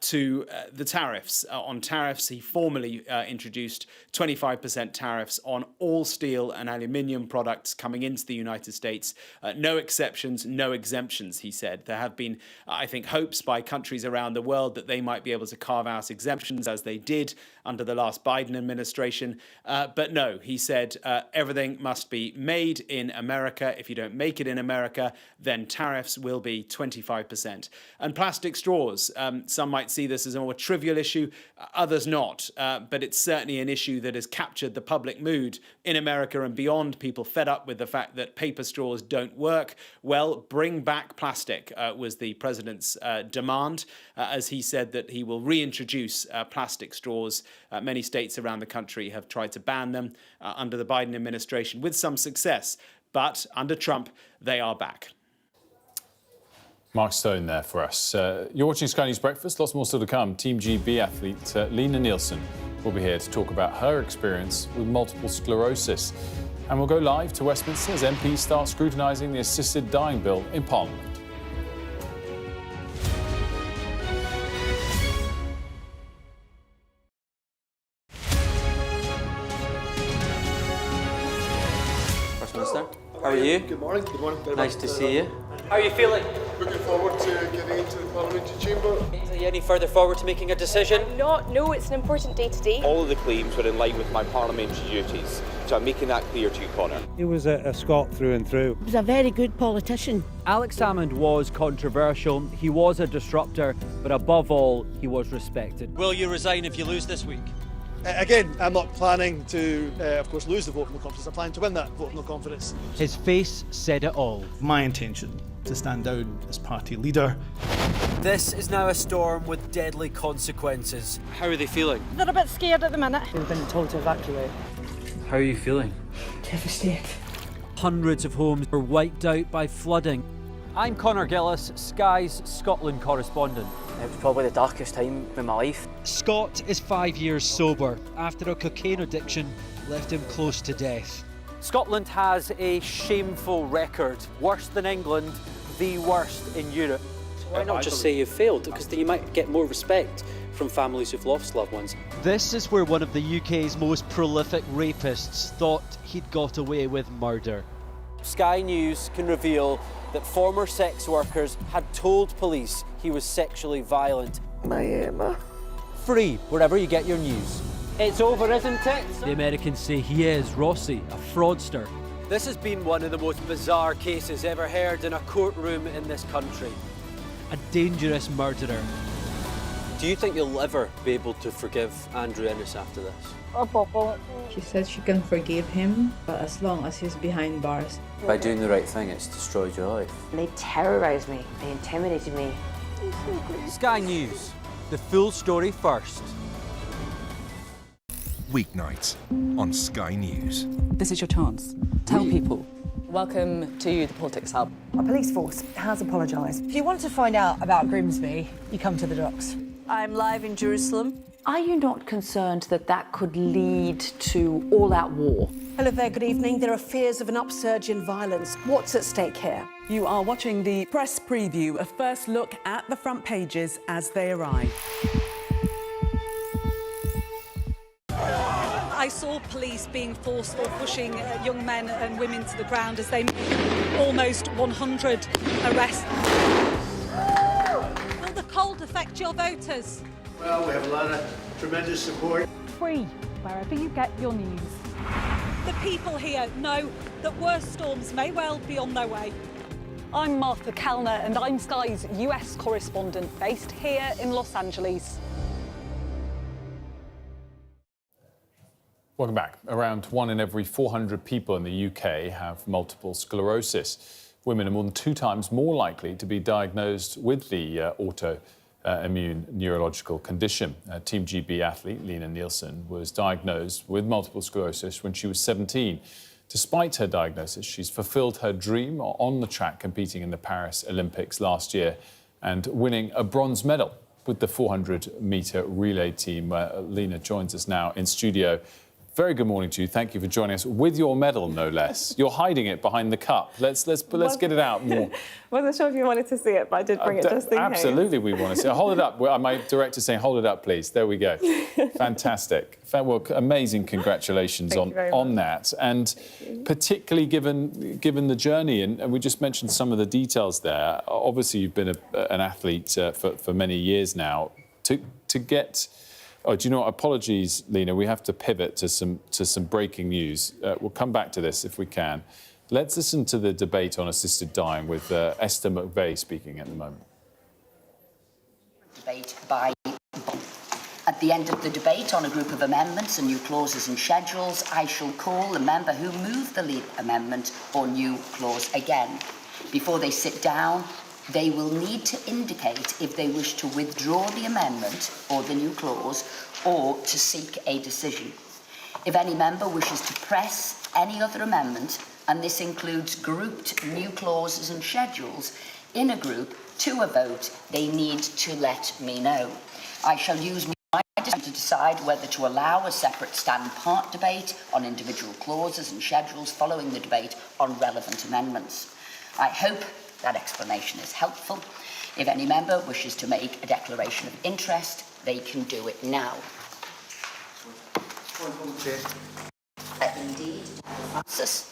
to the tariffs. On tariffs, he formally introduced 25% tariffs on all steel and aluminium products coming into the United States. No exceptions, no exemptions, he said. There have been, I think, hopes by countries around the world that they might be able to carve out exemptions, as they did under the last Biden administration. But no, he said everything must be made in America. If you don't make it in America, then tariffs will be 25%. And plastic straws, some might see this as a more trivial issue, others not. But it's certainly an issue that has captured the public mood in America and beyond. People fed up with the fact that paper straws don't work. Well, bring back plastic was the president's demand, as he said that he will reintroduce plastic straws. Many states around the country have tried to ban them under the Biden administration with some success. But under Trump, they are back. Mark Stone there for us. You're watching Sky News Breakfast. Lots more still to come. Team GB athlete Lina Nielson will be here to talk about her experience with multiple sclerosis. And we'll go live to Westminster as MPs start scrutinising the assisted dying bill in Parliament. Westminster, how are you? Good morning. Good morning. Very nice much to see you. How are you feeling? Looking forward to getting into the parliamentary chamber. Are you any further forward to making a decision? No, it's an important day today. All of the claims were in line with my parliamentary duties, so I'm making that clear to you, Conor. He was a Scot through and through. He was a very good politician. Alex Salmond was controversial, he was a disruptor, but above all, he was respected. Will you resign if you lose this week? Again, I'm not planning to, of course, lose the vote of no confidence. I'm planning to win that vote of no confidence. His face said it all. My intention to stand down as party leader. This is now a storm with deadly consequences. How are they feeling? They're a bit scared at the minute. We've been told to evacuate. How are you feeling? Devastated. Hundreds of homes were wiped out by flooding. I'm Conor Gillis, Sky's Scotland correspondent. It was probably the darkest time in my life. Scott is 5 years sober after a cocaine addiction left him close to death. Scotland has a shameful record, worse than England, the worst in Europe. So why not just say you've failed? Because then you might get more respect from families who've lost loved ones. This is where one of the UK's most prolific rapists thought he'd got away with murder. Sky News can reveal that former sex workers had told police he was sexually violent. My Emma. Free wherever you get your news. It's over, isn't it? The Americans say he is Rossi, a fraudster. This has been one of the most bizarre cases ever heard in a courtroom in this country. A dangerous murderer. Do you think you'll ever be able to forgive Andrew Ennis after this? She said she can forgive him, but as long as he's behind bars. By doing the right thing, it's destroyed your life. They terrorised me. They intimidated me. Sky News. The full story first. Weeknights on Sky News. This is your chance. Tell people. Welcome to the Politics Hub. Our police force has apologised. If you want to find out about Grimsby, you come to the docks. I'm live in Jerusalem. Are you not concerned that that could lead to all-out war? Hello there, good evening. There are fears of an upsurge in violence. What's at stake here? You are watching the press preview, a first look at the front pages as they arrive. I saw police being forceful, pushing young men and women to the ground as they made almost 100 arrests. Will the cold affect your voters? Well, we have a lot of tremendous support. Free, wherever you get your news. The people here know that worse storms may well be on their way. I'm Martha Kellner and I'm Sky's US correspondent based here in Los Angeles. Welcome back. Around 1 in every 400 people in the UK have multiple sclerosis. Women are more than 2 times more likely to be diagnosed with the autoimmune neurological condition. Team GB athlete Lina Nielson was diagnosed with multiple sclerosis when she was 17. Despite her diagnosis, she's fulfilled her dream on the track, competing in the Paris Olympics last year and winning a bronze medal with the 400-metre relay team. Lina joins us now in studio. Very good morning to you. Thank you for joining us with your medal, no less. You're hiding it behind the cup. Let's get it out more. Wasn't sure if you wanted to see it, but I did bring it just in case. Absolutely, we want to see it. Hold it up. My director's saying, hold it up, please. There we go. Fantastic. Well, amazing congratulations on that. And particularly given the journey, and we just mentioned some of the details there. Obviously, you've been an athlete for many years now. To get... Oh, do you know what? Apologies, Lina. We have to pivot to some breaking news. We'll come back to this if we can. Let's listen to the debate on assisted dying with Esther McVeigh speaking at the moment. At the end of the debate on a group of amendments and new clauses and schedules, I shall call the member who moved the lead amendment or new clause again. Before they sit down, they will need to indicate if they wish to withdraw the amendment or the new clause or to seek a decision. If any member wishes to press any other amendment, and this includes grouped new clauses and schedules, in a group to a vote, they need to let me know. I shall use my discretion to decide whether to allow a separate stand-part debate on individual clauses and schedules following the debate on relevant amendments. I hope that explanation is helpful. If any member wishes to make a declaration of interest, they can do it now. Indeed. Francis.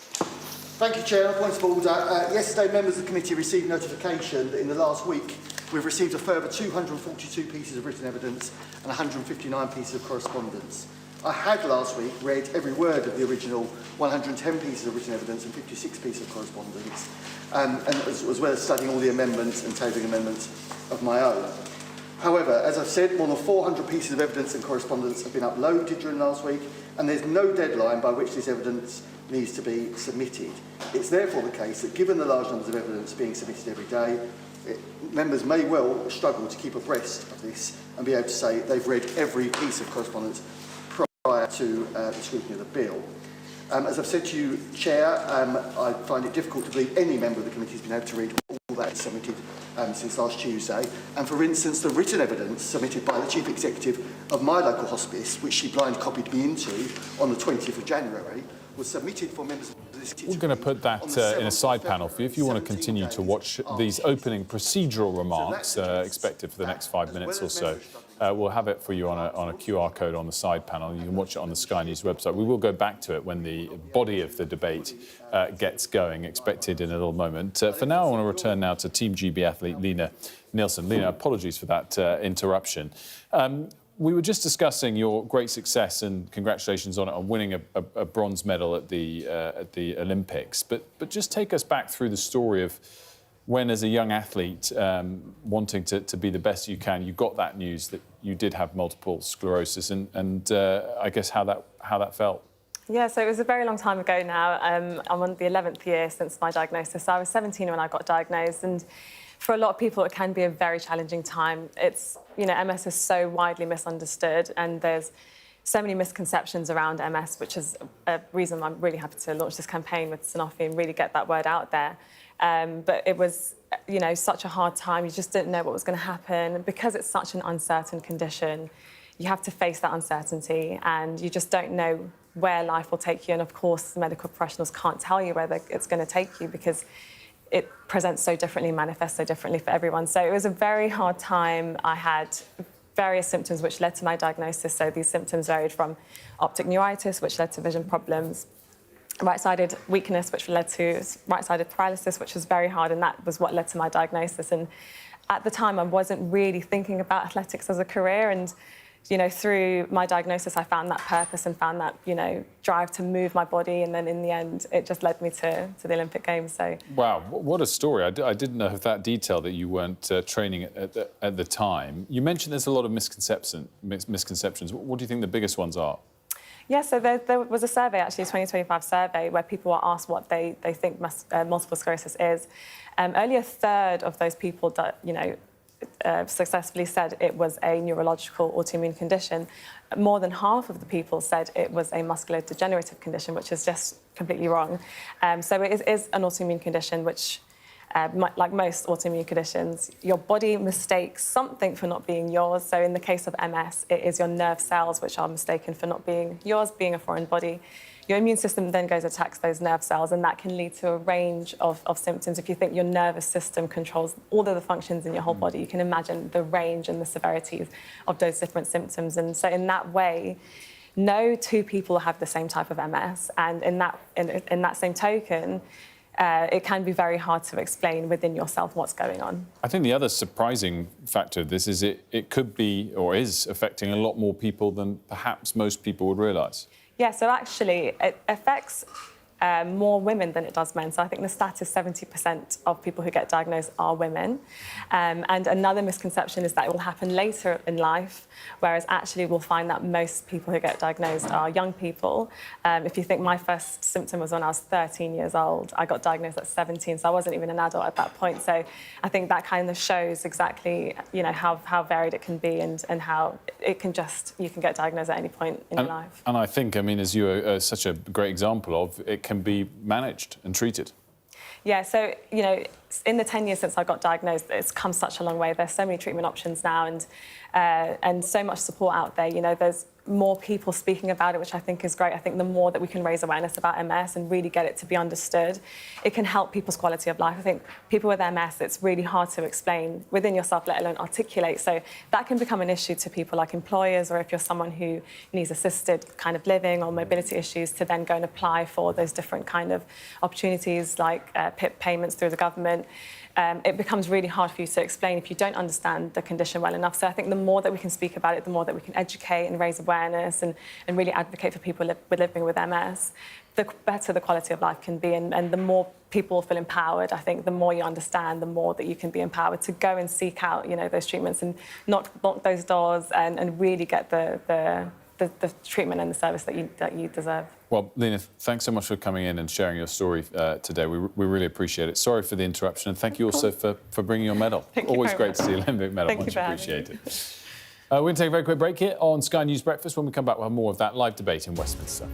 Thank you, Chair. On points of order. Yesterday, members of the committee received notification that in the last week we've received a further 242 pieces of written evidence and 159 pieces of correspondence. I had last week read every word of the original 110 pieces of written evidence and 56 pieces of correspondence, and as well as studying all the amendments and tabling amendments of my own. However, as I've said, more than 400 pieces of evidence and correspondence have been uploaded during last week, and there's no deadline by which this evidence needs to be submitted. It's therefore the case that given the large numbers of evidence being submitted every day, members may well struggle to keep abreast of this and be able to say they've read every piece of correspondence prior to the scrutiny of the bill. As I've said to you, Chair, I find it difficult to believe any member of the committee has been able to read all that is submitted since last Tuesday. And for instance, the written evidence submitted by the Chief Executive of my local hospice, which she blind copied me into on the 20th of January, was submitted for members of this committee. We're going to put that in a side panel for you if you want to continue to watch these opening procedural remarks expected for the next 5 minutes or so. We'll have it for you on a QR code on the side panel. You can watch it on the Sky News website. We will go back to it when the body of the debate gets going, expected in a little moment. For now, I want to return now to Team GB athlete Lina Nielson. Lina, apologies for that interruption. We were just discussing your great success and congratulations on it, on winning a bronze medal at the Olympics. But just take us back through the story of when, as a young athlete, wanting to be the best you can, you got that news that you did have multiple sclerosis, and I guess how that felt. Yeah, so it was a very long time ago now. I'm on the 11th year since my diagnosis. So I was 17 when I got diagnosed, and for a lot of people, it can be a very challenging time. It's, MS is so widely misunderstood, and there's so many misconceptions around MS, which is a reason I'm really happy to launch this campaign with Sanofi and really get that word out there. But it was, such a hard time. You just didn't know what was going to happen. Because it's such an uncertain condition, you have to face that uncertainty, and you just don't know where life will take you. And of course, medical professionals can't tell you where it's going to take you because it presents so differently, manifests so differently for everyone. So it was a very hard time. I had various symptoms which led to my diagnosis. So these symptoms varied from optic neuritis, which led to vision problems, right-sided weakness, which led to right-sided paralysis, which was very hard, and that was what led to my diagnosis. And at the time, I wasn't really thinking about athletics as a career, and through my diagnosis, I found that purpose and found that, drive to move my body. And then in the end, it just led me to the Olympic Games. So wow, what a story. I didn't know that detail, that you weren't training at the time. You mentioned there's a lot of misconceptions. What do you think the biggest ones are? Yeah, so there was a survey, actually, a 2025 survey, where people were asked what they think multiple sclerosis is. Only a third of those people that, successfully said it was a neurological autoimmune condition. More than half of the people said it was a musculodegenerative condition, which is just completely wrong. So it is an autoimmune condition which, like most autoimmune conditions, your body mistakes something for not being yours. So in the case of MS, it is your nerve cells which are mistaken for not being yours, being a foreign body. Your immune system then goes and attacks those nerve cells, and that can lead to a range of symptoms. If you think your nervous system controls all of the functions in your whole body, you can imagine the range and the severities of those different symptoms. And so in that way, no two people have the same type of MS. And in that same token, it can be very hard to explain within yourself what's going on. I think the other surprising factor of this is it could be, or is, affecting a lot more people than perhaps most people would realise. Yeah, so actually it affects more women than it does men. So I think the stat is 70% of people who get diagnosed are women. And another misconception is that it will happen later in life, whereas actually we'll find that most people who get diagnosed are young people. If you think my first symptom was when I was 13 years old, I got diagnosed at 17, so I wasn't even an adult at that point. So I think that kind of shows exactly, how varied it can be and how it can you can get diagnosed at any point in your life. And I think, as you are such a great example of, it can be managed and treated. Yeah, so, in the 10 years since I got diagnosed, it's come such a long way. There's so many treatment options now and so much support out there. There's more people speaking about it, which I think is great. I think the more that we can raise awareness about MS and really get it to be understood, it can help people's quality of life. I think people with MS, it's really hard to explain within yourself, let alone articulate. So that can become an issue to people like employers, or if you're someone who needs assisted kind of living or mobility issues, to then go and apply for those different kind of opportunities like PIP payments through the government. It becomes really hard for you to explain if you don't understand the condition well enough. So I think the more that we can speak about it, the more that we can educate and raise awareness and really advocate for people living with MS, the better the quality of life can be. And the more people feel empowered, I think the more you understand, the more that you can be empowered to go and seek out, those treatments and not lock those doors and really get the treatment and the service that you deserve. Well, Lina, thanks so much for coming in and sharing your story today. We really appreciate it. Sorry for the interruption, and thank you also for bringing your medal. Always great to see Olympic medal. Much appreciated. We're going to take a very quick break here on Sky News Breakfast. When we come back, we'll have more of that live debate in Westminster.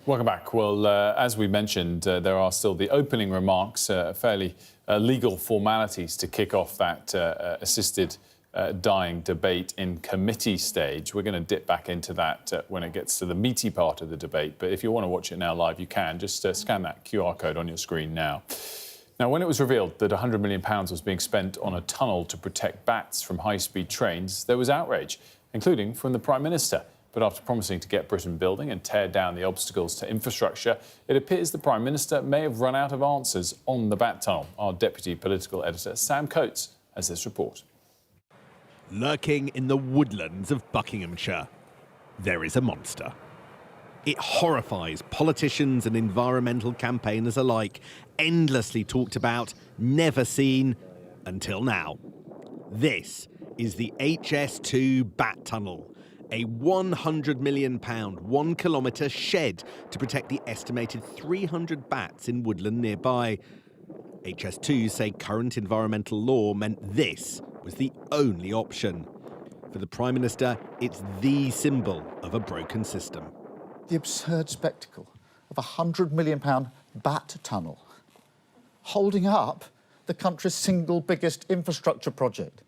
Welcome back. Well, as we mentioned, there are still the opening remarks, fairly legal formalities to kick off that assisted dying debate in committee stage. We're going to dip back into that when it gets to the meaty part of the debate. But if you want to watch it now live, you can. Just scan that QR code on your screen now. Now, when it was revealed that £100 million was being spent on a tunnel to protect bats from high-speed trains, there was outrage, including from the Prime Minister. But after promising to get Britain building and tear down the obstacles to infrastructure, it appears the Prime Minister may have run out of answers on the bat tunnel. Our deputy political editor, Sam Coates, has this report. Lurking in the woodlands of Buckinghamshire, there is a monster. It horrifies politicians and environmental campaigners alike, endlessly talked about, never seen, until now. This is the HS2 Bat Tunnel, a £100 million, 1 kilometre shed to protect the estimated 300 bats in woodland nearby. HS2 say current environmental law meant this was the only option. For the Prime Minister, it's the symbol of a broken system. The absurd spectacle of a £100 million bat tunnel holding up the country's single biggest infrastructure project.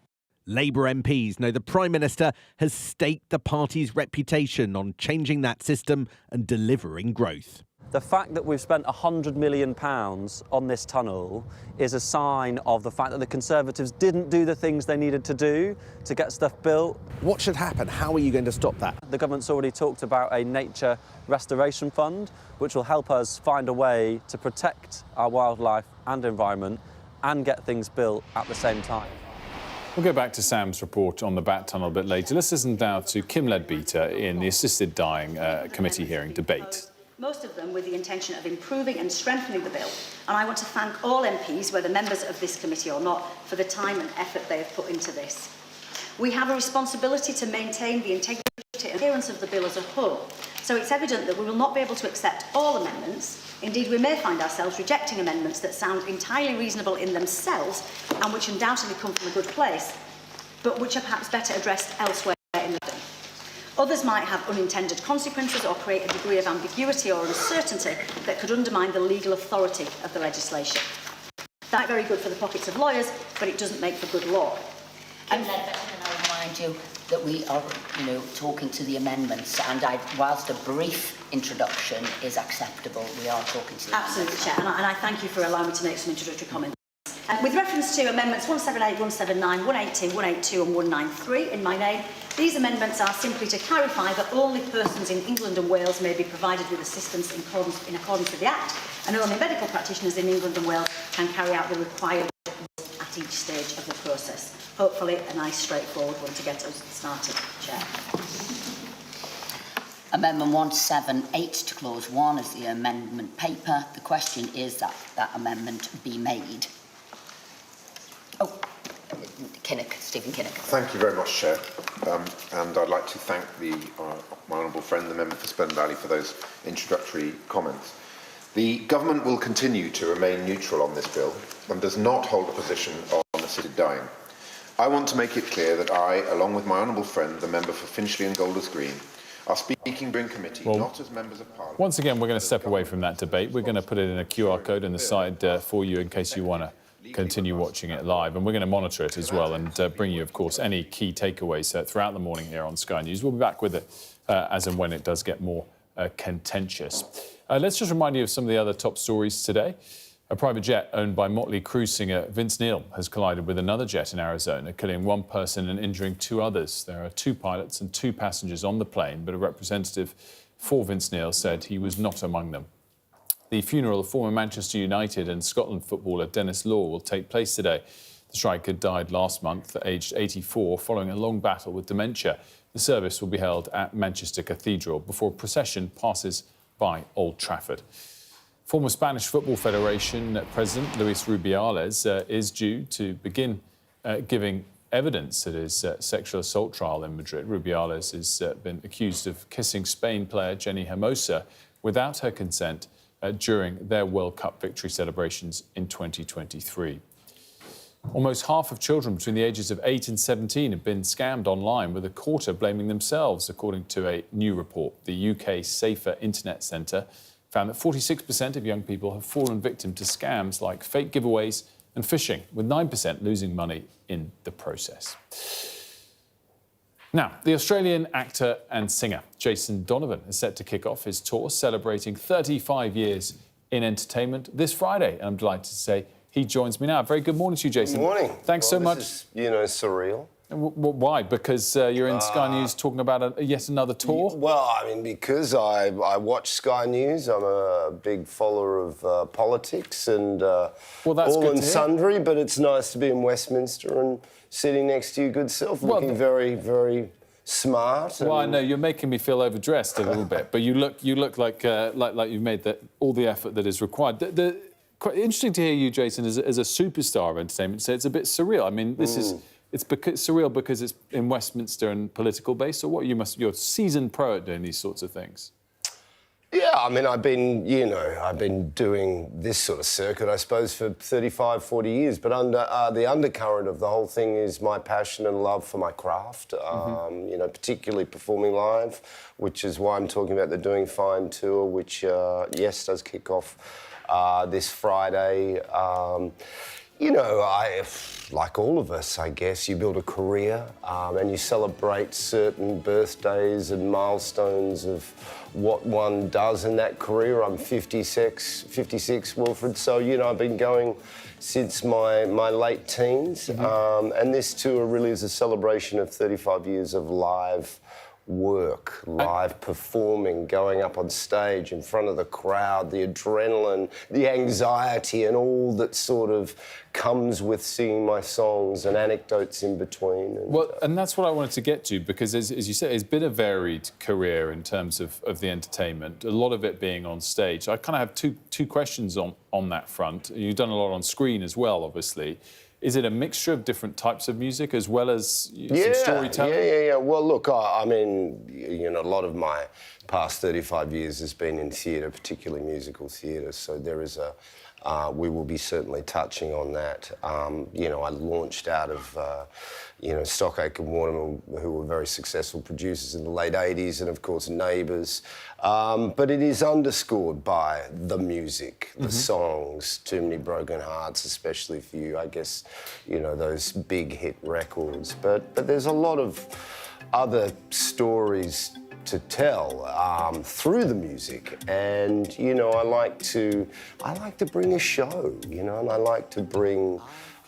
Labour MPs know the Prime Minister has staked the party's reputation on changing that system and delivering growth. The fact that we've spent £100 million on this tunnel is a sign of the fact that the Conservatives didn't do the things they needed to do to get stuff built. What should happen? How are you going to stop that? The government's already talked about a nature restoration fund, which will help us find a way to protect our wildlife and environment and get things built at the same time. We'll go back to Sam's report on the bat tunnel a bit later. Let's listen now to Kim Leadbeater in the assisted dying committee hearing debate. Most of them with the intention of improving and strengthening the bill. And I want to thank all MPs, whether members of this committee or not, for the time and effort they have put into this. We have a responsibility to maintain the integrity and coherence of the bill as a whole. So it's evident that we will not be able to accept all amendments. Indeed, we may find ourselves rejecting amendments that sound entirely reasonable in themselves and which undoubtedly come from a good place, but which are perhaps better addressed elsewhere in the bill. Others might have unintended consequences or create a degree of ambiguity or uncertainty that could undermine the legal authority of the legislation. That's very good for the pockets of lawyers, but it doesn't make for good law. And then I remind you that we are, talking to the amendments, and whilst a brief introduction is acceptable, we are talking to the Absolutely, Chair, and I thank you for allowing me to make some introductory comments. With reference to amendments 178, 179, 180, 182 and 193 in my name, these amendments are simply to clarify that only persons in England and Wales may be provided with assistance in accordance with the Act, and only medical practitioners in England and Wales can carry out the required at each stage of the process. Hopefully a nice straightforward one to get us started, Chair. Amendment 178 to Clause 1 is the amendment paper. The question is that that amendment be made. Oh, Stephen Kinnock. Thank you very much, Chair. And I'd like to thank my honourable friend, the member for Spen Valley, for those introductory comments. The government will continue to remain neutral on this bill and does not hold a position on assisted dying. I want to make it clear that I, along with my honourable friend, the member for Finchley and Golders Green, are speaking during committee, not as members of Parliament. Once again, we're going to step away from that debate. We're going to put it in a QR code on the side for you in case you want to continue watching it live. And we're going to monitor it as well and bring you, of course, any key takeaways throughout the morning here on Sky News. We'll be back with it as and when it does get more contentious. Let's just remind you of some of the other top stories today. A private jet owned by Motley Crue singer Vince Neil has collided with another jet in Arizona, killing one person and injuring two others. There are 2 pilots and 2 passengers on the plane, but a representative for Vince Neil said he was not among them. The funeral of former Manchester United and Scotland footballer Denis Law will take place today. The striker died last month, aged 84, following a long battle with dementia. The service will be held at Manchester Cathedral before a procession passes by Old Trafford. Former Spanish Football Federation President Luis Rubiales is due to begin giving evidence at his sexual assault trial in Madrid. Rubiales has been accused of kissing Spain player Jenny Hermosa without her consent during their World Cup victory celebrations in 2023. Almost half of children between the ages of 8 and 17 have been scammed online, with a quarter blaming themselves, according to a new report. The UK Safer Internet Centre found that 46% of young people have fallen victim to scams like fake giveaways and phishing, with 9% losing money in the process. Now, the Australian actor and singer Jason Donovan is set to kick off his tour celebrating 35 years in entertainment this Friday. And I'm delighted to say he joins me now. Very good morning to you, Jason. Good morning. Thanks so much. This is, surreal. Why? Because you're in Sky News talking about yet another tour? Well, I mean, because I watch Sky News. I'm a big follower of politics and all and sundry, but it's nice to be in Westminster and sitting next to your good self, looking very, very smart. Well, I know you're making me feel overdressed a little bit, but you look like you've made all the effort that is required. Quite interesting to hear you, Jason, as a superstar of entertainment. So it's a bit surreal. I mean, it's surreal because it's in Westminster and political base. Or what? You're a seasoned pro at doing these sorts of things. Yeah, I mean, I've been doing this sort of circuit, I suppose, for 35, 40 years. But the undercurrent of the whole thing is my passion and love for my craft, particularly performing live, which is why I'm talking about the Doing Fine tour, which, does kick off this Friday. Like all of us, I guess, you build a career and you celebrate certain birthdays and milestones of what one does in that career. I'm 56, Wilfred, so, I've been going since my late teens. And this tour really is a celebration of 35 years of live work, live performing, going up on stage in front of the crowd, the adrenaline, the anxiety and all that sort of comes with singing my songs and anecdotes in between. And that's what I wanted to get to, because as you said, it's been a varied career in terms of the entertainment, a lot of it being on stage. I kind of have two questions on that front. You've done a lot on screen as well, obviously. Is it a mixture of different types of music as well as some storytelling? Yeah. Well, look, I mean, a lot of my past 35 years has been in theatre, particularly musical theatre, so there is we will be certainly touching on that. I launched out of, Stockacre and Waterman, who were very successful producers in the late 80s, and of course Neighbours. But it is underscored by the music, the songs, Too Many Broken Hearts, especially for you, I guess, those big hit records. But there's a lot of other stories to tell through the music, and I like to bring a show, and I like to bring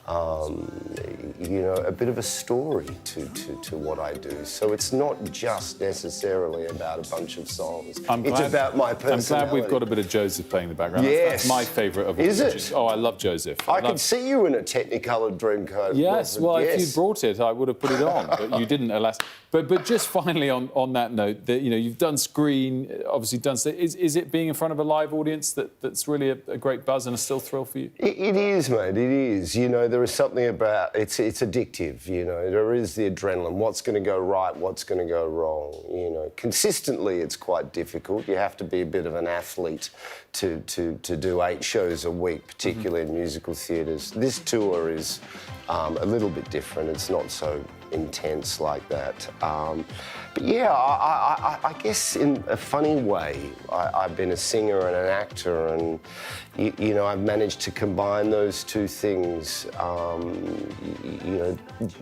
a bit of a story to what I do. So it's not just necessarily about a bunch of songs. It's about my personality. I'm glad we've got a bit of Joseph playing in the background. Yes. That's my favourite of all. Is it? Oh, I love Joseph. I can see you in a Technicolor Dreamcoat. Yes, well, if you'd brought it, I would have put it on, but you didn't, alas. But just finally on that note, you've done screen, obviously done... Is it being in front of a live audience that's really a great buzz and a still thrill for you? It is, mate, it is. There is something about... It's addictive, There is the adrenaline. What's going to go right, what's going to go wrong, Consistently, it's quite difficult. You have to be a bit of an athlete to do 8 shows a week, particularly in musical theatres. This tour is a little bit different. It's not so intense like that. But yeah, I guess in a funny way, I've been a singer and an actor, and I've managed to combine those two things.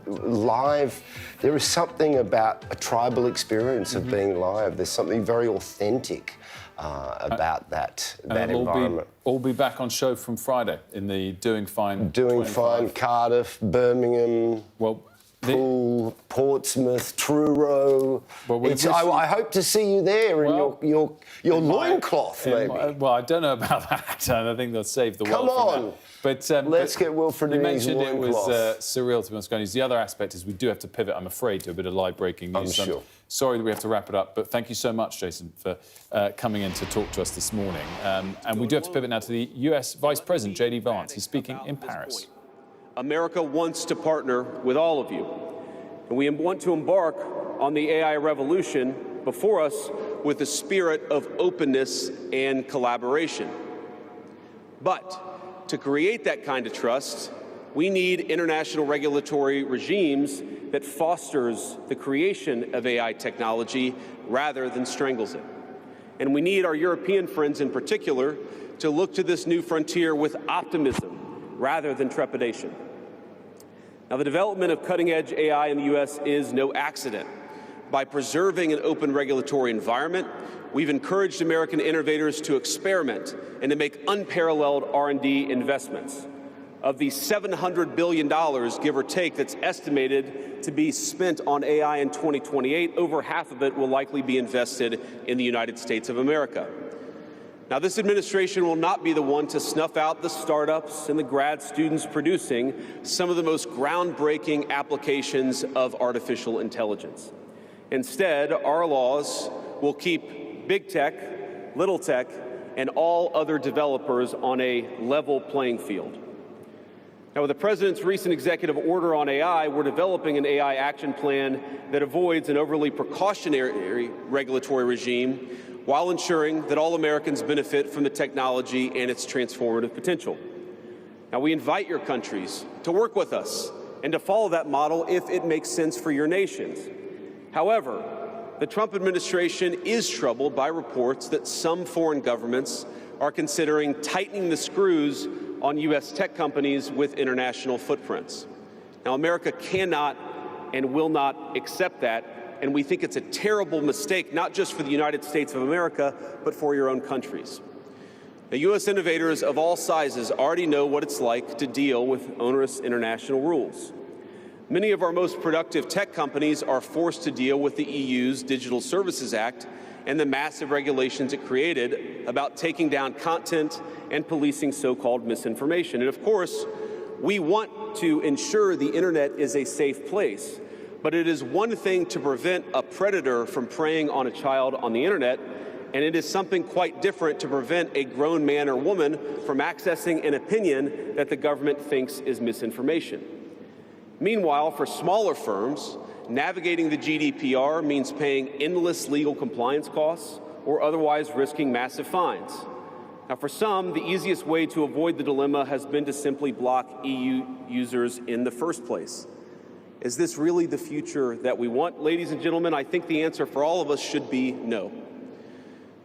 Live, there is something about a tribal experience of being live. There's something very authentic about that environment. All be back on show from Friday in the Doing Fine. Doing Fine, Cardiff, Birmingham. Poole, Portsmouth, Truro. I hope to see you there in your loincloth, maybe. Well, I don't know about that. I think they'll save the world from that. But let's get Wilfred in his loincloth. You mentioned it was surreal to be on Sky News. The other aspect is we do have to pivot, I'm afraid, to a bit of live breaking news. I'm sure. Sorry that we have to wrap it up, but thank you so much, Jason, for coming in to talk to us this morning. And we do have to pivot now to the US Vice President, J.D. Vance. He's speaking in Paris. America wants to partner with all of you, and we want to embark on the AI revolution before us with a spirit of openness and collaboration. But to create that kind of trust, We need international regulatory regimes that fosters the creation of AI technology rather than strangles it. And we need our European friends in particular to look to this new frontier with optimism rather than trepidation. Now, the development of cutting-edge AI in the U.S. is no accident. By preserving an open regulatory environment, we've encouraged American innovators to experiment and to make unparalleled R&D investments. Of the $700 billion, give or take, that's estimated to be spent on AI in 2028, over half of it will likely be invested in the United States of America. Now, this administration will not be the one to snuff out the startups and the grad students producing some of the most groundbreaking applications of artificial intelligence. Instead, our laws will keep big tech, little tech, and all other developers on a level playing field. Now, with the President's recent executive order on AI, we're developing an AI action plan that avoids an overly precautionary regulatory regime while ensuring that all Americans benefit from the technology and its transformative potential. Now, we invite your countries to work with us and to follow that model if it makes sense for your nations. However, the Trump administration is troubled by reports that some foreign governments are considering tightening the screws on U.S. tech companies with international footprints. Now, America cannot and will not accept that, and we think it's a terrible mistake, not just for the United States of America, but for your own countries. Now, U.S. innovators of all sizes already know what it's like to deal with onerous international rules. Many of our most productive tech companies are forced to deal with the EU's Digital Services Act and the massive regulations it created about taking down content and policing so-called misinformation. And of course, we want to ensure the internet is a safe place, but it is one thing to prevent a predator from preying on a child on the internet, and it is something quite different to prevent a grown man or woman from accessing an opinion that the government thinks is misinformation. Meanwhile, for smaller firms, navigating the GDPR means paying endless legal compliance costs or otherwise risking massive fines. Now, for some, the easiest way to avoid the dilemma has been to simply block EU users in the first place. Is this really the future that we want? Ladies and gentlemen, I think the answer for all of us should be no.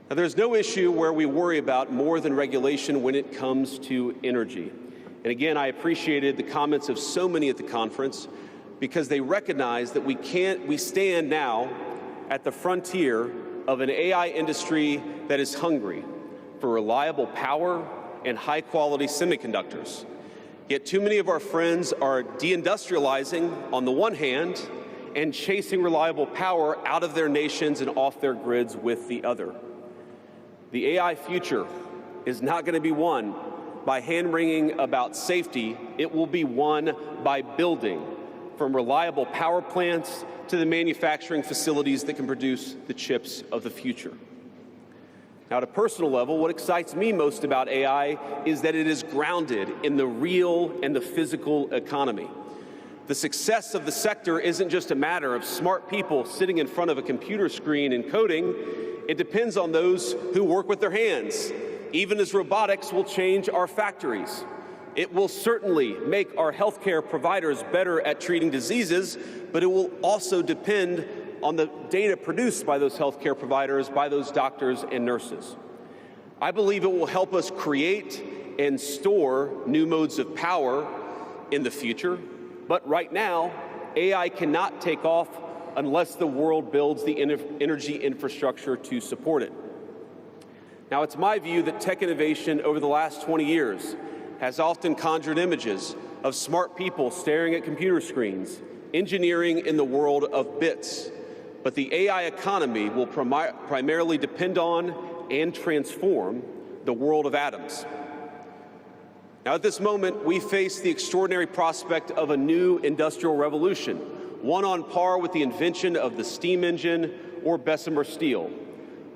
Now, there's no issue where we worry about more than regulation when it comes to energy. And again, I appreciated the comments of so many at the conference because they recognize that we stand now at the frontier of an AI industry that is hungry for reliable power and high-quality semiconductors. Yet too many of our friends are deindustrializing on the one hand and chasing reliable power out of their nations and off their grids with the other. The AI future is not going to be won by hand-wringing about safety. It will be won by building, from reliable power plants to the manufacturing facilities that can produce the chips of the future. Now, at a personal level, what excites me most about AI is that it is grounded in the real and the physical economy. The success of the sector isn't just a matter of smart people sitting in front of a computer screen and coding. It depends on those who work with their hands, even as robotics will change our factories. It will certainly make our healthcare providers better at treating diseases, but it will also depend on the data produced by those healthcare providers, by those doctors and nurses. I believe it will help us create and store new modes of power in the future, but right now, AI cannot take off unless the world builds the energy infrastructure to support it. Now, it's my view that tech innovation over the last 20 years has often conjured images of smart people staring at computer screens, engineering in the world of bits. But the AI economy will primarily depend on and transform the world of atoms. Now, at this moment, we face the extraordinary prospect of a new industrial revolution, one on par with the invention of the steam engine or Bessemer steel.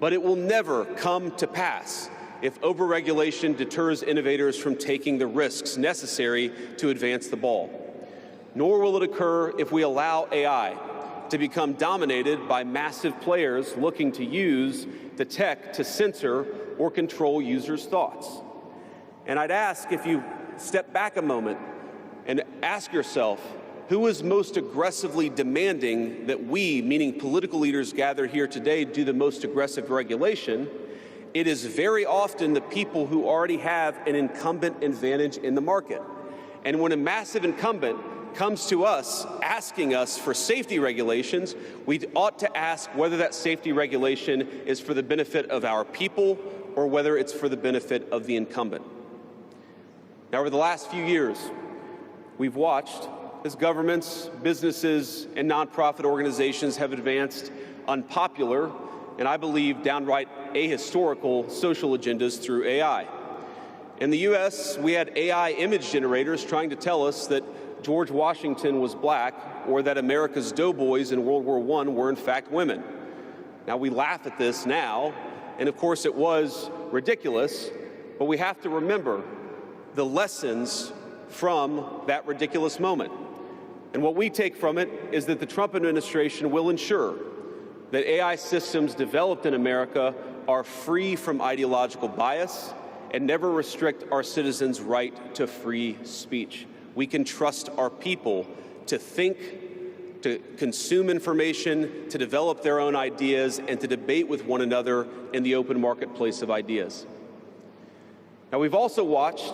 But it will never come to pass if overregulation deters innovators from taking the risks necessary to advance the ball. Nor will it occur if we allow AI to become dominated by massive players looking to use the tech to censor or control users' thoughts. And I'd ask, if you step back a moment, and ask yourself, who is most aggressively demanding that we, meaning political leaders gathered here today, do the most aggressive regulation? It is very often the people who already have an incumbent advantage in the market. And when a massive incumbent comes to us asking us for safety regulations, we ought to ask whether that safety regulation is for the benefit of our people or whether it's for the benefit of the incumbent. Now, over the last few years, we've watched as governments, businesses, and nonprofit organizations have advanced unpopular and, I believe, downright ahistorical social agendas through AI. In the US, we had AI image generators trying to tell us that George Washington was black or that America's doughboys in World War I were in fact women. Now, we laugh at this now, and of course it was ridiculous, but we have to remember the lessons from that ridiculous moment. And what we take from it is that the Trump administration will ensure that AI systems developed in America are free from ideological bias and never restrict our citizens' right to free speech. We can trust our people to think, to consume information, to develop their own ideas, and to debate with one another in the open marketplace of ideas. Now, we've also watched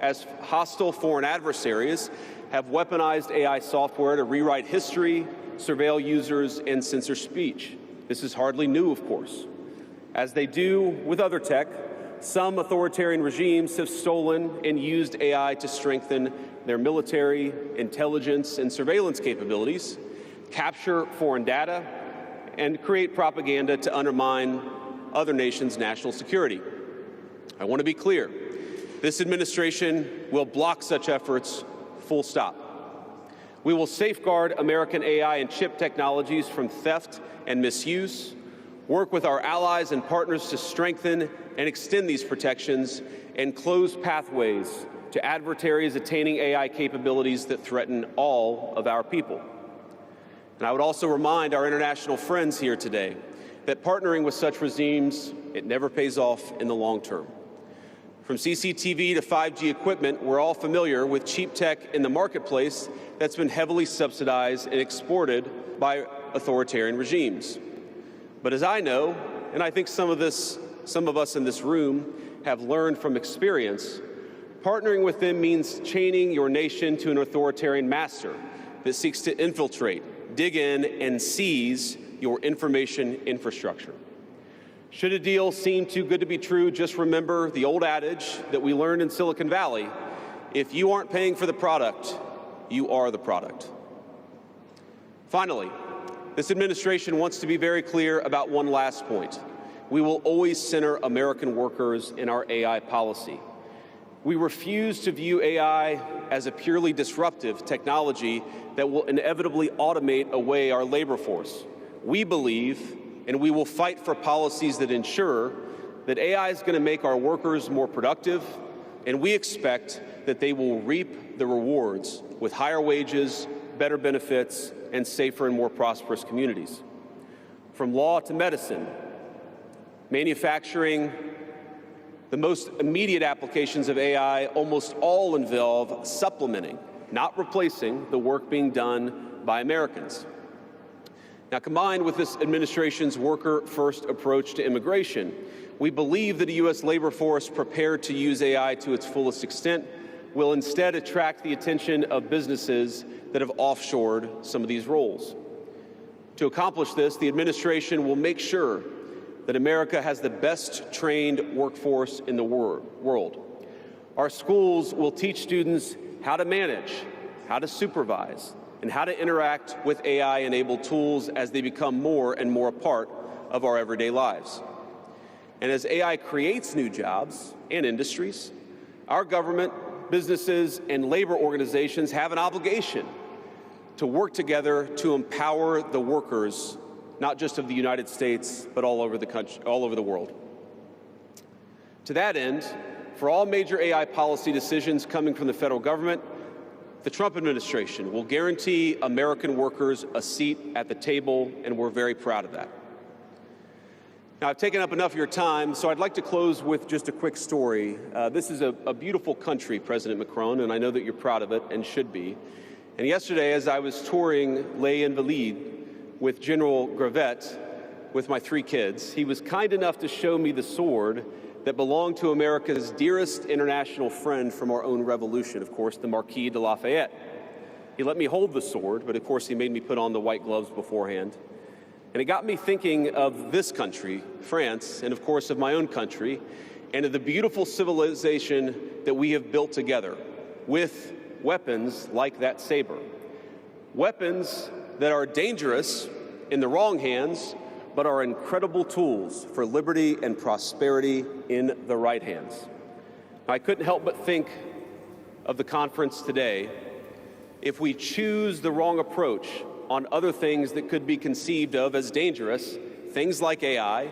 as hostile foreign adversaries have weaponized AI software to rewrite history, surveil users, and censor speech. This is hardly new, of course. As they do with other tech, some authoritarian regimes have stolen and used AI to strengthen their military, intelligence, and surveillance capabilities, capture foreign data, and create propaganda to undermine other nations' national security. I want to be clear. This administration will block such efforts, full stop. We will safeguard American AI and chip technologies from theft and misuse, work with our allies and partners to strengthen and extend these protections, and close pathways to adversaries attaining AI capabilities that threaten all of our people. And I would also remind our international friends here today that partnering with such regimes, it never pays off in the long term. From CCTV to 5G equipment, we're all familiar with cheap tech in the marketplace that's been heavily subsidized and exported by authoritarian regimes. But as I know, and I think some of us in this room have learned from experience, partnering with them means chaining your nation to an authoritarian master that seeks to infiltrate, dig in, and seize your information infrastructure. Should a deal seem too good to be true, just remember the old adage that we learned in Silicon Valley: if you aren't paying for the product, you are the product. Finally, this administration wants to be very clear about one last point. We will always center American workers in our AI policy. We refuse to view AI as a purely disruptive technology that will inevitably automate away our labor force. We believe, and we will fight for policies that ensure that AI is going to make our workers more productive, and we expect that they will reap the rewards with higher wages, better benefits, and safer and more prosperous communities. From law to medicine, manufacturing, the most immediate applications of AI almost all involve supplementing, not replacing, the work being done by Americans. Now, combined with this administration's worker-first approach to immigration, we believe that a U.S. labor force prepared to use AI to its fullest extent will instead attract the attention of businesses that have offshored some of these roles. To accomplish this, the administration will make sure that America has the best trained workforce in the world. Our schools will teach students how to manage, how to supervise, and how to interact with AI-enabled tools as they become more and more a part of our everyday lives. And as AI creates new jobs and industries, our government, businesses, and labor organizations have an obligation to work together to empower the workers, not just of the United States, but all over the country, all over the world. To that end, for all major AI policy decisions coming from the federal government, the Trump administration will guarantee American workers a seat at the table, and we're very proud of that. Now, I've taken up enough of your time, so I'd like to close with just a quick story. This is a beautiful country, President Macron, and I know that you're proud of it and should be. And yesterday, as I was touring Les Invalides with General Gravette with my 3 kids, he was kind enough to show me the sword that belonged to America's dearest international friend from our own revolution, of course, the Marquis de Lafayette. He let me hold the sword, but of course he made me put on the white gloves beforehand. And it got me thinking of this country, France, and of course of my own country, and of the beautiful civilization that we have built together with weapons like that saber. Weapons that are dangerous in the wrong hands, but are incredible tools for liberty and prosperity in the right hands. I couldn't help but think of the conference today. If we choose the wrong approach on other things that could be conceived of as dangerous, things like AI,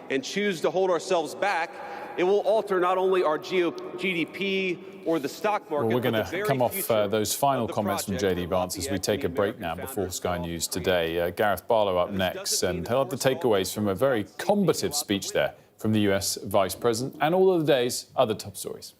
and choose to hold ourselves back, it will alter not only our GDP or the stock market. Well, we're going to come off those final comments from JD Vance as we take a break now before Sky News Today. Gareth Barlow up next, and he'll have the takeaways from a very combative speech there from the US Vice President and all of the day's other top stories.